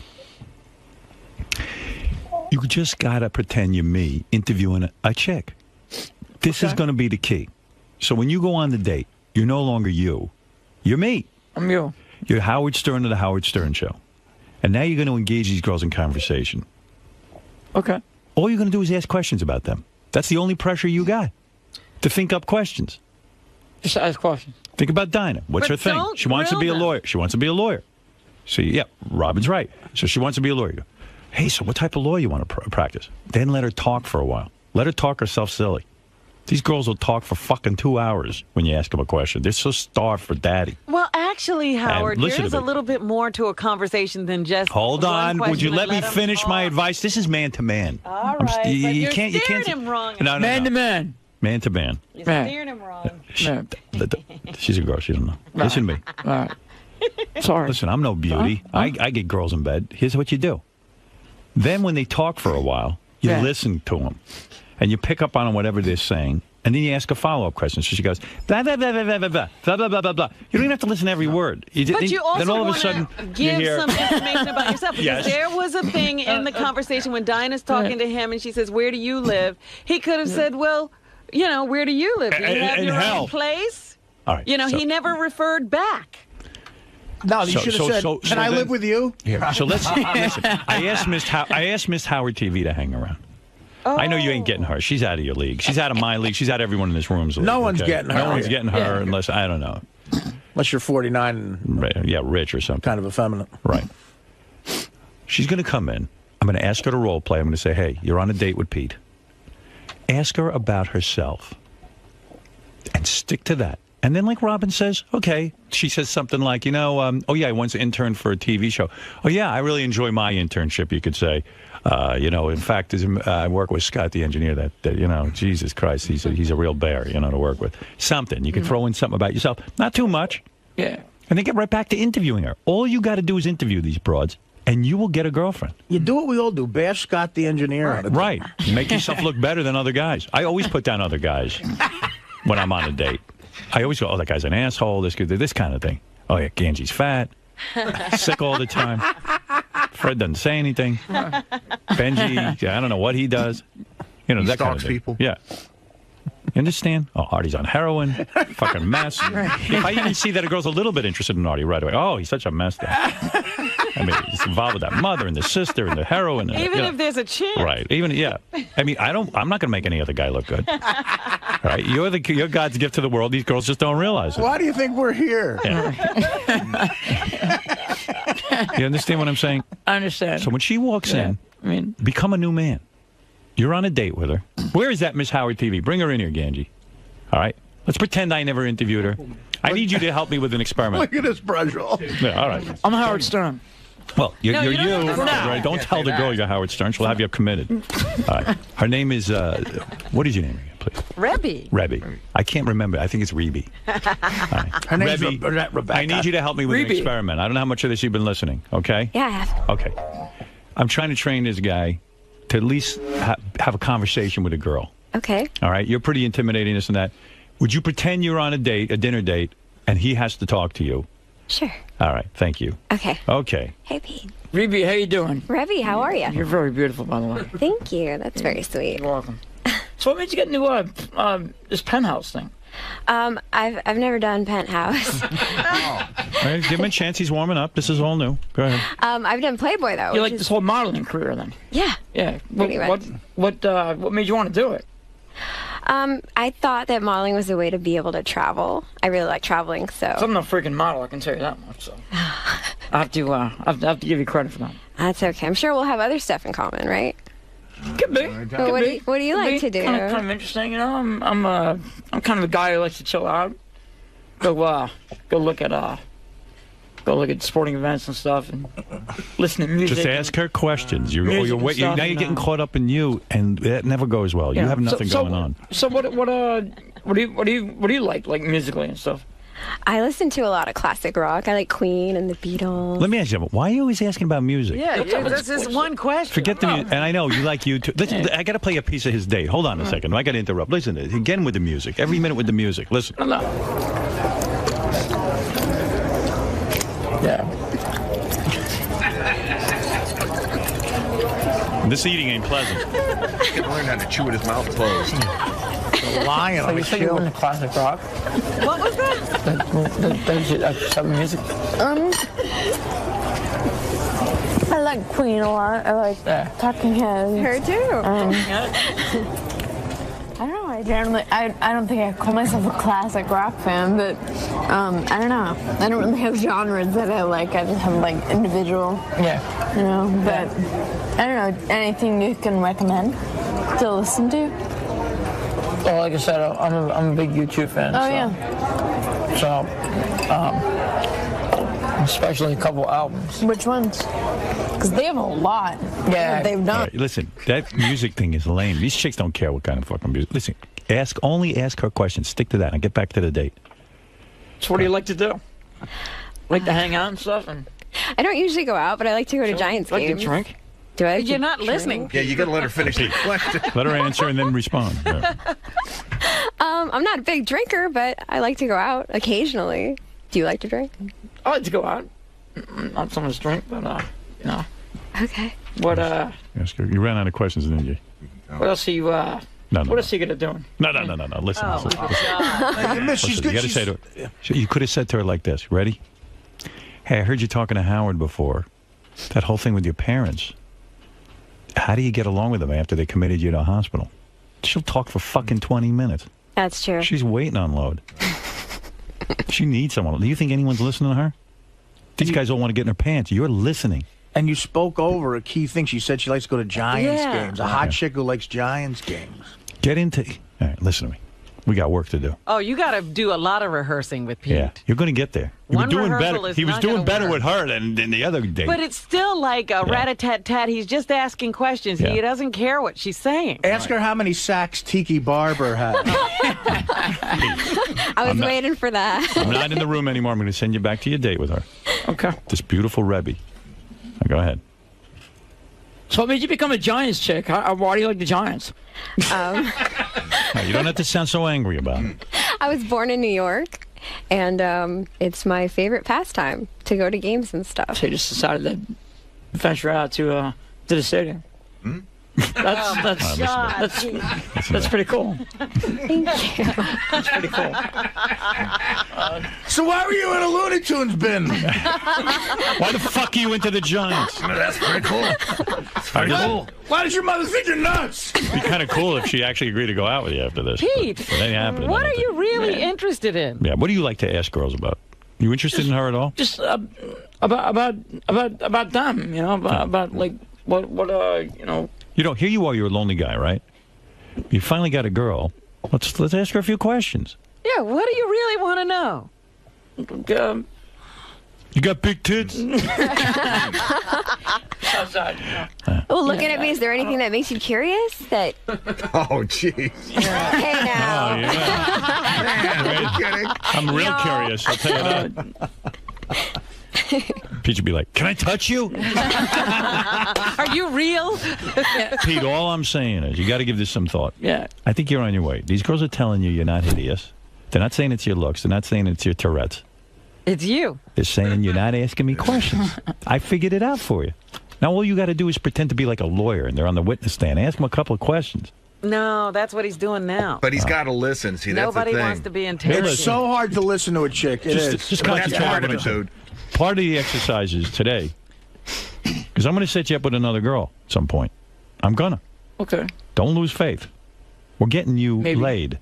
Speaker 1: you just got to pretend you're me interviewing a chick. This is going to be the key. So when you go on the date, you're no longer you. You're me.
Speaker 25: I'm you.
Speaker 1: You're Howard Stern of the Howard Stern Show. And now you're going to engage these girls in conversation.
Speaker 25: Okay.
Speaker 1: All you're going to do is ask questions about them. That's the only pressure you got, to think up questions.
Speaker 25: Just ask questions.
Speaker 1: Think about Dinah. What's her thing? She wants to be a lawyer. She wants to be a lawyer. So, yeah, Robin's right. So she wants to be a lawyer. You go, hey, so what type of law you want to practice? Then let her talk for a while. Let her talk herself silly. These girls will talk for fucking 2 hours when you ask them a question. They're so starved for daddy.
Speaker 3: Well, actually, Howard,
Speaker 1: listen
Speaker 3: there's
Speaker 1: to
Speaker 3: a
Speaker 1: me.
Speaker 3: little bit more to a conversation than just
Speaker 1: Hold
Speaker 3: one
Speaker 1: on. Would you
Speaker 3: question
Speaker 1: let me
Speaker 3: and
Speaker 1: finish my advice? This is man to man.
Speaker 3: All right, but you're steering him wrong.
Speaker 1: No,
Speaker 25: Man to man.
Speaker 1: Man to man.
Speaker 3: You're steering him wrong.
Speaker 1: She's a girl. She don't know. Listen to me.
Speaker 25: All right. Sorry.
Speaker 1: Listen, I'm no beauty. I get girls in bed. Here's what you do. Then when they talk for a while, you listen to them. And you pick up on whatever they're saying. And then you ask a follow-up question. So she goes, blah, blah, blah, blah, blah, blah, blah, blah, blah, blah, blah. You don't even have to listen to every word.
Speaker 3: But you also
Speaker 1: then all of a
Speaker 3: want
Speaker 1: sudden,
Speaker 3: to
Speaker 1: you
Speaker 3: give
Speaker 1: hear,
Speaker 3: some information about yourself. Because
Speaker 1: Yes.
Speaker 3: there was a thing in the conversation when Dinah's talking to him and she says, where do you live? He could have said, well, where do you live? Do you have
Speaker 1: In
Speaker 3: your
Speaker 1: hell.
Speaker 3: own place?
Speaker 1: All right.
Speaker 3: He never referred back.
Speaker 4: No, you should have said, can I live with you?
Speaker 1: Here, so let's listen. I asked Miss Howard TV to hang around. I know you ain't getting her. She's out of your league. She's out of my league. She's out of everyone in this room's league.
Speaker 4: No one's getting her.
Speaker 1: No one's getting her unless, I don't know.
Speaker 4: Unless you're 49 and
Speaker 1: rich or something.
Speaker 4: kind of effeminate.
Speaker 1: Right. She's going to come in. I'm going to ask her to role play. I'm going to say, hey, you're on a date with Pete. Ask her about herself. And stick to that. And then, like Robin says, okay, she says something like, oh, yeah, I once interned for a TV show. Oh, yeah, I really enjoy my internship, you could say. In fact, I work with Scott, the engineer, that Jesus Christ, he's a real bear, to work with. Something. You can throw in something about yourself. Not too much.
Speaker 25: Yeah.
Speaker 1: And then get right back to interviewing her. All you got to do is interview these broads, and you will get a girlfriend.
Speaker 4: You do what we all do. Bash Scott, the engineer.
Speaker 1: Right. Make yourself look better than other guys. I always put down other guys when I'm on a date. I always go, oh, that guy's an asshole, this kind of thing. Oh, yeah, Ganji's fat, sick all the time. Fred doesn't say anything. Benji, I don't know what he does. That kind of
Speaker 14: stalks
Speaker 1: thing.
Speaker 14: people.
Speaker 1: Yeah. You understand? Oh, Artie's on heroin. Fucking mess. If I even see that a girl's a little bit interested in Artie right away, oh, he's such a mess there. I mean, he's involved with that mother and the sister and the heroin. And,
Speaker 3: Even if there's a chance.
Speaker 1: Right. Even, yeah. I mean, I'm not going to make any other guy look good. All right. You're God's gift to the world. These girls just don't realize it.
Speaker 4: Why do you think we're here?
Speaker 1: Yeah. You understand what I'm saying?
Speaker 25: I understand.
Speaker 1: So when she walks in, become a new man. You're on a date with her. Where is that Miss Howard TV? Bring her in here, Ganji. All right? Let's pretend I never interviewed her. I need you to help me with an experiment.
Speaker 4: Look at this brush roll.
Speaker 1: Yeah, all right.
Speaker 25: I'm Howard Stern.
Speaker 1: Well, you're
Speaker 25: No, you
Speaker 1: you.
Speaker 25: don't have to now.
Speaker 1: Right? Don't tell the girl you're Howard Stern. She'll have you committed. All right. Her name is, what is your name again, please?
Speaker 7: Rebby.
Speaker 1: Rebby. I can't remember. I think it's Reby.
Speaker 4: Her name's
Speaker 1: Rebby,
Speaker 4: Rebecca.
Speaker 1: I need you to help me with an experiment. I don't know how much of this you've been listening, okay?
Speaker 5: Yeah, I have.
Speaker 1: Okay. I'm trying to train this guy to at least have a conversation with a girl.
Speaker 5: Okay.
Speaker 1: All right? You're pretty intimidating, this and that. Would you pretend you're on a date, a dinner date, and he has to talk to you?
Speaker 5: Sure.
Speaker 1: All right. Thank you.
Speaker 5: Okay.
Speaker 1: Okay.
Speaker 5: Hey, Pete.
Speaker 25: Reby, how you doing?
Speaker 5: Rebby, how are you?
Speaker 25: You're very beautiful, by the way.
Speaker 5: Thank you. That's very sweet.
Speaker 25: You're welcome. So what made you get into this penthouse thing?
Speaker 5: I've never done penthouse.
Speaker 1: All right, give him a chance. He's warming up. This is all new. Go ahead.
Speaker 5: I've done Playboy though.
Speaker 25: You like this whole modeling career then?
Speaker 5: Yeah.
Speaker 25: Yeah.
Speaker 5: Pretty much.
Speaker 25: What made you want to do it?
Speaker 5: I thought that modeling was a way to be able to travel. I really like traveling, so.
Speaker 25: I'm no freaking model, I can tell you that much. So I have to give you credit for that.
Speaker 5: That's okay. I'm sure we'll have other stuff in common, right?
Speaker 25: Could be.
Speaker 5: Well, what do you like to do?
Speaker 25: Kind of interesting, you know. I'm kind of a guy who likes to chill out. Go look at sporting events and stuff, and listen to music.
Speaker 1: Just ask her questions. Now you're getting caught up in you, and that never goes well.
Speaker 25: Yeah.
Speaker 1: You have nothing going on.
Speaker 25: So what do you like musically and stuff?
Speaker 5: I listen to a lot of classic rock. I like Queen and the Beatles.
Speaker 1: Let me ask you, why are you always asking about music?
Speaker 7: Yeah, that's just one question.
Speaker 1: Forget the music. And I know you like YouTube. Listen, I got to play a piece of his date. Hold on a second. I got to interrupt. Listen, again with the music. Every minute with the music. Listen.
Speaker 25: Yeah.
Speaker 1: This eating ain't pleasant.
Speaker 8: He can learn how to chew with his mouth closed.
Speaker 4: Lying
Speaker 25: So
Speaker 4: on
Speaker 25: you
Speaker 4: the
Speaker 25: said you were into
Speaker 4: show.
Speaker 25: classic rock?
Speaker 7: What was that?
Speaker 25: Some music?
Speaker 5: I like Queen a lot. I like Talking Heads. Her too. I don't know. I don't think I call myself a classic rock fan, but I don't know. I don't really have genres that I like. I just have like individual.
Speaker 25: Yeah.
Speaker 5: You know, but I don't know. Anything you can recommend to listen to?
Speaker 25: Well, like I said, I'm a big YouTube fan.
Speaker 5: Oh
Speaker 25: yeah. So, especially a couple albums.
Speaker 5: Which ones? Because they have a lot.
Speaker 25: Yeah.
Speaker 5: They've done.
Speaker 1: All right, listen, that music thing is lame. These chicks don't care what kind of fucking music. Listen, only ask her questions. Stick to that and get back to the date.
Speaker 25: So what do you like to do? Like to hang out and stuff? And
Speaker 5: I don't usually go out, but I like to go to Giants
Speaker 25: like
Speaker 5: games.
Speaker 25: to drink?
Speaker 5: Do I?
Speaker 7: You're not listening.
Speaker 8: Yeah, you got to let her finish the question.
Speaker 1: Let her answer and then respond. Yeah.
Speaker 5: I'm not a big drinker, but I like to go out occasionally. Do you like to drink?
Speaker 25: I like to go out. Not so much drink, but you know.
Speaker 5: Okay.
Speaker 25: What
Speaker 1: Ask her. You ran out of questions, didn't you?
Speaker 25: what else are you
Speaker 1: No.
Speaker 25: what else are you gonna do?
Speaker 1: No. Listen.
Speaker 7: Oh,
Speaker 1: listen.
Speaker 7: God.
Speaker 1: Listen, you got to say to her. You could have said to her like this. Ready? Hey, I heard you talking to Howard before. That whole thing with your parents. How do you get along with them after they committed you to a hospital? She'll talk for fucking 20 minutes.
Speaker 5: That's true.
Speaker 1: She's waiting on load. She needs someone. Do you think anyone's listening to her? These guys all want to get in her pants. You're listening.
Speaker 4: And you spoke over a key thing. She said she likes to go to Giants
Speaker 7: Yeah.
Speaker 4: games. A hot chick who likes Giants games.
Speaker 1: Get into... All right, listen to me. We got work to do.
Speaker 7: Oh, you got to do a lot of rehearsing with Pete.
Speaker 1: Yeah, you're going to get there. You
Speaker 7: One
Speaker 1: were doing
Speaker 7: rehearsal
Speaker 1: better.
Speaker 7: is
Speaker 1: He was
Speaker 7: not
Speaker 1: doing
Speaker 7: gonna
Speaker 1: better
Speaker 7: work.
Speaker 1: with her than the other date.
Speaker 7: But it's still like a rat-a-tat-tat. He's just asking questions.
Speaker 1: Yeah.
Speaker 7: He doesn't care what she's saying.
Speaker 4: Ask her how many sacks Tiki Barber had.
Speaker 5: I was waiting for that.
Speaker 1: I'm not in the room anymore. I'm going to send you back to your date with her.
Speaker 25: Okay.
Speaker 1: This beautiful Rebby. Now, go ahead.
Speaker 25: So what made you become a Giants chick? Why do you like the Giants?
Speaker 1: No, you don't have to sound so angry about it.
Speaker 5: I was born in New York, and it's my favorite pastime to go to games and stuff.
Speaker 25: So you just decided to venture out to the stadium. That's pretty cool.
Speaker 5: Thank you.
Speaker 25: That's pretty cool.
Speaker 4: So why were you in a Looney Tunes bin?
Speaker 1: Why the fuck are you into the Giants?
Speaker 8: That's pretty cool.
Speaker 1: Pretty cool.
Speaker 4: Why does your mother think you're nuts?
Speaker 1: It'd be kind of cool if she actually agreed to go out with you after this.
Speaker 7: Pete,
Speaker 1: But it ain't happening.
Speaker 7: what
Speaker 1: I
Speaker 7: are
Speaker 1: don't
Speaker 7: you really interested in?
Speaker 1: think. Yeah, what do you like to ask girls about? You interested in her at all?
Speaker 25: Just about them, you know, about like what you know,
Speaker 1: You know, here you are. You're a lonely guy, right? You finally got a girl. Let's ask her a few questions.
Speaker 7: Yeah, what do you really want to know?
Speaker 1: You got big tits?
Speaker 9: Well, looking at me, is there anything that makes you curious? That
Speaker 8: Oh, jeez.
Speaker 9: hey now.
Speaker 1: Oh, yeah.
Speaker 8: Man, are you kidding?
Speaker 1: I'm real curious, I'll tell you that. Pete would be like, can I touch you?
Speaker 7: Are you real?
Speaker 1: Pete, all I'm saying is you got to give this some thought.
Speaker 25: Yeah.
Speaker 1: I think you're on your way. These girls are telling you you're not hideous. They're not saying it's your looks. They're not saying it's your Tourette's.
Speaker 7: It's you.
Speaker 1: They're saying you're not asking me questions. I figured it out for you. Now all you got to do is pretend to be like a lawyer, and they're on the witness stand. Ask them a couple of questions.
Speaker 7: No, that's what he's doing now.
Speaker 8: But he's got to listen. See, that's
Speaker 7: Nobody
Speaker 8: the thing.
Speaker 7: wants to be interrogated.
Speaker 4: It's so hard to listen to a chick. It is.
Speaker 1: Just
Speaker 8: That's
Speaker 1: concentrate
Speaker 8: part
Speaker 1: on
Speaker 8: of
Speaker 1: what
Speaker 8: it,
Speaker 1: I'm saying.
Speaker 8: dude.
Speaker 1: Part of the exercise is today, because I'm going to set you up with another girl at some point. I'm going to.
Speaker 25: Okay.
Speaker 1: Don't lose faith. We're getting you laid.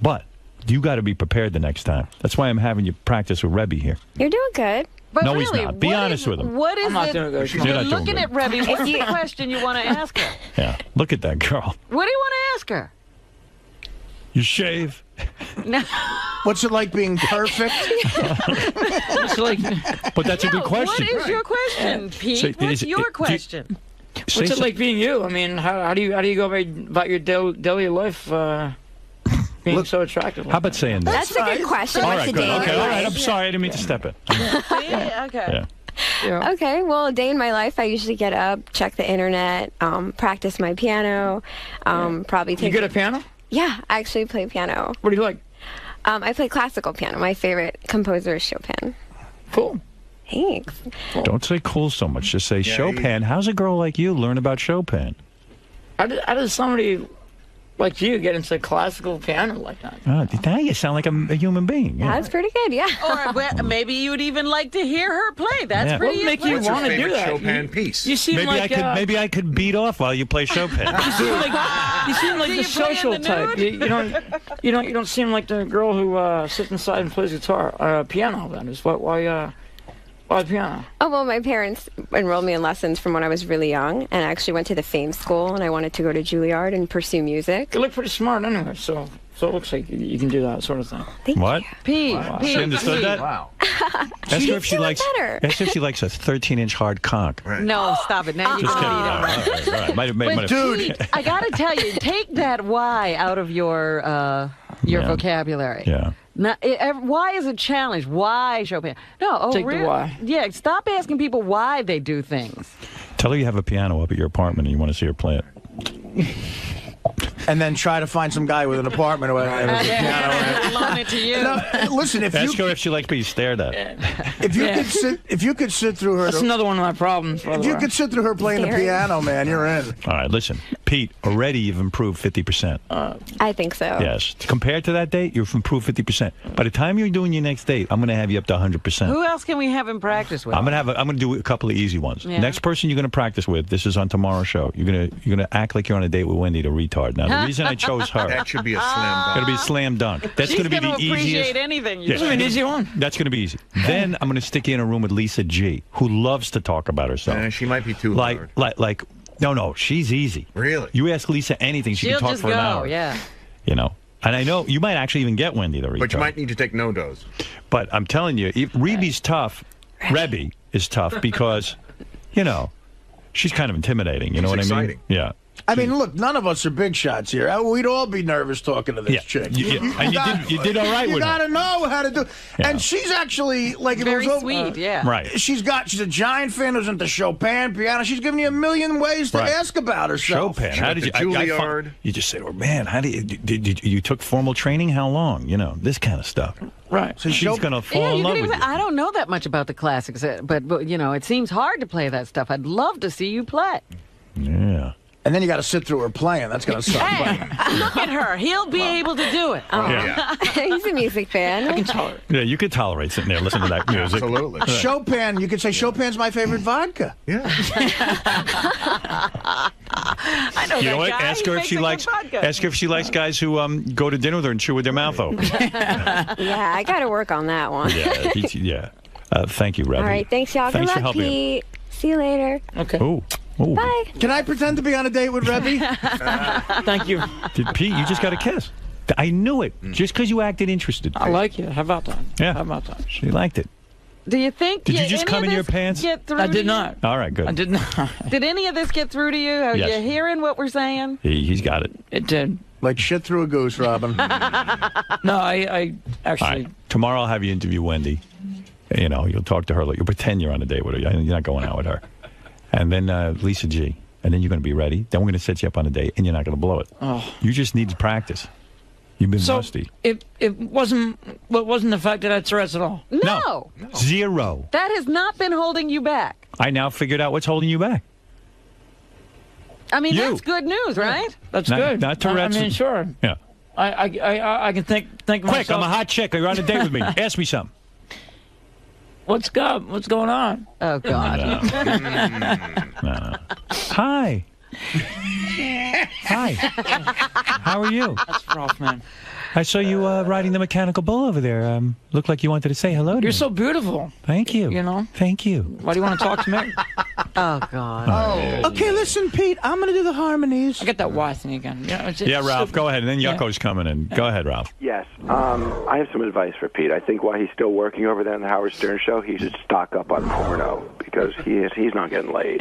Speaker 1: But you got to be prepared the next time. That's why I'm having you practice with Rebby here.
Speaker 9: You're doing good.
Speaker 7: But
Speaker 1: No,
Speaker 7: really,
Speaker 1: he's not. Be
Speaker 7: what
Speaker 1: honest
Speaker 7: is-
Speaker 1: with him.
Speaker 7: What is
Speaker 25: I'm not
Speaker 7: it?
Speaker 25: doing good.
Speaker 1: You're
Speaker 7: You're
Speaker 1: not doing
Speaker 7: looking
Speaker 1: good.
Speaker 7: at Rebby. What's the question you want to ask her?
Speaker 1: Yeah. Look at that girl.
Speaker 7: What do you want to ask her?
Speaker 1: You shave.
Speaker 7: No.
Speaker 4: What's it like being perfect?
Speaker 25: It's like,
Speaker 1: But that's a good question.
Speaker 7: What is your question, Pete?
Speaker 1: So
Speaker 7: What's
Speaker 1: is-
Speaker 7: your
Speaker 1: do you-
Speaker 7: question?
Speaker 1: Say
Speaker 25: what's it
Speaker 1: some-
Speaker 25: like being you? I mean, how do you go about your daily life being so attractive?
Speaker 1: How about saying this?
Speaker 9: That's a good question.
Speaker 1: All
Speaker 9: What's
Speaker 1: right,
Speaker 9: a
Speaker 1: good.
Speaker 9: day in
Speaker 1: Okay,
Speaker 9: my
Speaker 1: all right. I'm
Speaker 9: life?
Speaker 1: sorry. I didn't mean to step in.
Speaker 7: Yeah, okay.
Speaker 1: Yeah.
Speaker 9: Okay, well, a day in my life, I usually get up, check the internet, practice my piano, probably
Speaker 25: You
Speaker 9: take.
Speaker 25: good at piano?
Speaker 9: Yeah, I actually play piano.
Speaker 25: What do you like?
Speaker 9: I play classical piano. My favorite composer is Chopin.
Speaker 25: Cool.
Speaker 9: Thanks.
Speaker 1: Don't say cool so much. Just say Chopin. How's a girl like you learn about Chopin?
Speaker 25: How does somebody like you get into classical piano like that?
Speaker 1: Now you sound like a human being. Yeah.
Speaker 9: That's pretty good, yeah.
Speaker 7: Or well, maybe you'd even like to hear her play. That's
Speaker 1: Yeah.
Speaker 7: pretty
Speaker 25: What would make you
Speaker 8: What's your
Speaker 25: want to do
Speaker 8: favorite
Speaker 25: that?
Speaker 8: Chopin piece?
Speaker 25: You seem
Speaker 1: Maybe
Speaker 25: like
Speaker 1: maybe I could beat off while you play Chopin.
Speaker 25: you seem like
Speaker 7: Do
Speaker 25: the
Speaker 7: you play in
Speaker 25: social
Speaker 7: the
Speaker 25: type.
Speaker 7: nude?
Speaker 25: You don't seem like the girl who sits inside and plays guitar, piano. That is why piano.
Speaker 9: Oh, well, my parents enrolled me in lessons from when I was really young, and I actually went to the Fame School, and I wanted to go to Juilliard and pursue music.
Speaker 25: You look pretty smart anyway, so it looks like you can do that sort of thing.
Speaker 1: What?
Speaker 7: Pete,
Speaker 1: She understood that?
Speaker 8: Wow.
Speaker 1: Ask her if she likes.
Speaker 9: better.
Speaker 1: Ask her if she likes a 13-inch hard cock.
Speaker 7: No, stop it. Now you
Speaker 1: Just
Speaker 7: can
Speaker 1: kidding.
Speaker 7: beat
Speaker 1: All
Speaker 7: him.
Speaker 1: right, all right. Might have,
Speaker 7: Pete, I got to tell you, take that why out of your
Speaker 1: Yeah.
Speaker 7: vocabulary.
Speaker 1: Yeah.
Speaker 7: Now, why is a challenge? Why Chopin? No,
Speaker 25: Take the why.
Speaker 7: Yeah, stop asking people why they do things.
Speaker 1: Tell her you have a piano up at your apartment and you want to see her play it.
Speaker 4: And then try to find some guy with an apartment with a piano.
Speaker 7: Loan it to you.
Speaker 4: No, listen, if
Speaker 1: Ask
Speaker 4: you
Speaker 1: her if she likes being stared at.
Speaker 4: if you could sit through her,
Speaker 25: That's another one of my problems. by
Speaker 4: if
Speaker 25: the
Speaker 4: you
Speaker 25: way.
Speaker 4: could sit through her playing the
Speaker 9: Staring.
Speaker 4: piano, man, you're in.
Speaker 1: All right, listen, Pete. Already you've improved 50%.
Speaker 9: I think so.
Speaker 1: Yes, compared to that date, you've improved 50%. By the time you're doing your next date, I'm going to have you up to 100%.
Speaker 7: Who else can we have him practice with?
Speaker 1: I'm gonna do a couple of easy ones.
Speaker 7: Yeah.
Speaker 1: Next person you're gonna practice with. This is on tomorrow's show. You're gonna act like you're on a date with Wendy, the retard. Now the reason I chose her.
Speaker 8: That should be a slam dunk.
Speaker 1: It'll be a slam dunk. That's
Speaker 7: She's
Speaker 1: gonna be the
Speaker 7: appreciate
Speaker 1: easiest.
Speaker 7: anything.
Speaker 1: Yeah.
Speaker 25: This is an easy one.
Speaker 1: That's gonna be easy. Then I'm gonna stick you in a room with Lisa G, who loves to talk about herself.
Speaker 8: She might be too hard.
Speaker 1: Like. No, she's easy.
Speaker 8: Really?
Speaker 1: You ask Lisa anything, she
Speaker 7: She'll
Speaker 1: can talk
Speaker 7: just
Speaker 1: for
Speaker 7: go.
Speaker 1: an hour.
Speaker 7: Yeah.
Speaker 1: You know. And I know you might actually even get Wendy the retard.
Speaker 8: But you might need to take no dose.
Speaker 1: But I'm telling you, Reby's tough. Rebby is tough because, you know, she's kind of intimidating. You know what I mean?
Speaker 8: exciting.
Speaker 1: Yeah.
Speaker 4: I mean, look, none of us are big shots here. We'd all be nervous talking to this
Speaker 1: Yeah.
Speaker 4: chick.
Speaker 1: And you did all right
Speaker 4: you
Speaker 1: with her.
Speaker 4: gotta know how to do.
Speaker 1: Yeah.
Speaker 4: And she's actually like if
Speaker 7: Very
Speaker 4: it was
Speaker 7: sweet, yeah.
Speaker 1: Right.
Speaker 4: She's a giant fan who's into Chopin piano. She's giving you a million ways to
Speaker 1: Right.
Speaker 4: ask about herself.
Speaker 1: Chopin. How did you?
Speaker 8: Juilliard.
Speaker 1: You just say, "Oh man, how do you? Did you took formal training? How long? You know this kind of stuff."
Speaker 25: Right.
Speaker 4: So
Speaker 1: She's gonna fall
Speaker 7: Yeah,
Speaker 1: in
Speaker 7: you
Speaker 1: love
Speaker 7: could
Speaker 1: with
Speaker 7: even,
Speaker 1: you.
Speaker 7: I don't know that much about the classics, but you know, it seems hard to play that stuff. I'd love to see you play.
Speaker 1: Yeah.
Speaker 4: And then you got to sit through her playing. That's gonna suck.
Speaker 7: Hey, look at her. He'll be able to do it.
Speaker 1: Yeah.
Speaker 9: He's a music fan.
Speaker 25: I can tolerate.
Speaker 1: Yeah, you could tolerate sitting there listening to that music.
Speaker 8: Absolutely.
Speaker 1: Right.
Speaker 4: Chopin, you could say Chopin's my favorite vodka.
Speaker 8: Yeah.
Speaker 7: I know
Speaker 1: You
Speaker 7: that
Speaker 1: know what?
Speaker 7: guy.
Speaker 1: Ask
Speaker 7: He
Speaker 1: her if
Speaker 7: makes
Speaker 1: she
Speaker 7: a good
Speaker 1: likes.
Speaker 7: vodka.
Speaker 1: Ask her if she likes guys who go to dinner with her and chew with their mouth open.
Speaker 9: Yeah, I got to work on that one.
Speaker 1: Yeah. Thank you, Rebby.
Speaker 9: All right, thanks, y'all.
Speaker 1: Thanks
Speaker 9: Good
Speaker 1: for
Speaker 9: luck,
Speaker 1: helping.
Speaker 9: Pete. See you later.
Speaker 25: Okay.
Speaker 1: Ooh. Ooh.
Speaker 9: Bye.
Speaker 4: Can I pretend to be on a date with Rebby?
Speaker 25: Thank you.
Speaker 1: Pete, you just got a kiss. I knew it. Just because you acted interested.
Speaker 25: I like it. How about that?
Speaker 1: Yeah.
Speaker 25: How about that?
Speaker 1: She liked it.
Speaker 3: Do you think?
Speaker 1: Did you just come in your pants?
Speaker 3: Get through
Speaker 25: I
Speaker 3: to
Speaker 25: did
Speaker 3: you?
Speaker 25: not.
Speaker 1: All right, good.
Speaker 25: I did not.
Speaker 3: Did any of this get through to you? Are
Speaker 1: Yes.
Speaker 3: you hearing what we're saying?
Speaker 1: He's got it.
Speaker 25: It did.
Speaker 4: Like shit through a goose, Robin.
Speaker 25: No, I actually.
Speaker 1: All right. Tomorrow I'll have you interview Wendy. You know, you'll talk to her. You'll pretend you're on a date with her. You're not going out with her. And then Lisa G. And then you're going to be ready. Then we're going to set you up on a date, and you're not going to blow it.
Speaker 25: Oh.
Speaker 1: You just need practice. You've been rusty.
Speaker 25: It wasn't the fact that I had Tourette's at all.
Speaker 3: No.
Speaker 1: Zero.
Speaker 3: That has not been holding you back.
Speaker 1: I now figured out what's holding you back.
Speaker 3: I mean,
Speaker 1: You.
Speaker 3: that's good news, right?
Speaker 25: That's
Speaker 1: Not-
Speaker 25: good.
Speaker 1: not Tourette's.
Speaker 25: I mean, sure.
Speaker 1: Yeah.
Speaker 25: I can think
Speaker 1: Quick,
Speaker 25: myself.
Speaker 1: I'm a hot chick. You're on a date with me. Ask me something.
Speaker 25: What's up? What's going on?
Speaker 3: Oh God.
Speaker 1: No. Hi. Hi. How are you?
Speaker 25: That's rough, man.
Speaker 1: I saw you riding the mechanical bull over there. Looked like you wanted to say hello to me.
Speaker 25: You're so beautiful.
Speaker 1: Thank you.
Speaker 25: You know?
Speaker 1: Thank you.
Speaker 25: Why do you want to talk to me?
Speaker 3: Oh God.
Speaker 1: Oh.
Speaker 4: Okay, listen, Pete. I'm gonna do the harmonies.
Speaker 25: I get that Y thing again. Yeah,
Speaker 1: Yeah, Ralph, go ahead. And then Yucko's coming in. Go ahead, Ralph.
Speaker 6: Yes. I have some advice for Pete. I think while he's still working over there in the Howard Stern show, he should stock up on porno because he's not getting laid.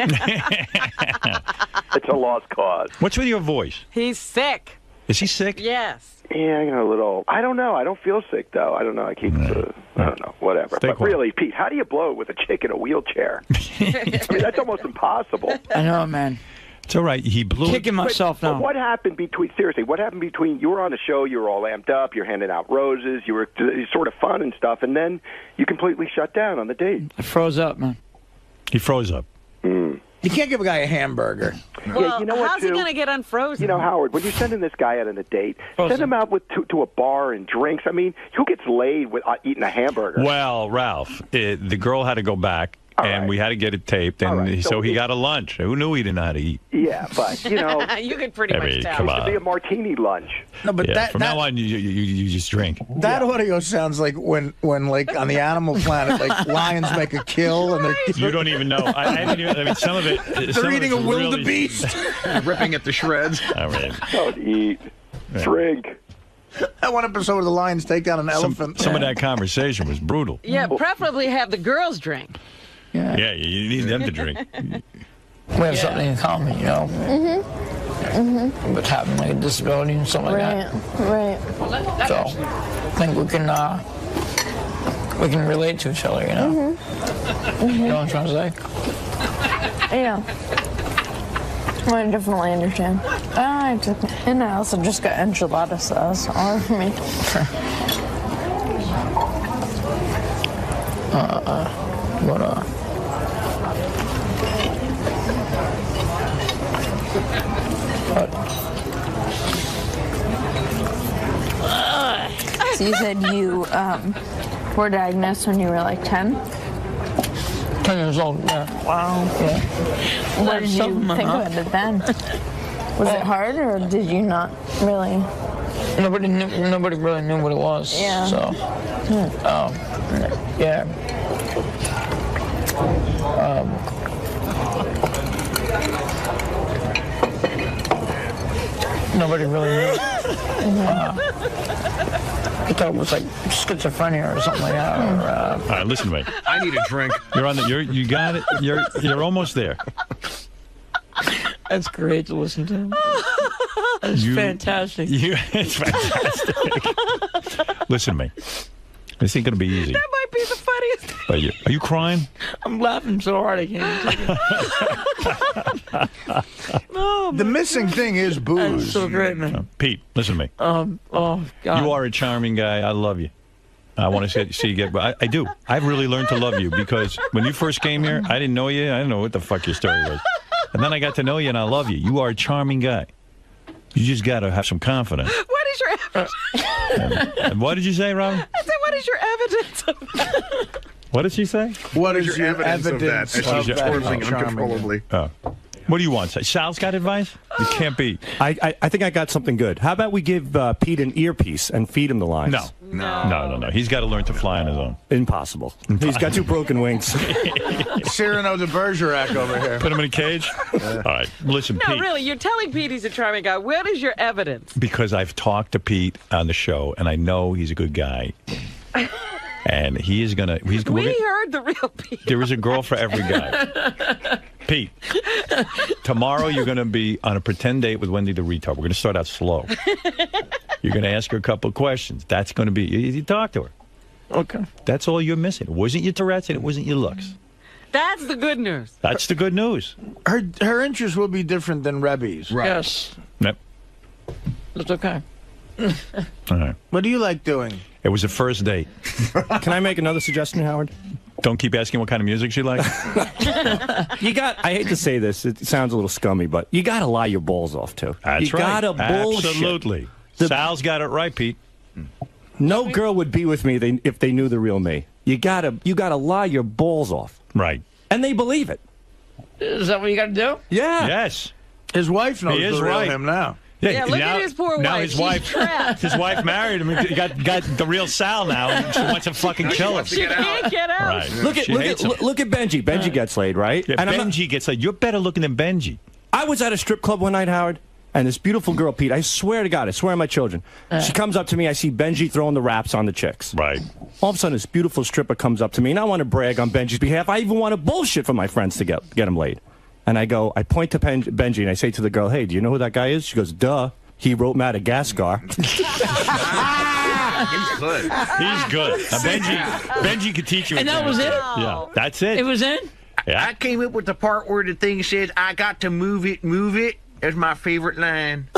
Speaker 6: It's a lost cause.
Speaker 1: What's with your voice?
Speaker 3: He's sick.
Speaker 1: Is he sick?
Speaker 3: Yes.
Speaker 6: Yeah, a little. I don't know. I don't feel sick though. I don't know. I keep. I don't know. Whatever.
Speaker 1: Stay
Speaker 6: But
Speaker 1: quiet.
Speaker 6: really, Pete, how do you blow it with a chick in a wheelchair? I mean, that's almost impossible.
Speaker 25: I know, man.
Speaker 1: It's all right. He blew
Speaker 25: Kicking myself
Speaker 6: But
Speaker 25: now.
Speaker 6: what happened between? Seriously, what happened between? You were on the show. You were all amped up. You're handing out roses. You were sort of fun and stuff, and then you completely shut down on the date.
Speaker 25: I froze up, man.
Speaker 1: He froze up.
Speaker 4: You can't give a guy a hamburger.
Speaker 3: Well,
Speaker 6: yeah, you know
Speaker 3: how's
Speaker 6: what,
Speaker 3: he
Speaker 6: too?
Speaker 3: going to get unfrozen?
Speaker 6: You know, Howard, when you're sending this guy out on a date, send him out to a bar and drinks. I mean, who gets laid with eating a hamburger?
Speaker 1: Well, Ralph, the girl had to go back, and we had to get it taped, and so he got a lunch. Who knew he didn't know how to eat?
Speaker 6: Yeah, but, you know.
Speaker 3: You could pretty much tell.
Speaker 1: come
Speaker 6: It should be
Speaker 1: on.
Speaker 6: a martini lunch.
Speaker 4: No, but
Speaker 1: Yeah, from now on, you just drink.
Speaker 4: That audio sounds like when like on the Animal Planet, like lions make a kill and they're
Speaker 1: You don't even know. I mean, some of it.
Speaker 4: they're eating a wildebeest.
Speaker 8: Ripping at the shreds.
Speaker 1: All right.
Speaker 6: Don't eat. Drink.
Speaker 4: That one episode where the lions take down an elephant.
Speaker 1: Some of that conversation was brutal.
Speaker 3: Yeah, preferably have the girls drink.
Speaker 1: Yeah, you need them to drink.
Speaker 25: We have something in common, you know?
Speaker 5: Mm-hmm.
Speaker 25: With having like a disability and something like that.
Speaker 5: Right.
Speaker 25: So I think we can relate to each other, you know? You know what I'm trying to say?
Speaker 5: Yeah. I definitely understand. And I also just got enchilada sauce all over me. So you said you were diagnosed when you were like 10?
Speaker 25: 10 years old, yeah.
Speaker 5: Wow.
Speaker 25: Yeah.
Speaker 5: What did you think about it then? Was it hard or did you not really?
Speaker 25: Nobody really knew what it was.
Speaker 5: Yeah.
Speaker 25: So, yeah. Nobody really knew. I thought it was like schizophrenia or something like that.
Speaker 1: All right, listen to me.
Speaker 8: I need a drink.
Speaker 1: You're on the. You got it. You're almost there.
Speaker 25: That's great to listen to. That's fantastic.
Speaker 1: It's fantastic. Listen to me. This ain't gonna be easy.
Speaker 3: That might be the funniest.
Speaker 1: Are you crying?
Speaker 25: I'm laughing so hard I can't take it.
Speaker 4: The missing thing is booze.
Speaker 25: That's so great, man.
Speaker 1: Pete, listen to me.
Speaker 25: Oh God.
Speaker 1: You are a charming guy. I love you. I want to see you get. I do. I've really learned to love you because when you first came here, I didn't know you. I didn't know what the fuck your story was, and then I got to know you, and I love you. You are a charming guy. You just got to have some confidence.
Speaker 3: What is your evidence?
Speaker 1: And what did you say, Robin?
Speaker 3: I said, what is your evidence of that?
Speaker 1: What did she say?
Speaker 8: What is your evidence of that? As she's twirling uncontrollably.
Speaker 1: Oh. What do you want? Sal's got advice? You can't be.
Speaker 12: I think I got something good. How about we give Pete an earpiece and feed him the lines?
Speaker 1: No. He's got to learn to fly on his own.
Speaker 12: Impossible. He's got 2 broken wings.
Speaker 4: Cyrano de Bergerac over here.
Speaker 1: Put him in a cage? All right. Listen,
Speaker 3: No,
Speaker 1: Pete.
Speaker 3: really, you're telling Pete he's a charming guy. Where is your evidence?
Speaker 1: Because I've talked to Pete on the show, and I know he's a good guy. And he is going to...
Speaker 3: We heard the real Pete.
Speaker 1: There is a girl for every guy. Pete, tomorrow you're going to be on a pretend date with Wendy the retard. We're going to start out slow. You're going to ask her a couple of questions. That's going to be... You talk to her.
Speaker 25: Okay.
Speaker 1: That's all you're missing. It wasn't your Tourette's and it wasn't your looks.
Speaker 3: That's the good news.
Speaker 1: That's the good news.
Speaker 4: Her interests will be different than Rebbe's.
Speaker 1: Right.
Speaker 25: Yes.
Speaker 1: Yep.
Speaker 25: That's okay.
Speaker 1: All right.
Speaker 4: What do you like doing?
Speaker 1: It was a first date.
Speaker 12: Can I make another suggestion, Howard?
Speaker 1: Don't keep asking what kind of music she likes.
Speaker 12: I hate to say this, it sounds a little scummy, but you got to lie your balls off, too.
Speaker 1: That's
Speaker 12: you
Speaker 1: right.
Speaker 12: gotta bullshit.
Speaker 1: Absolutely. Sal's got it right, Pete.
Speaker 12: No girl would be with me if they knew the real me. You gotta lie your balls off.
Speaker 1: Right.
Speaker 12: And they believe it.
Speaker 25: Is that what you got to do?
Speaker 12: Yeah.
Speaker 1: Yes.
Speaker 4: His wife knows
Speaker 1: He is
Speaker 4: the real
Speaker 1: right.
Speaker 4: him now.
Speaker 3: Yeah, look at his poor
Speaker 1: now
Speaker 3: wife.
Speaker 1: His
Speaker 3: She's
Speaker 1: wife,
Speaker 3: trapped.
Speaker 1: his wife married him. He got the real Sal now, and she wants to fucking kill him.
Speaker 3: She can't get out.
Speaker 1: Right.
Speaker 12: Look at Benji. Benji gets laid, right?
Speaker 1: Yeah, Benji gets laid. You're better looking than Benji.
Speaker 12: I was at a strip club one night, Howard, and this beautiful girl, Pete, I swear to God, I swear on my children, she comes up to me, I see Benji throwing the raps on the chicks.
Speaker 1: Right.
Speaker 12: All of a sudden, this beautiful stripper comes up to me, and I want to brag on Benji's behalf. I even want to bullshit for my friends to get him laid. And I point to Benji, and I say to the girl, hey, do you know who that guy is? She goes, duh. He wrote Madagascar.
Speaker 1: He's good. He's good. Benji could teach you.
Speaker 25: And that was it?
Speaker 1: Yeah, that's it.
Speaker 25: It was in?
Speaker 1: Yeah.
Speaker 11: I came up with the part where the thing says, I got to move it. That's my favorite line.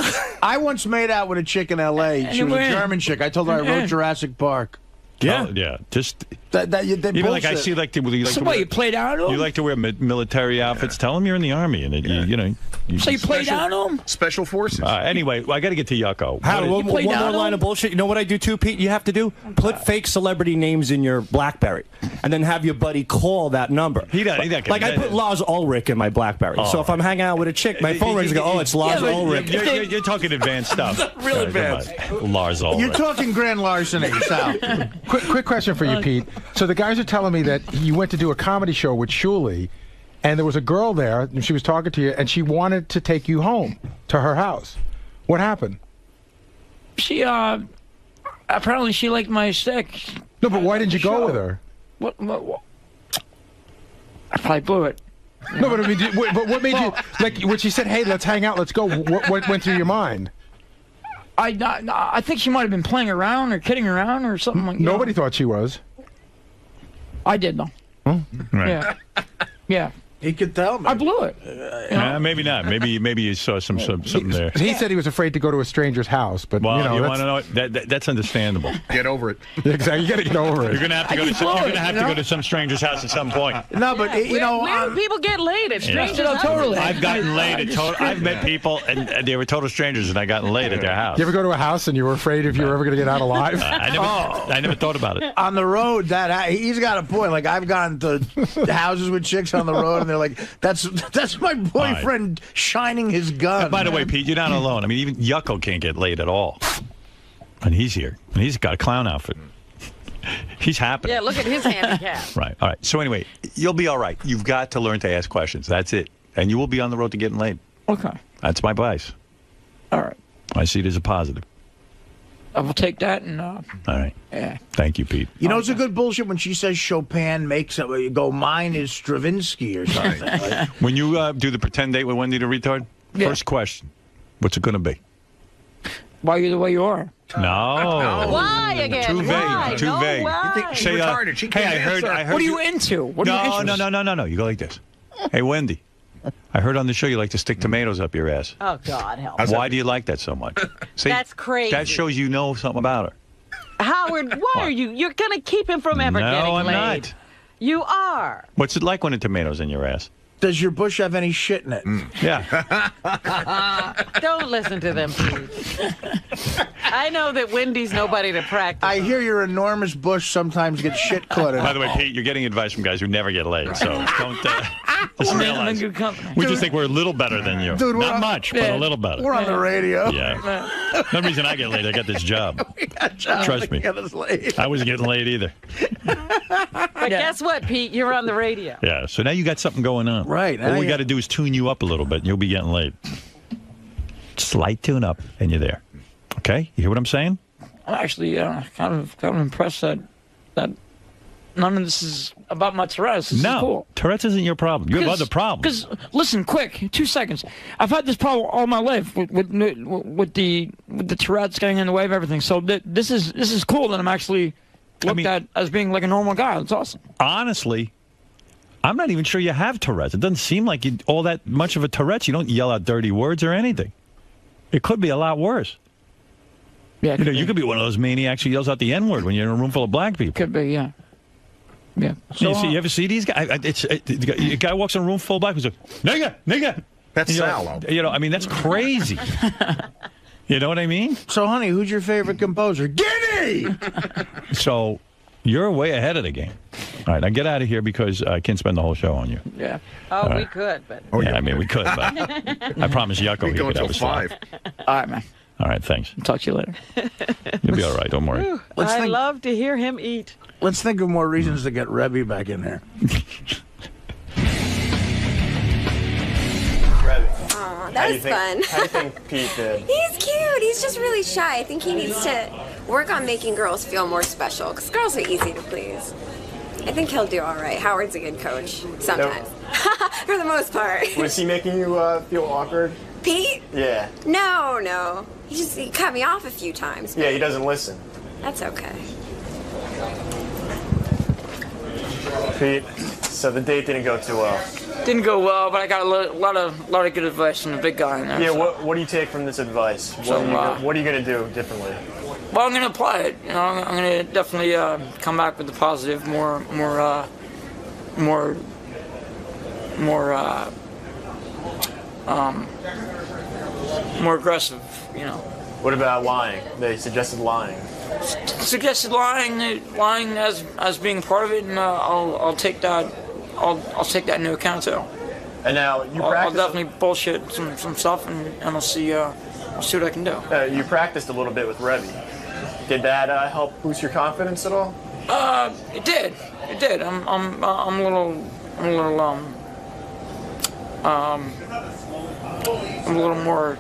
Speaker 4: I once made out with a chick in L.A. She was a German chick. I told her I wrote Jurassic Park.
Speaker 1: Yeah. Yeah. Just
Speaker 4: even
Speaker 1: like I see, like
Speaker 25: you played out on him?
Speaker 1: You like to wear military outfits. Tell them you're in the army, and you know.
Speaker 25: So you played out on him?
Speaker 8: Special forces.
Speaker 1: Anyway, I got to get to Yucko.
Speaker 12: Howard, one more line of bullshit. You know what I do too, Pete? You have to do? Put fake celebrity names in your BlackBerry, and then have your buddy call that number.
Speaker 1: He does.
Speaker 12: Like I put Lars Ulrich in my BlackBerry. So if I'm hanging out with a chick, my phone rings and go, oh, it's Lars Ulrich.
Speaker 1: You're talking advanced stuff.
Speaker 11: Real advanced.
Speaker 1: Lars Ulrich.
Speaker 4: You're talking grand larceny, Sal.
Speaker 16: Quick question for you, Pete. So the guys are telling me that you went to do a comedy show with Shuli, and there was a girl there, and she was talking to you, and she wanted to take you home to her house. What happened?
Speaker 25: She, apparently she liked my stick.
Speaker 16: No, but why didn't you go with her?
Speaker 25: What? I probably blew it.
Speaker 16: No, but I mean, but what made you, like, when she said, hey, let's hang out, let's go, what went through your mind?
Speaker 25: I think she might have been playing around or kidding around or something like that.
Speaker 16: Nobody thought she was.
Speaker 25: I did, though.
Speaker 16: Huh?
Speaker 1: Right.
Speaker 25: Yeah. Yeah.
Speaker 4: He could tell me.
Speaker 25: I blew it.
Speaker 1: Maybe not. Maybe you saw something there.
Speaker 16: He said he was afraid to go to a stranger's house, but
Speaker 1: Well,
Speaker 16: you
Speaker 1: want to know what? That's understandable.
Speaker 8: Get over it.
Speaker 16: Exactly. You got to get over it.
Speaker 1: You're gonna have to go to some stranger's house at some point.
Speaker 4: No, but
Speaker 3: Where do people get laid at strangers' houses?
Speaker 25: Totally.
Speaker 1: I've gotten laid at I've met people and they were total strangers, and I gotten laid at their house.
Speaker 16: You ever go to a house and you were afraid if you were ever going to get out alive?
Speaker 1: I never thought about it.
Speaker 4: On the road, he's got a point. Like, I've gone to houses with chicks on the road, and they're like, that's my boyfriend shining his gun.
Speaker 1: By the way, Pete, you're not alone. I mean, even Yucko can't get laid at all. And he's here. And he's got a clown outfit. He's happy.
Speaker 3: Yeah, look at his handicap.
Speaker 1: Right. All right. So anyway, you'll be all right. You've got to learn to ask questions. That's it. And you will be on the road to getting laid.
Speaker 25: Okay.
Speaker 1: That's my advice.
Speaker 25: All right.
Speaker 1: I see it as a positive.
Speaker 25: I will take that and.
Speaker 1: All right.
Speaker 25: Yeah.
Speaker 1: Thank you, Pete.
Speaker 4: You know, it's a good bullshit when she says Chopin makes it. You go, mine is Stravinsky or something. Like,
Speaker 1: when you do the pretend date with Wendy the retard, first question, what's it going to be?
Speaker 25: Why are you the way you are?
Speaker 1: No.
Speaker 3: Why again?
Speaker 1: Too vague.
Speaker 3: Why?
Speaker 1: Too vague.
Speaker 3: Why?
Speaker 8: You think she's retarded? She
Speaker 1: Hey,
Speaker 8: can't
Speaker 1: I heard.
Speaker 25: What are you into? What are you interested?
Speaker 1: No. You go like this. Hey, Wendy. I heard on the show you like to stick tomatoes up your ass.
Speaker 3: Oh, God, help.
Speaker 1: Why do you like that so much? See,
Speaker 3: That's crazy.
Speaker 1: That shows you know something about her.
Speaker 3: Howard, why are you? You're going to keep him from ever getting laid.
Speaker 1: No, I'm not.
Speaker 3: You are.
Speaker 1: What's it like when the tomatoes in your ass?
Speaker 4: does your bush have any shit in it?
Speaker 1: Yeah.
Speaker 3: Don't listen to them, please. I know that Wendy's nobody to practice.
Speaker 4: I hear your enormous bush sometimes gets shit caught in it.
Speaker 1: By the way, Pete, you're getting advice from guys who never get laid, so don't... Just
Speaker 25: I'm in
Speaker 1: realize.
Speaker 25: good company.
Speaker 1: We just think we're a little better than you.
Speaker 4: Dude,
Speaker 1: Not much, but a little better.
Speaker 4: We're on the radio.
Speaker 1: Yeah. No reason I get laid. I got this job. Trust me.
Speaker 4: Get us laid.
Speaker 1: I wasn't getting laid either.
Speaker 7: But guess what, Pete? You're on the radio.
Speaker 1: Yeah. So now you got something going on.
Speaker 4: Right.
Speaker 1: All we got to do is tune you up a little bit, and you'll be getting laid. Slight tune up, and you're there. Okay? You hear what I'm saying?
Speaker 25: I'm actually kind of impressed that none of this is about my Tourette's. This is cool.
Speaker 1: Tourette's isn't your problem. You have other problems.
Speaker 25: Because listen, quick, 2 seconds. I've had this problem all my life with the Tourette's getting in the way of everything. So this is cool that I'm actually looked at as being like a normal guy. That's awesome.
Speaker 1: Honestly, I'm not even sure you have Tourette's. It doesn't seem like you all that much of a Tourette's. You don't yell out dirty words or anything. It could be a lot worse.
Speaker 25: Yeah,
Speaker 1: you could be one of those maniacs who yells out the N-word when you're in a room full of black people.
Speaker 25: Could be, yeah. Yeah.
Speaker 1: So, you ever see these guys? A guy walks in a room full of black people and says, nigga.
Speaker 8: That's sallow.
Speaker 1: I mean, that's crazy. You know what I mean?
Speaker 4: So, honey, who's your favorite composer? Guinea!
Speaker 1: So, you're way ahead of the game. All right, now get out of here because I can't spend the whole show on you.
Speaker 25: Yeah.
Speaker 7: Oh, we could, but...
Speaker 1: I mean, we could, but I promise Yucko he could have a slot.
Speaker 25: All right, man.
Speaker 1: All right, thanks.
Speaker 25: Talk to you later.
Speaker 1: You'll be all right. Don't worry.
Speaker 7: I love to hear him eat.
Speaker 4: Let's think of more reasons to get Rebby back in there.
Speaker 9: Oh, that was fun.
Speaker 13: How do you think Pete did?
Speaker 9: He's cute. He's just really shy. I think he needs to work on making girls feel more special, because girls are easy to please. I think he'll do all right. Howard's a good coach, sometimes. For the most part.
Speaker 13: Was he making you feel awkward?
Speaker 9: Pete?
Speaker 13: Yeah.
Speaker 9: No. He cut me off a few times.
Speaker 13: Yeah, he doesn't listen.
Speaker 9: That's okay.
Speaker 13: Pete, so the date didn't go too well.
Speaker 25: Didn't go well, but I got a lot of good advice from the big guy in there.
Speaker 13: Yeah,
Speaker 25: so.
Speaker 13: what do you take from this advice?
Speaker 25: So,
Speaker 13: what are you going to do differently?
Speaker 25: Well, I'm going to apply it. I'm going to definitely come back with the positive, more aggressive,
Speaker 13: What about lying? They suggested lying.
Speaker 25: Suggested lying as being part of it, and I'll take that. I'll take that into account too.
Speaker 13: And now you
Speaker 25: I'll
Speaker 13: practice.
Speaker 25: definitely bullshit some stuff, and I'll see what I can do.
Speaker 13: You practiced a little bit with Rebby. Did that help boost your confidence at all?
Speaker 25: It did. I'm a little more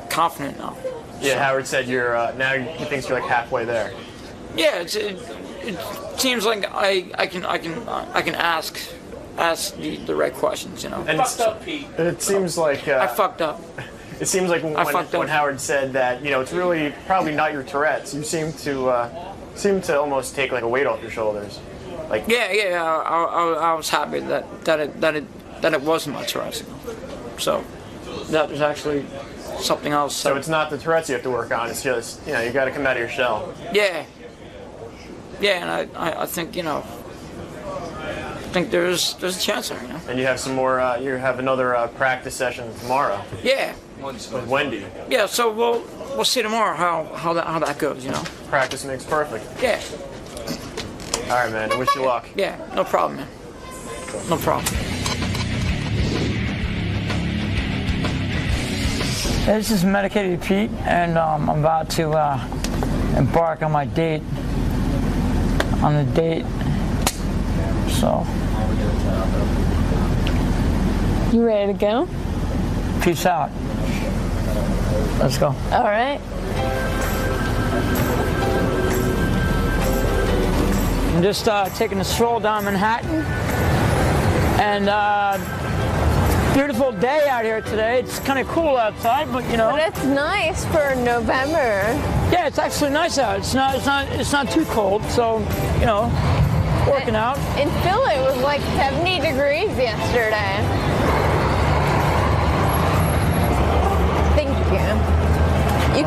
Speaker 25: confident now.
Speaker 13: Yeah, so. Howard said you're now he thinks you're like halfway there.
Speaker 25: Yeah, it seems like I can ask the right questions,
Speaker 13: And fucked up, Pete. It seems like
Speaker 25: I fucked up.
Speaker 13: It seems like when Howard said that, it's really probably not your Tourette's. You seem to almost take like a weight off your shoulders. Like
Speaker 25: I was happy that it wasn't my Tourette's. So that was actually something else.
Speaker 13: So it's not the Tourette's you have to work on. It's just you got to come out of your shell.
Speaker 25: Yeah, and I think I think there's a chance there.
Speaker 13: And you have some more. You have another practice session tomorrow.
Speaker 25: Yeah.
Speaker 13: With Wendy.
Speaker 25: Yeah. So we'll see tomorrow how that goes.
Speaker 13: Practice makes perfect.
Speaker 25: Yeah.
Speaker 13: All right, man. I wish you luck.
Speaker 25: Yeah. No problem, man. No problem. This is Medicated Pete, and I'm about to embark on my date. So.
Speaker 5: You ready to go?
Speaker 25: Peace out. Let's go.
Speaker 5: All right.
Speaker 25: I'm just taking a stroll down Manhattan, and beautiful day out here today. It's kind of cool outside, but
Speaker 5: But it's nice for November.
Speaker 25: Yeah, it's actually nice out. It's not too cold, so working out.
Speaker 5: In Philly, it was like 70 degrees yesterday. Thank you. You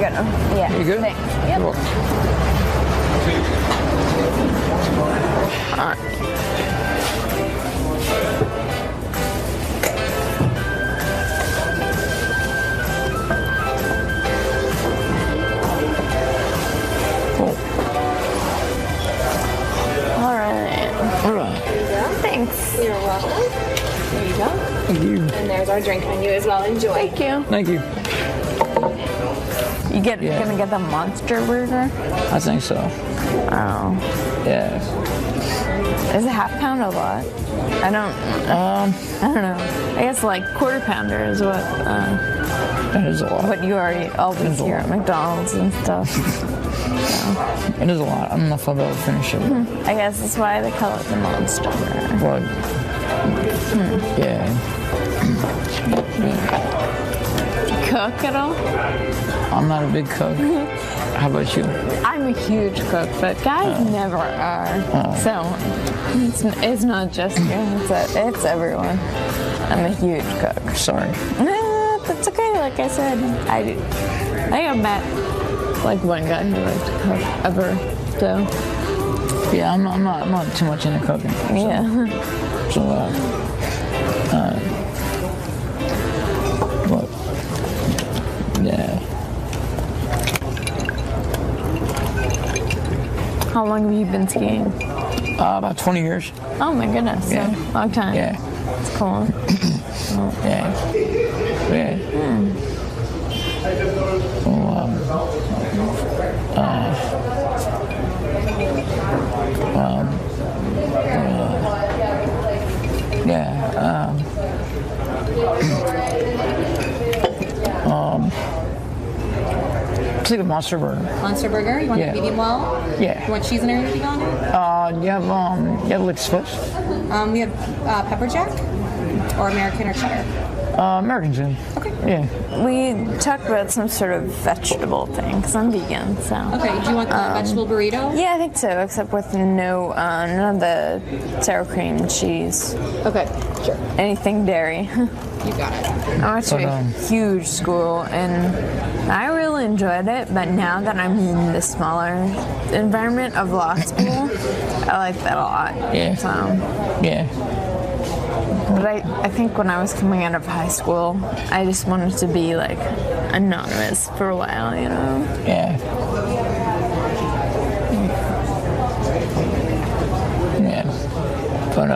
Speaker 5: gotta. Yeah.
Speaker 25: You good?
Speaker 5: Thanks. Yep.
Speaker 25: All right.
Speaker 5: All right.
Speaker 25: All right.
Speaker 5: Thanks. You're welcome. you go.
Speaker 25: Thank you.
Speaker 5: And there's our drink menu as well. Enjoy. Thank you.
Speaker 25: Thank you.
Speaker 5: You gonna get the monster burger?
Speaker 25: I think so.
Speaker 5: Oh.
Speaker 25: Yeah.
Speaker 5: Is a half pound a lot? I don't know. I guess like quarter pounder is what.
Speaker 25: It is a lot.
Speaker 5: What you already always hear at McDonald's and stuff.
Speaker 25: It is a lot. I don't know if I'll be able to finish it.
Speaker 5: I guess that's why they call it the monster burger.
Speaker 25: But, yeah.
Speaker 5: Cook at all?
Speaker 25: I'm not a big cook. How about you?
Speaker 5: I'm a huge cook, but guys never are. So it's not just you. It's everyone. I'm a huge cook.
Speaker 25: Sorry.
Speaker 5: That's okay. Like I said, I think I met like one guy who liked to cook ever. So
Speaker 25: yeah, I'm not too much into cooking. So,
Speaker 5: yeah.
Speaker 25: So but yeah.
Speaker 5: How long have you been skiing?
Speaker 25: About 20 years.
Speaker 5: Oh my goodness.
Speaker 25: Yeah.
Speaker 5: So, long time.
Speaker 25: Yeah.
Speaker 5: It's cool.
Speaker 25: Yeah. Yeah. Let's take a monster burger.
Speaker 15: Monster burger? You want
Speaker 25: Yeah.
Speaker 15: it medium well?
Speaker 25: Yeah.
Speaker 15: You want cheese and everything on it?
Speaker 25: You have like Swiss?
Speaker 15: We have pepper jack or American or cheddar.
Speaker 25: American's in.
Speaker 15: Okay.
Speaker 25: Yeah.
Speaker 5: We talked about some sort of vegetable thing because I'm vegan. So.
Speaker 15: Okay. Do you want the vegetable burrito?
Speaker 5: Yeah, I think so, except with none of the sour cream cheese.
Speaker 15: Okay. Sure.
Speaker 5: Anything dairy.
Speaker 15: You got it.
Speaker 5: I went to a huge school and I really enjoyed it, but now that I'm in the smaller environment of law school, I like that a lot.
Speaker 25: Yeah.
Speaker 5: So.
Speaker 25: Yeah.
Speaker 5: But I think when I was coming out of high school, I just wanted to be like anonymous for a while, you know?
Speaker 25: Yeah. Yeah. But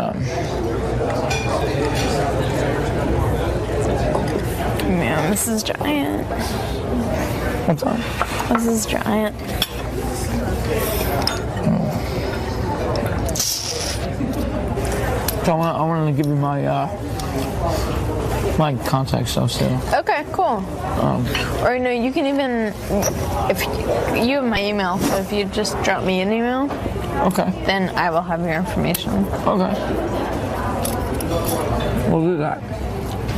Speaker 5: Man, this is giant.
Speaker 25: What's up?
Speaker 5: This is giant.
Speaker 25: So I want to give you my my contact stuff too.
Speaker 5: Okay, cool. Or you can even, if you have my email, so if you just drop me an email,
Speaker 25: okay,
Speaker 5: then I will have your information.
Speaker 25: Okay. We'll do that.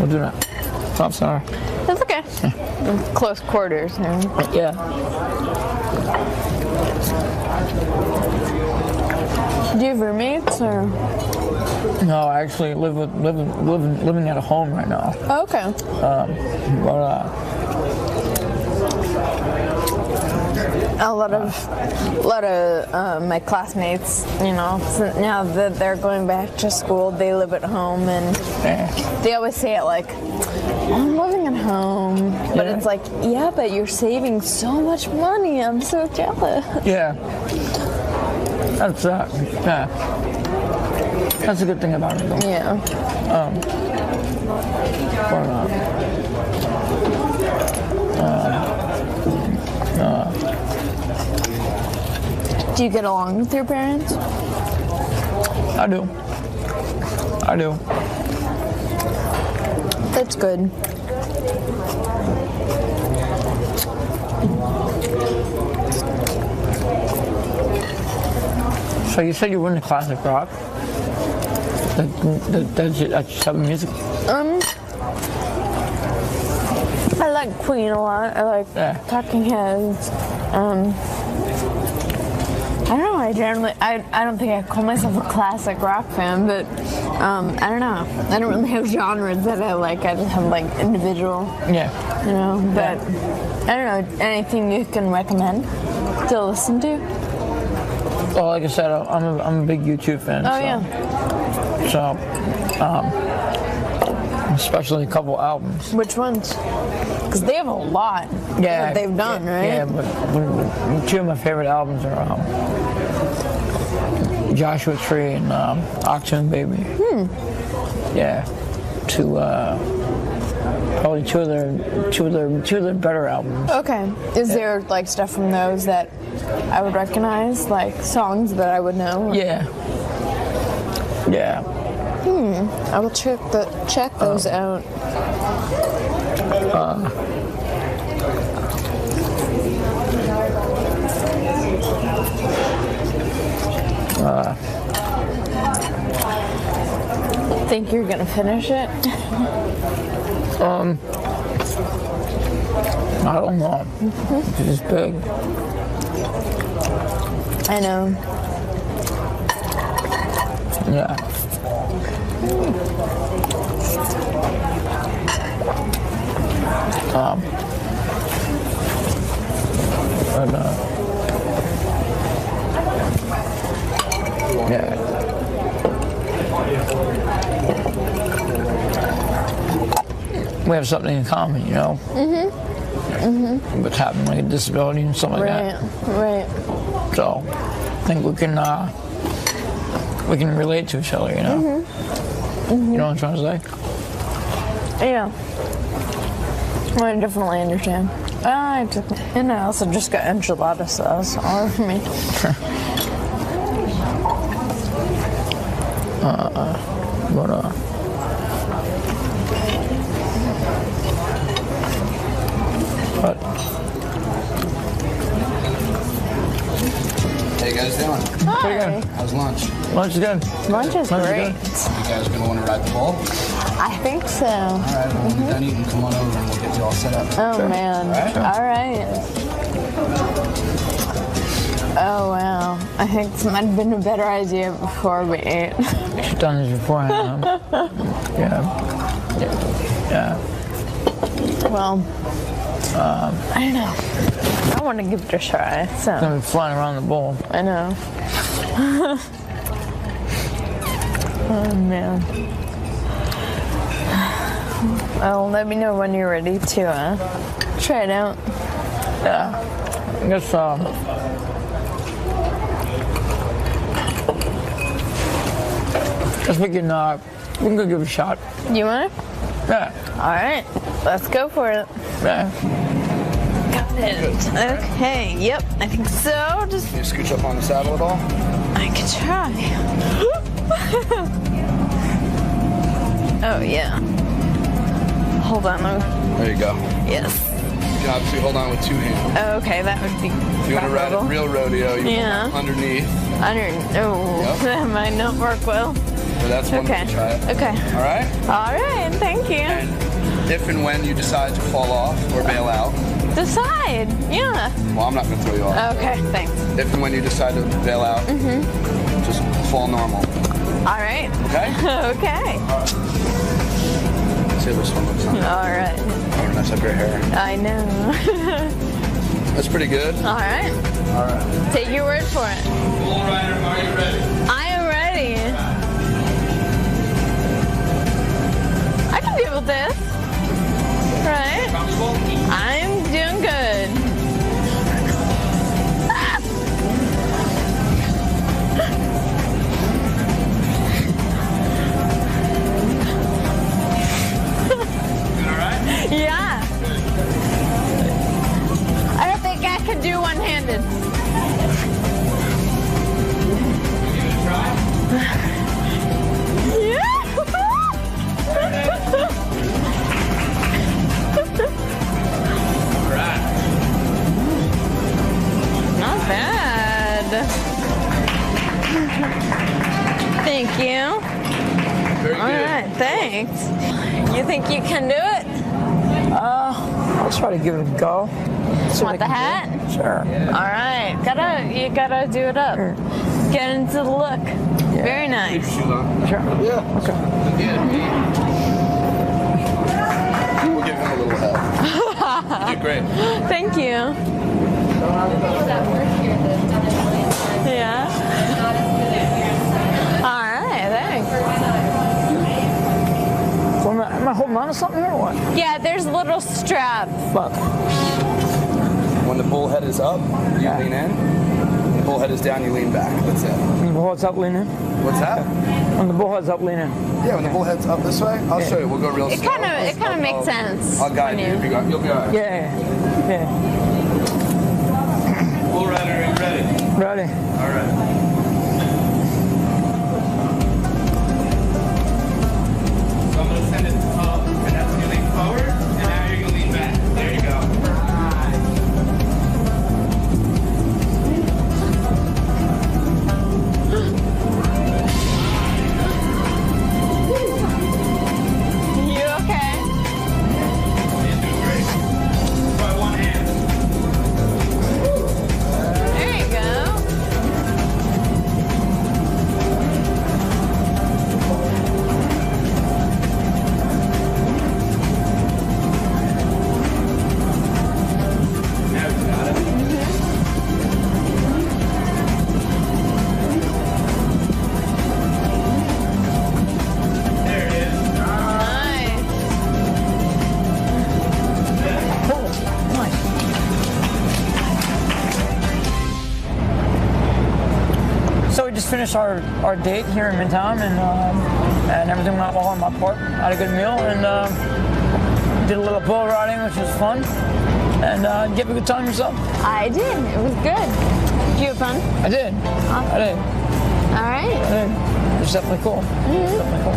Speaker 25: We'll do that. I'm sorry.
Speaker 5: That's okay. Close quarters.
Speaker 25: Yeah.
Speaker 5: Do you have roommates or?
Speaker 25: No, I actually living at a home right now.
Speaker 5: Oh, okay. A lot of my classmates, so now that they're going back to school, they live at home, and they always say it like, I'm living at home, but it's like, yeah, but you're saving so much money. I'm so jealous.
Speaker 25: Yeah. That's yeah. That's a good thing about it, though.
Speaker 5: Yeah. Do you get along with your parents?
Speaker 25: I do.
Speaker 5: That's good.
Speaker 25: So you said you were into classic rock? That's your type of music?
Speaker 5: I like Queen a lot. I like Talking Heads. I don't know. I don't think I call myself a classic rock fan, but I don't know. I don't really have genres that I like. I just have like individual.
Speaker 25: Yeah.
Speaker 5: But I don't know. Anything you can recommend to listen to?
Speaker 25: Well, like I said, I'm a big YouTube fan.
Speaker 5: Oh,
Speaker 25: so.
Speaker 5: yeah.
Speaker 25: So, especially a couple albums.
Speaker 5: Which ones? Because they have a lot that they've done, right?
Speaker 25: Yeah, but two of my favorite albums are Joshua Tree and Oxygen Baby.
Speaker 5: Hmm.
Speaker 25: Yeah. probably two of their better albums.
Speaker 5: Okay. Is there like stuff from those that I would recognize, like songs that I would know?
Speaker 25: Yeah. Yeah.
Speaker 5: I will check those out. Think you're gonna finish it?
Speaker 25: I don't know. It's big.
Speaker 5: I know.
Speaker 25: Yeah. Yeah. We have something in common, you know. What's happening, like a disability and something like that.
Speaker 5: Right.
Speaker 25: So, I think we can relate to each other, you know. You know what I'm trying to say?
Speaker 5: Yeah. I definitely understand. And I also just got enchilada sauce all over me.
Speaker 17: How you guys doing?
Speaker 5: Hi.
Speaker 17: How's lunch?
Speaker 25: Lunch is good.
Speaker 5: Lunch is great.
Speaker 17: You guys gonna want to ride the ball?
Speaker 5: I think so.
Speaker 17: All right, well, when you're done eating, come on over and we'll get you all set up.
Speaker 5: Oh, man. All right. Oh, wow. I think this might have been a better idea before we ate.
Speaker 25: You've done this beforehand. Yeah.
Speaker 5: Well, I don't know. I want to give it a try. So.
Speaker 25: It's gonna be flying around the bowl.
Speaker 5: I know. Oh, man. Well, let me know when you're ready to try it out.
Speaker 25: Yeah. I guess, we can go give it a shot.
Speaker 5: You want it?
Speaker 25: Yeah.
Speaker 5: All right. Let's go for it.
Speaker 25: Yeah.
Speaker 5: Got it. Okay. Yep. I think so. Just.
Speaker 17: Can you scooch up on the saddle at all?
Speaker 5: I can try. Oh, yeah. Hold on.
Speaker 17: There you go.
Speaker 5: Yes.
Speaker 17: You can obviously hold on with two hands.
Speaker 5: Okay, that would be.
Speaker 17: If you want to ride a real rodeo, you
Speaker 5: yeah.
Speaker 17: hold on underneath.
Speaker 5: That might not work well.
Speaker 17: So that's one way to try it.
Speaker 5: Okay.
Speaker 17: All right?
Speaker 5: All right, thank you.
Speaker 17: And if and when you decide to fall off or bail out.
Speaker 5: Decide, yeah.
Speaker 17: Well, I'm not going to throw you off.
Speaker 5: Okay, thanks.
Speaker 17: If and when you decide to bail out, just fall normal.
Speaker 5: All right.
Speaker 17: Okay?
Speaker 5: Okay.
Speaker 17: See how this one looks on.
Speaker 5: All right.
Speaker 17: I'm going to mess up your hair.
Speaker 5: I know.
Speaker 17: That's pretty good.
Speaker 5: All right.
Speaker 17: All right.
Speaker 5: Take your word for it.
Speaker 17: Bull Rider, are you ready?
Speaker 5: I am ready. I can deal with this. Right? I'm doing good. Yeah. I don't think I could do one-handed. Not bad. Thank you.
Speaker 17: Very good.
Speaker 5: All right, thanks. You think you can do it?
Speaker 25: I'll try to give it a go.
Speaker 5: Want the hat?
Speaker 25: Sure.
Speaker 5: All right. You gotta do it up. Get into the look.
Speaker 25: Yeah.
Speaker 5: Very nice.
Speaker 25: Sure.
Speaker 17: Yeah.
Speaker 25: Okay.
Speaker 17: We'll give him a little help. You did great.
Speaker 5: Thank you. Yeah. All right. Thanks.
Speaker 25: Am I holding on to something or what?
Speaker 5: Yeah, there's a little strap.
Speaker 25: Fuck.
Speaker 17: When the bull head is up, you lean in. When the bullhead is down, you lean back. That's it.
Speaker 25: When the bullhead's up, lean in?
Speaker 17: What's that?
Speaker 25: When the bullhead's up, lean in.
Speaker 17: Yeah, when the bullhead's up this way, I'll show you. We'll go real
Speaker 5: It
Speaker 17: slow.
Speaker 5: kind of makes sense.
Speaker 17: I'll guide you. You'll be all right.
Speaker 25: Yeah.
Speaker 17: Bull rider, are you ready?
Speaker 25: Ready.
Speaker 17: All right. So I'm going to send it up, and that's going to lean forward, and now you're going to lean back. There you go.
Speaker 5: You okay?
Speaker 17: Try one hand.
Speaker 5: There you go.
Speaker 17: Now you got it. There it is.
Speaker 5: Nice.
Speaker 25: So we just finished our date here in Midtown, and everything went well on my part. Had a good meal, and did a little bull riding, which was fun. And did you have a good time yourself?
Speaker 5: I did. It was good. Did you have fun?
Speaker 25: I did. I did.
Speaker 5: All right.
Speaker 25: I did. It was definitely cool. Definitely cool.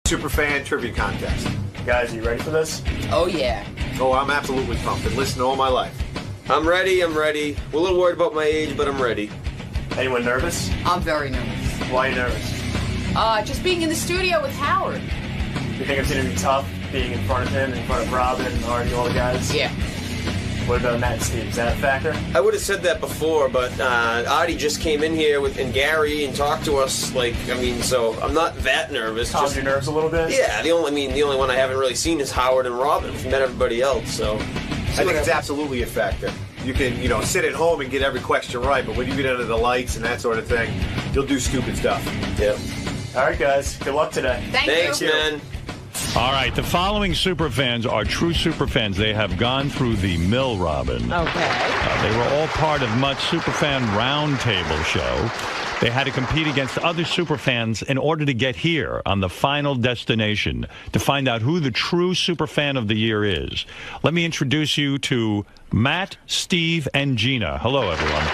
Speaker 18: Superfan trivia contest.
Speaker 13: Guys, are you ready for this?
Speaker 19: Oh, yeah.
Speaker 18: Oh, I'm absolutely pumped. Been listening all my life.
Speaker 19: I'm ready. We're a little worried about my age, but I'm ready.
Speaker 13: Anyone nervous?
Speaker 19: I'm very nervous.
Speaker 13: Why are you nervous?
Speaker 19: Just being in the studio with Howard.
Speaker 13: You think it's going to be tough being in front of him, in front of Robin and Artie, all the guys?
Speaker 19: Yeah.
Speaker 13: What about Matt and Steve? Is that a factor?
Speaker 19: I would have said that before, but Artie just came in here and Gary and talked to us. So I'm not that nervous.
Speaker 13: Calms your nerves a little bit?
Speaker 19: Yeah, the only one I haven't really seen is Howard and Robin. We've met everybody else, so.
Speaker 18: I think it's absolutely a factor. You can, sit at home and get every question right, but when you get under the lights and that sort of thing, you'll do stupid stuff.
Speaker 19: Yeah.
Speaker 13: All right, guys. Good luck today.
Speaker 19: Thanks, man.
Speaker 1: All right, the following superfans are true superfans. They have gone through the mill, Robin.
Speaker 3: Okay.
Speaker 1: They were all part of Mutt's Superfan Roundtable show. They had to compete against other superfans in order to get here on the final destination to find out who the true superfan of the year is. Let me introduce you to Matt, Steve, and Gina. Hello, everyone.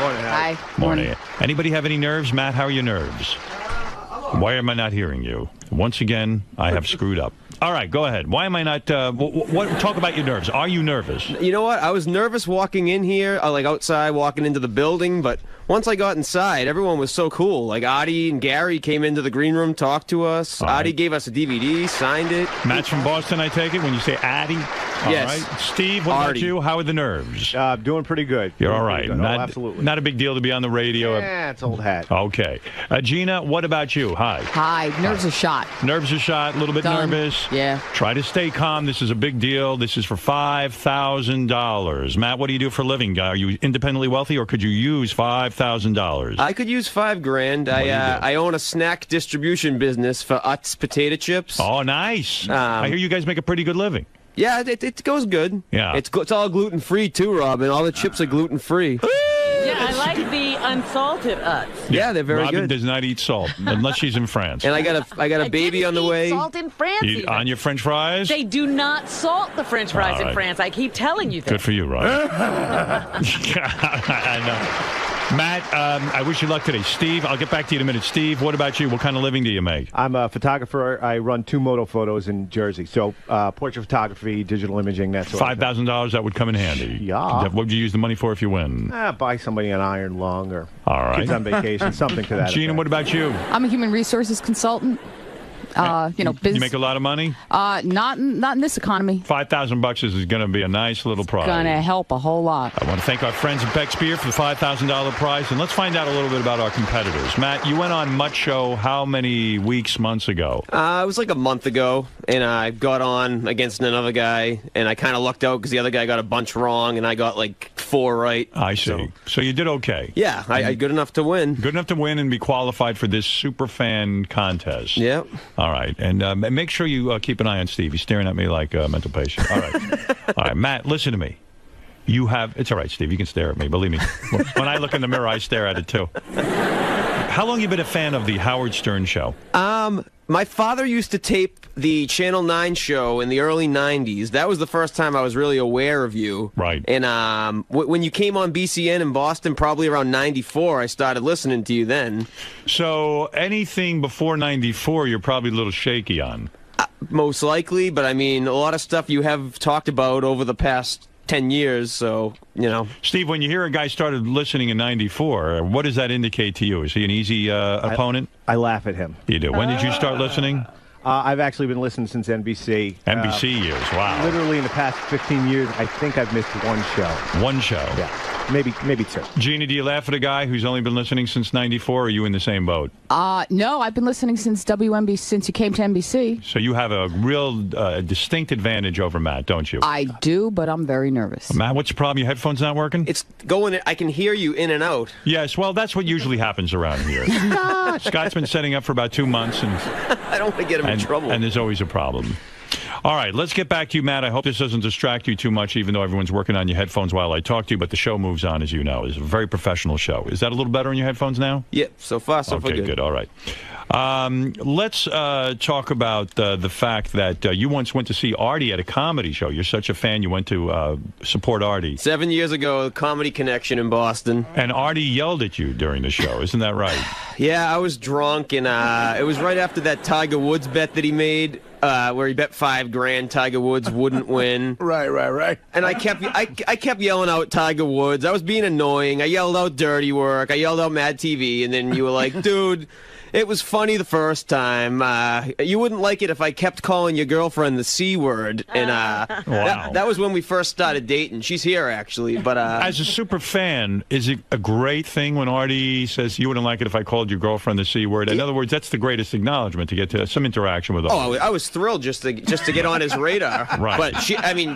Speaker 18: Morning.
Speaker 3: Hi.
Speaker 1: Morning. Anybody have any nerves? Matt, how are your nerves? Why am I not hearing you? Once again, I have screwed up. All right, go ahead. Why am I not... talk about your nerves. Are you nervous?
Speaker 19: You know what? I was nervous walking in here, outside, walking into the building, but once I got inside, everyone was so cool. Like, Artie and Gary came into the green room, talked to us. Artie gave us a DVD, signed it.
Speaker 1: Matt's from Boston, I take it, when you say Artie?
Speaker 19: Yes.
Speaker 1: All right. Steve, what about you? How are the nerves?
Speaker 18: Doing pretty good.
Speaker 1: You're all right.
Speaker 18: Absolutely.
Speaker 1: Not a big deal to be on the radio.
Speaker 18: Yeah, it's old hat.
Speaker 1: Okay. Gina, what about you? Hi.
Speaker 7: Hi. Nerves are shot.
Speaker 1: Nerves are shot, a little bit
Speaker 7: Done.
Speaker 1: nervous.
Speaker 7: Yeah.
Speaker 1: Try to stay calm. This is a big deal. This is for $5,000. Matt, what do you do for a living? Are you independently wealthy, or could you use $5,000?
Speaker 19: I could use $5,000. I own a snack distribution business for Utz potato chips.
Speaker 1: Oh, nice. I hear you guys make a pretty good living.
Speaker 19: Yeah, it goes good.
Speaker 1: Yeah.
Speaker 19: It's all gluten-free, too, Robin. All the chips are gluten-free.
Speaker 3: Yeah, I like the unsalted Utz.
Speaker 19: Yeah, they're very
Speaker 1: Robin
Speaker 19: good.
Speaker 1: does not eat salt unless she's in France.
Speaker 19: And I got a baby on the way.
Speaker 3: Salt in France. even.
Speaker 1: On your French fries?
Speaker 3: They do not salt the French fries
Speaker 1: All
Speaker 3: in
Speaker 1: right.
Speaker 3: France. I keep telling you that.
Speaker 1: Good for you, Robin. I know. Matt, I wish you luck today. Steve, I'll get back to you in a minute. Steve, what about you? What kind of living do you make?
Speaker 20: I'm a photographer. I run 2 moto photos in Jersey. So portrait photography, digital imaging, that sort of thing.
Speaker 1: $5,000, that would come in handy.
Speaker 20: Yeah.
Speaker 1: What would you use the money for if you win?
Speaker 20: Buy somebody an iron lung or
Speaker 1: All right.
Speaker 20: kids on vacation, something to that
Speaker 1: Gina,
Speaker 20: effect.
Speaker 1: what about you?
Speaker 21: I'm a human resources consultant.
Speaker 1: You make a lot of money?
Speaker 21: Not in this economy.
Speaker 1: $5,000 is going to be a nice little prize.
Speaker 21: Gonna help a whole lot.
Speaker 1: I want to thank our friends at Beck's Beer for the $5,000 prize, and let's find out a little bit about our competitors. Matt, you went on Mutt Show how many weeks, months ago?
Speaker 19: It was like a month ago, and I got on against another guy, and I kind of lucked out because the other guy got a bunch wrong, and I got like 4 right.
Speaker 1: I see. So you did okay.
Speaker 19: Yeah, I good enough to win.
Speaker 1: Good enough to win and be qualified for this super fan contest.
Speaker 19: Yep.
Speaker 1: All right, and make sure you keep an eye on Steve. He's staring at me like a mental patient. All right. All right, Matt, listen to me. It's all right, Steve. You can stare at me. Believe me. When I look in the mirror, I stare at it, too. How long have you been a fan of the Howard Stern Show?
Speaker 19: My father used to tape the Channel 9 show in the early 90s. That was the first time I was really aware of you.
Speaker 1: Right.
Speaker 19: And when you came on BCN in Boston, probably around 94, I started listening to you then.
Speaker 1: So anything before 94, you're probably a little shaky on.
Speaker 19: Most likely, but I mean, a lot of stuff you have talked about over the past 10 years, so, you know.
Speaker 1: Steve, when you hear a guy started listening in 94, what does that indicate to you? Is he an easy opponent?
Speaker 20: I laugh at him.
Speaker 1: You do. When did you start listening?
Speaker 20: I've actually been listening since NBC.
Speaker 1: NBC years, wow.
Speaker 20: Literally in the past 15 years, I think I've missed 1 show.
Speaker 1: 1 show?
Speaker 20: Yeah, maybe 2.
Speaker 1: Gina, do you laugh at a guy who's only been listening since 94, or are you in the same boat?
Speaker 21: No, I've been listening since WNBC, since you came to NBC.
Speaker 1: So you have a real distinct advantage over Matt, don't you?
Speaker 21: I do, but I'm very nervous.
Speaker 1: Matt, what's the problem? Your headphones not working?
Speaker 19: It's going, I can hear you in and out.
Speaker 1: Yes, well, that's what usually happens around here. Scott's been setting up for about 2 months, and
Speaker 19: I don't want to get him in trouble.
Speaker 1: And there's always a problem. All right, let's get back to you, Matt. I hope this doesn't distract you too much, even though everyone's working on your headphones while I talk to you, but the show moves on, as you know. It's a very professional show. Is that a little better on your headphones now?
Speaker 19: Yep, so far, so far
Speaker 1: good. Okay, good. All right. Let's talk about the fact that you once went to see Artie at a comedy show. You're such a fan, you went to support Artie.
Speaker 19: 7 years ago, Comedy Connection in Boston.
Speaker 1: And Artie yelled at you during the show, isn't that right?
Speaker 19: Yeah, I was drunk, and it was right after that Tiger Woods bet that he made, where he bet $5,000 Tiger Woods wouldn't win.
Speaker 4: Right.
Speaker 19: And I kept yelling out Tiger Woods. I was being annoying. I yelled out Dirty Work. I yelled out Mad TV, and then you were like, dude, it was funny the first time. You wouldn't like it if I kept calling your girlfriend the C word. And
Speaker 1: wow.
Speaker 19: that was when we first started dating. She's here, actually. But
Speaker 1: as a super fan, is it a great thing when Artie says you wouldn't like it if I called your girlfriend the C word? In other words, that's the greatest acknowledgement, to get to some interaction with Artie.
Speaker 19: Oh, I was thrilled just to get on his radar.
Speaker 1: Right.
Speaker 19: But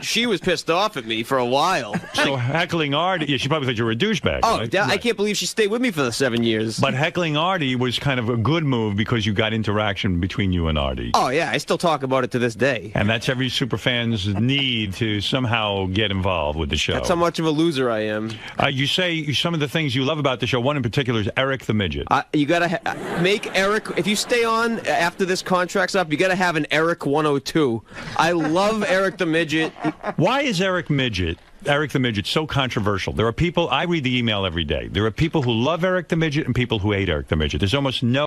Speaker 19: she was pissed off at me for a while.
Speaker 1: So heckling Artie, yeah, she probably thought you were a douchebag.
Speaker 19: Oh,
Speaker 1: right?
Speaker 19: I can't believe she stayed with me for the 7 years.
Speaker 1: But heckling Artie was kind of a good move because you got interaction between you and Artie.
Speaker 19: Oh, yeah, I still talk about it to this day.
Speaker 1: And that's every superfan's need to somehow get involved with the show.
Speaker 19: That's how much of a loser I am.
Speaker 1: You say some of the things you love about the show. One in particular is Eric the Midget.
Speaker 19: You got to make Eric, if you stay on after this contract's up, you got to have an Eric 102. I love Eric the Midget.
Speaker 1: Why is Eric the Midget so controversial? There are people, I read the email every day. There are people who love Eric the Midget and people who hate Eric the Midget. There's almost no